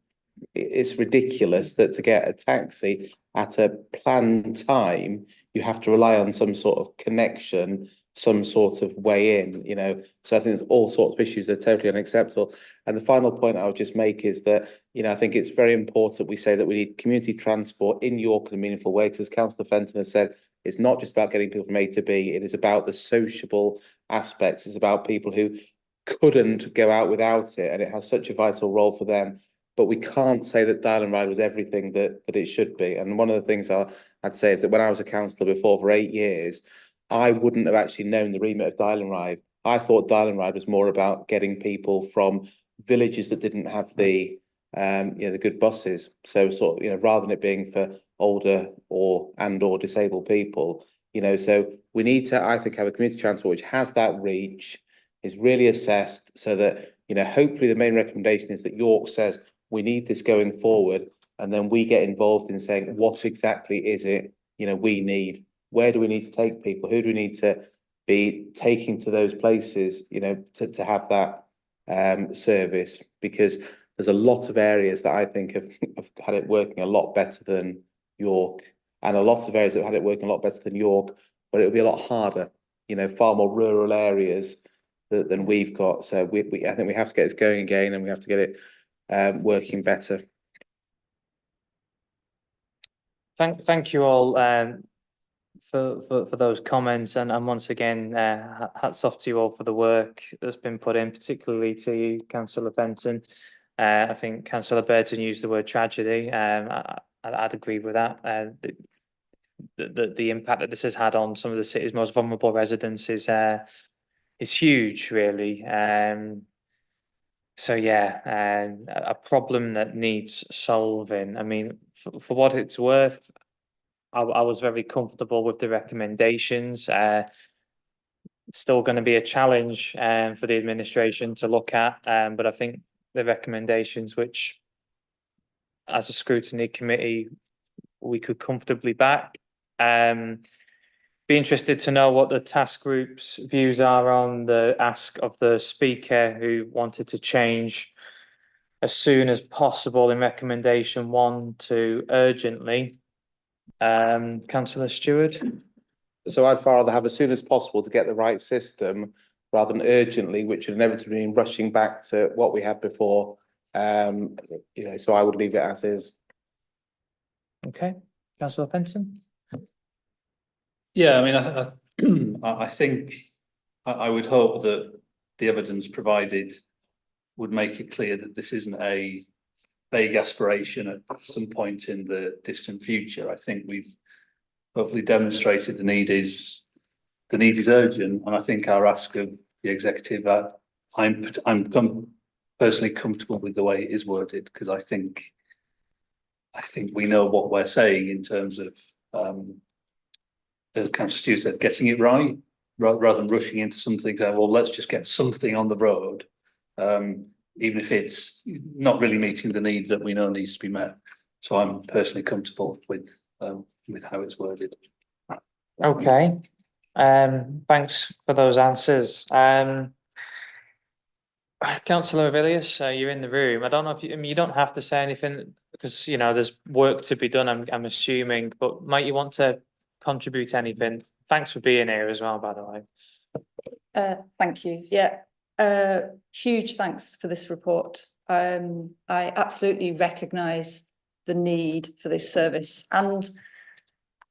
It's ridiculous that to get a taxi at a planned time, you have to rely on some sort of connection some sort of way in, you know. So I think there's all sorts of issues that are totally unacceptable. And the final point I would just make is that, you know, I think it's very important we say that we need community transport in York in a meaningful way, because as Councillor Fenton has said, it's not just about getting people from A to B, it is about the sociable aspects. It's about people who couldn't go out without it, and it has such a vital role for them. But we can't say that Dial and Ride was everything that it should be. And one of the things I'd say is that when I was a councillor before for 8 years, I wouldn't have actually known the remit of Dial and Ride. I thought Dial and Ride was more about getting people from villages that didn't have the the good buses. So sort of, you know, rather than it being for older or disabled people, you know, so we need to, I think, have a community transport which has that reach, is really assessed, so that, you know, hopefully the main recommendation is that York says we need this going forward, and then we get involved in saying what exactly is it, you know, we need. Where do we need to take people? Who do we need to be taking to those places, you know, to have that service? Because there's a lot of areas that I think have had it working a lot better than York, and a lot of areas that have had it working a lot better than York, but it'll be a lot harder, you know, far more rural areas than we've got. So I think we have to get this going again, and we have to get it working better. Thank you all for those comments, and once again, hats off to you all for the work that's been put in, particularly to you, Councillor Benton. I think Councillor Burton used the word tragedy. I'd agree with that. The impact that this has had on some of the city's most vulnerable residents is huge, really. So yeah, a problem that needs solving. I mean, for what it's worth, I was very comfortable with the recommendations. Still going to be a challenge for the administration to look at, but I think the recommendations, which as a scrutiny committee we could comfortably back. Be interested to know what the task group's views are on the ask of the speaker, who wanted to change as soon as possible in recommendation 1 to urgently. Councillor Stewart. So I'd far rather have as soon as possible to get the right system rather than urgently, which would inevitably mean rushing back to what we had before. You know, so I would leave it as is. Okay, Councillor Fenton. Yeah, I mean, I think I would hope that the evidence provided would make it clear that this isn't a vague aspiration at some point in the distant future. I think we've hopefully demonstrated the need is urgent, and I think our ask of the executive, I'm personally comfortable with the way it is worded, because I think we know what we're saying in terms of, as Councillor Stewart said, getting it right, rather than rushing into something saying, well, let's just get something on the road, even if it's not really meeting the need that we know needs to be met. So I'm personally comfortable with how it's worded. Okay, thanks for those answers. Councillor Avilius, you're in the room. I don't know if you, I mean, you don't have to say anything, because, you know, there's work to be done, I'm assuming, but might you want to contribute anything? Thanks for being here as well, by the way. Thank you. Yeah, huge thanks for this report. I absolutely recognise the need for this service and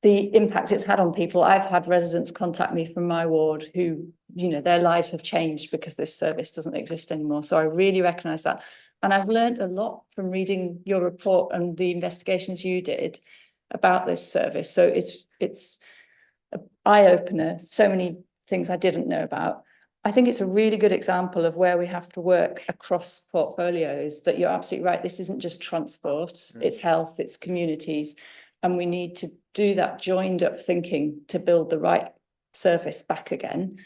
the impact it's had on people. I've had residents contact me from my ward who, you know, their lives have changed because this service doesn't exist anymore. So I really recognise that. And I've learned a lot from reading your report and the investigations you did about this service. So it's an eye-opener, so many things I didn't know about. I think it's a really good example of where we have to work across portfolios, that you're absolutely right. This isn't just transport, it's health, it's communities. And we need to do that joined up thinking to build the right service back again.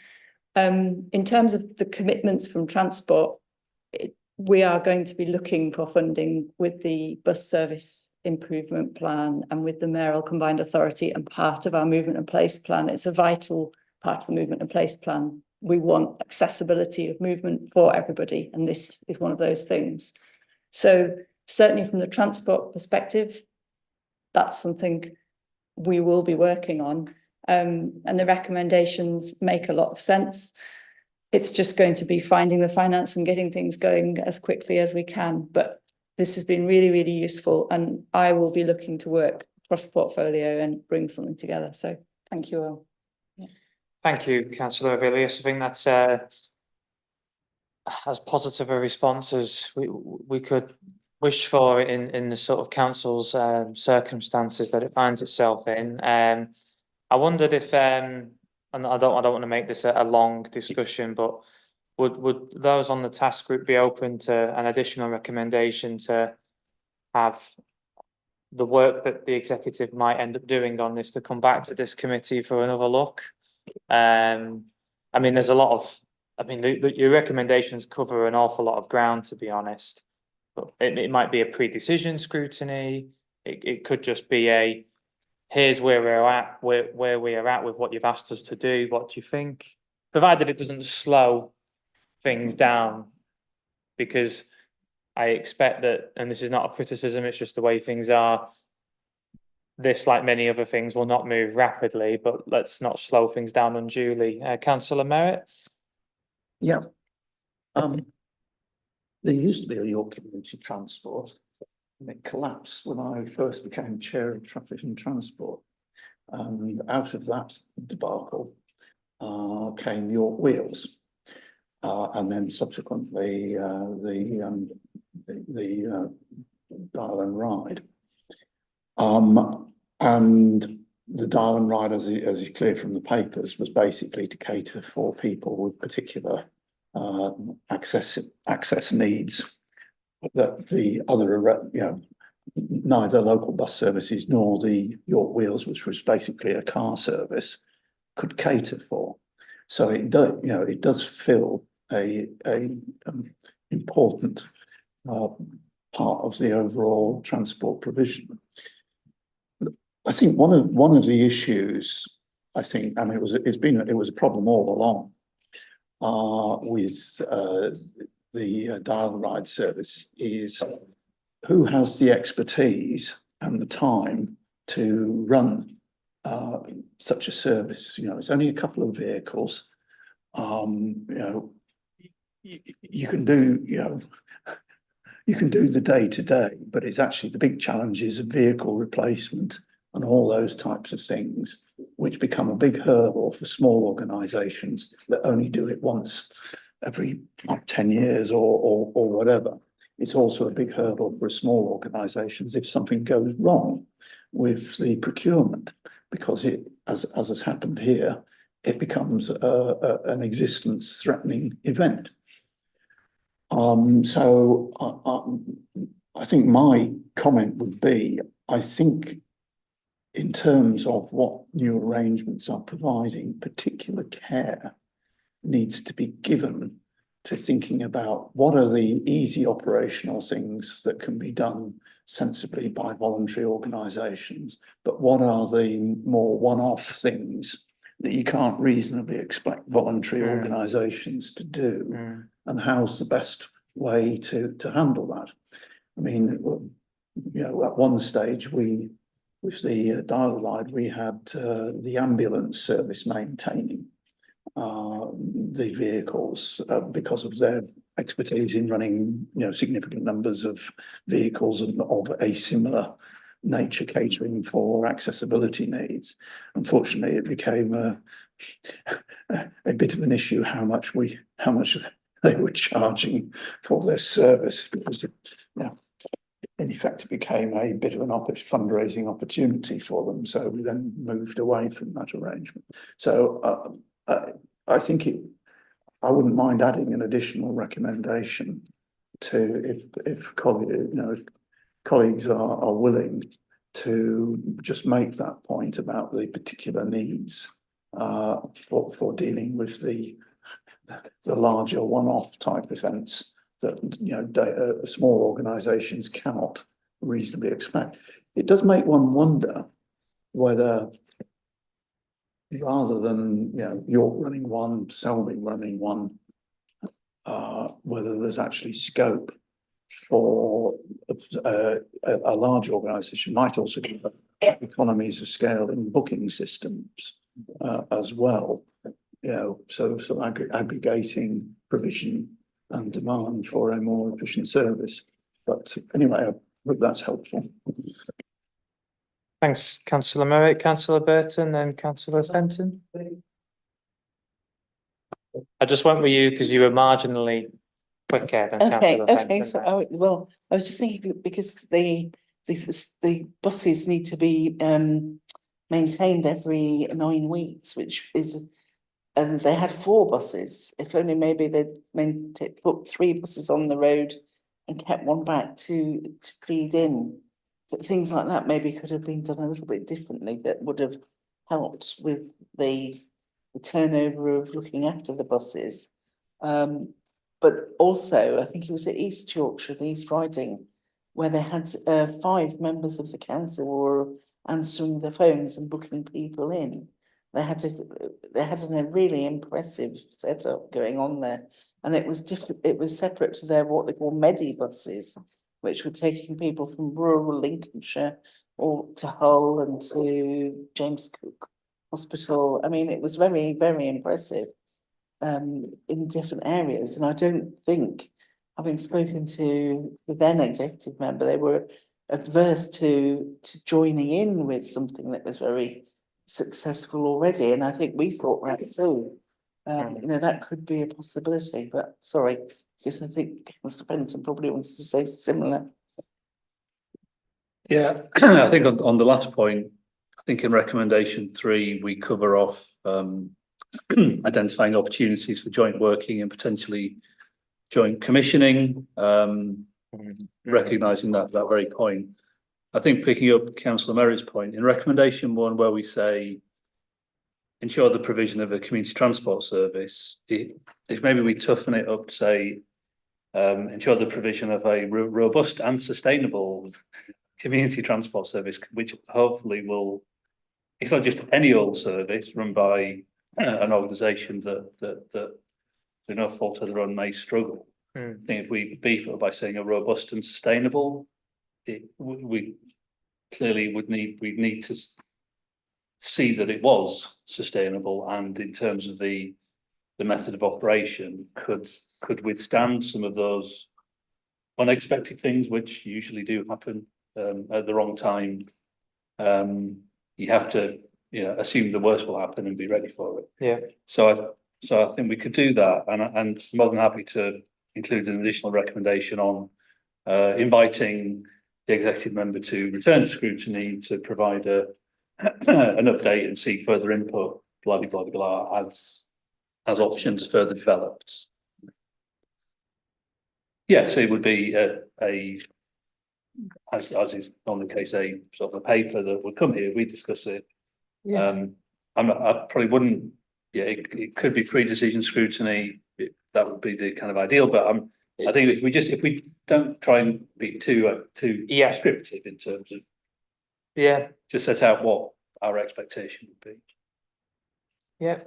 In terms of the commitments from transport, we are going to be looking for funding with the bus service improvement plan and with the mayoral combined authority, and part of our movement and place plan. It's a vital part of the movement and place plan. We want accessibility of movement for everybody, and this is one of those things. So certainly from the transport perspective, that's something we will be working on. and the recommendations make a lot of sense. It's just going to be finding the finance and getting things going as quickly as we can. But this has been really, really useful, and I will be looking to work across the portfolio and bring something together. So thank you all. Thank you, Councillor Villiers. I think that's as positive a response as we could wish for in the sort of council's circumstances that it finds itself in. I wondered if and I don't want to make this a long discussion, but would those on the task group be open to an additional recommendation to have the work that the executive might end up doing on this to come back to this committee for another look? I mean, there's a lot of, I mean, your recommendations cover an awful lot of ground, to be honest. But it might be a pre-decision scrutiny. It could just be a, here's where we're at, where we are at with what you've asked us to do. What do you think? Provided it doesn't slow things down, because I expect that, and this is not a criticism, it's just the way things are. This, like many other things, will not move rapidly, but let's not slow things down unduly. Councillor Merritt? Yeah. There used to be a York Community Transport, and it collapsed when I first became chair of Traffic and Transport. And out of that debacle came York Wheels, and then subsequently the Dial and Ride. And the Dial and Ride, as is clear from the papers, was basically to cater for people with particular access needs that the other, neither local bus services nor the York Wheels, which was basically a car service, could cater for. So it does, it does fill a important part of the overall transport provision. I think one of the issues, I think, I mean, it was a problem all along with the Dial and Ride service, is who has the expertise and the time to run such a service. It's only a couple of vehicles. You can do, you can do the day-to-day, but it's actually the big challenges of vehicle replacement and all those types of things, which become a big hurdle for small organisations that only do it once every 10 years or whatever. It's also a big hurdle for small organisations if something goes wrong with the procurement, because it, as has happened here, it becomes an existence-threatening event. So I think my comment would be, I think in terms of what new arrangements are providing, particular care needs to be given to thinking about what are the easy operational things that can be done sensibly by voluntary organisations, but what are the more one-off things that you can't reasonably expect voluntary organisations to do, and how's the best way to handle that? I mean, at one stage with the Dial and Ride, we had the ambulance service maintaining the vehicles because of their expertise in running, significant numbers of vehicles of a similar nature, catering for accessibility needs. Unfortunately, it became a bit of an issue how much they were charging for their service, because in effect, it became a bit of an fundraising opportunity for them. So we then moved away from that arrangement. So I think I wouldn't mind adding an additional recommendation to if colleagues are willing to just make that point about the particular needs for dealing with the larger one-off type events that small organisations cannot reasonably expect. It does make one wonder whether, rather than York running one, Selby running one, whether there's actually scope for a large organisation might also give economies of scale in booking systems as well. You know, so aggregating provision and demand for a more efficient service. But anyway, I hope that's helpful. Thanks, councillor Merritt, councillor Burton and councillor Fenton. I just went with you because you were marginally quicker than councillor Fenton. So, I was just thinking because the buses need to be maintained every 9 weeks, which is, and they had 4 buses. If only maybe they'd put 3 buses on the road and kept one back to feed in. That things like that maybe could have been done a little bit differently. That would have helped with the turnover of looking after the buses. But also, I think it was at East Yorkshire, the East Riding, where they had 5 members of the council were answering the phones and booking people in. They had a really impressive setup going on there, and it was different. It was separate to their what they call Medi buses, which were taking people from rural Lincolnshire or to Hull and to James Cook Hospital. I mean, it was very, very impressive in different areas. And I don't think, having spoken to the then executive member, they were adverse to joining in with something that was very successful already. And I think we thought that too. You know, that could be a possibility, but sorry, because I think Mr. Fenton probably wanted to say similar. Yeah, I think on the last point, I think in recommendation 3, we cover off identifying opportunities for joint working and potentially joint commissioning, recognising that very point. I think picking up councillor Merritt's point, in recommendation 1, where we say ensure the provision of a community transport service, if maybe we toughen it up to say ensure the provision of a robust and sustainable community transport service, which hopefully will, it's not just any old service run by an organisation that through no fault of their own may struggle. I think if we beef it up by saying a robust and sustainable, we clearly we need to see that it was sustainable, and in terms of the method of operation could withstand some of those unexpected things which usually do happen at the wrong time. You have to, you know, assume the worst will happen and be ready for it. Yeah. So I think we could do that, and more than happy to include an additional recommendation on inviting the executive member to return to scrutiny to provide an update and seek further input, blah blah blah blah, as options are further developed. Yes, it would be as is on the case, a sort of a paper that would come here, we discuss it. Yeah. I probably wouldn't, yeah, it could be pre-decision scrutiny, that would be the kind of ideal, but I think if we don't try and be too prescriptive in terms of, just set out what our expectation would be. Yeah,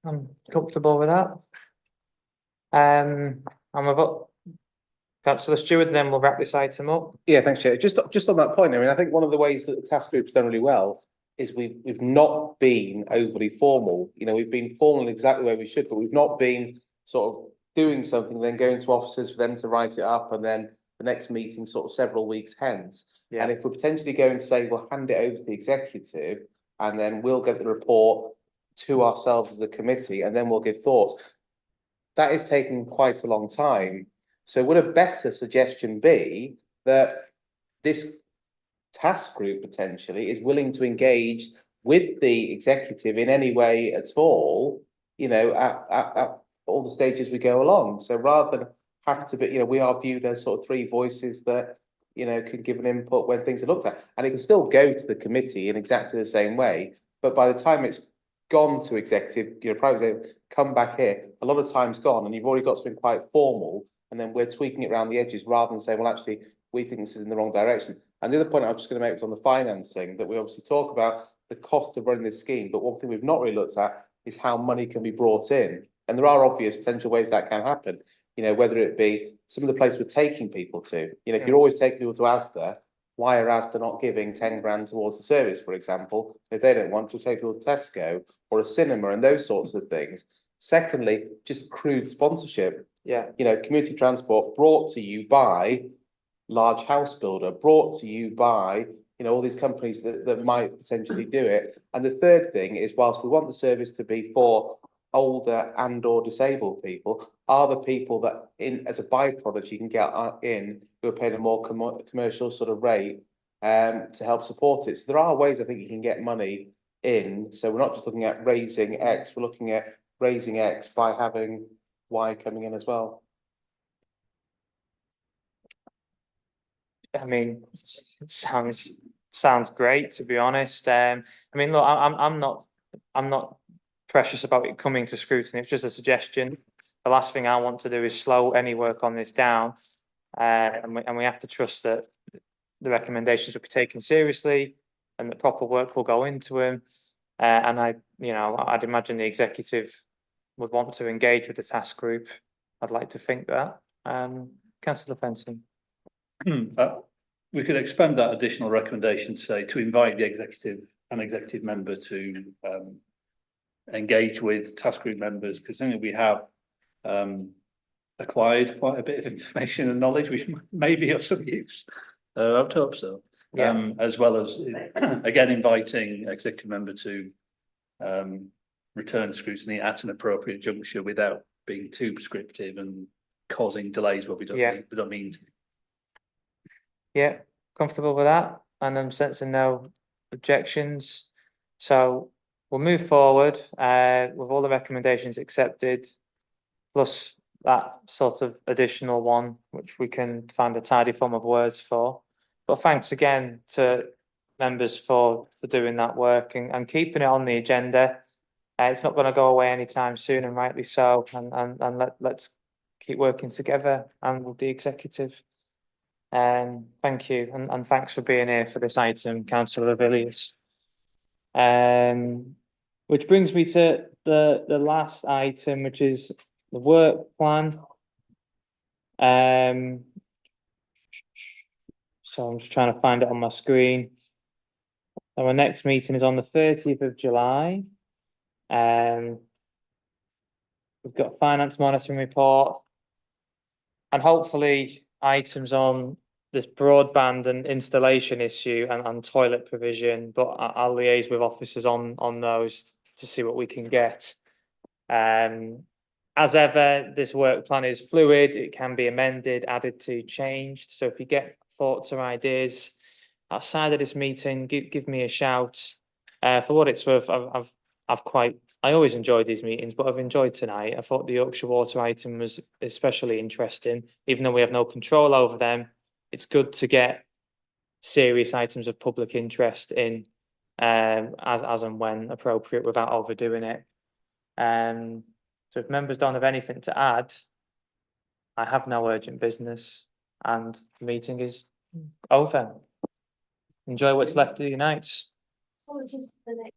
I'm comfortable with that. I'm about Councillor Stewart, then we'll wrap this item up. Yeah, thanks, Chair. Just on that point, I mean, I think one of the ways that the task group's done really well is we've not been overly formal. You know, we've been formal exactly where we should, but we've not been sort of doing something, then going to officers for them to write it up, and then the next meeting sort of several weeks hence. Yeah. And if we're potentially going to say, we'll hand it over to the executive, and then we'll get the report to ourselves as a committee, and then we'll give thoughts, that is taking quite a long time. So would a better suggestion be that this task group potentially is willing to engage with the executive in any way at all, you know, at all the stages we go along. So rather than have to be, you know, we are viewed as sort of 3 voices that, you know, can give an input when things are looked at, and it can still go to the committee in exactly the same way. But by the time it's gone to executive, you know, private, come back here, a lot of time's gone, and you've already got something quite formal, and then we're tweaking it around the edges rather than saying, well, actually, we think this is in the wrong direction. And the other point I was just going to make was on the financing, that we obviously talk about the cost of running this scheme, but one thing we've not really looked at is how money can be brought in. And there are obvious potential ways that can happen, you know, whether it be some of the places we're taking people to, you know, if you're always taking people to Asda, why are Asda not giving 10 grand towards the service, for example, if they don't want to take it to Tesco or a cinema and those sorts of things. Secondly, just crude sponsorship. Yeah. You know, community transport brought to you by large house builder, brought to you by, you know, all these companies that might potentially do it. And the third thing is, whilst we want the service to be for older and or disabled people, are the people that as a byproduct you can get in who are paying a more commercial sort of rate to help support it. So there are ways I think you can get money in. So we're not just looking at raising X, we're looking at raising X by having Y coming in as well. I mean, sounds great, to be honest. I mean, look, I'm not precious about it coming to scrutiny. It's just a suggestion. The last thing I want to do is slow any work on this down, and we have to trust that the recommendations will be taken seriously and that proper work will go into them. And I'd imagine the executive would want to engage with the task group. I'd like to think that. Councillor Fenton. We could expand that additional recommendation to say to invite the executive member to engage with task group members, because I think we have acquired quite a bit of information and knowledge which may be of some use. I would hope so. Yeah. As well as again inviting executive member to return scrutiny at an appropriate juncture without being too prescriptive and causing delays where we don't mean to. Yeah, comfortable with that, and I'm sensing no objections. So we'll move forward with all the recommendations accepted, plus that sort of additional one, which we can find a tidy form of words for. But thanks again to members for doing that work and keeping it on the agenda. It's not going to go away anytime soon, and rightly so. And let's keep working together and with the executive. Thank you, and thanks for being here for this item, Councillor Villiers. Which brings me to the last item, which is the work plan. So I'm just trying to find it on my screen. Our next meeting is on the 30th of July. We've got a finance monitoring report, and hopefully items on this broadband and installation issue and toilet provision, but I'll liaise with officers on those to see what we can get. As ever, this work plan is fluid. It can be amended, added to, changed. So if you get thoughts or ideas outside of this meeting, give me a shout. For what it's worth, I always enjoy these meetings, but I've enjoyed tonight. I thought the Yorkshire Water item was especially interesting, even though we have no control over them. It's good to get serious items of public interest in, as and when appropriate, without overdoing it. So if members don't have anything to add, I have no urgent business, and the meeting is over. Enjoy what's left of your nights. Apologies for the next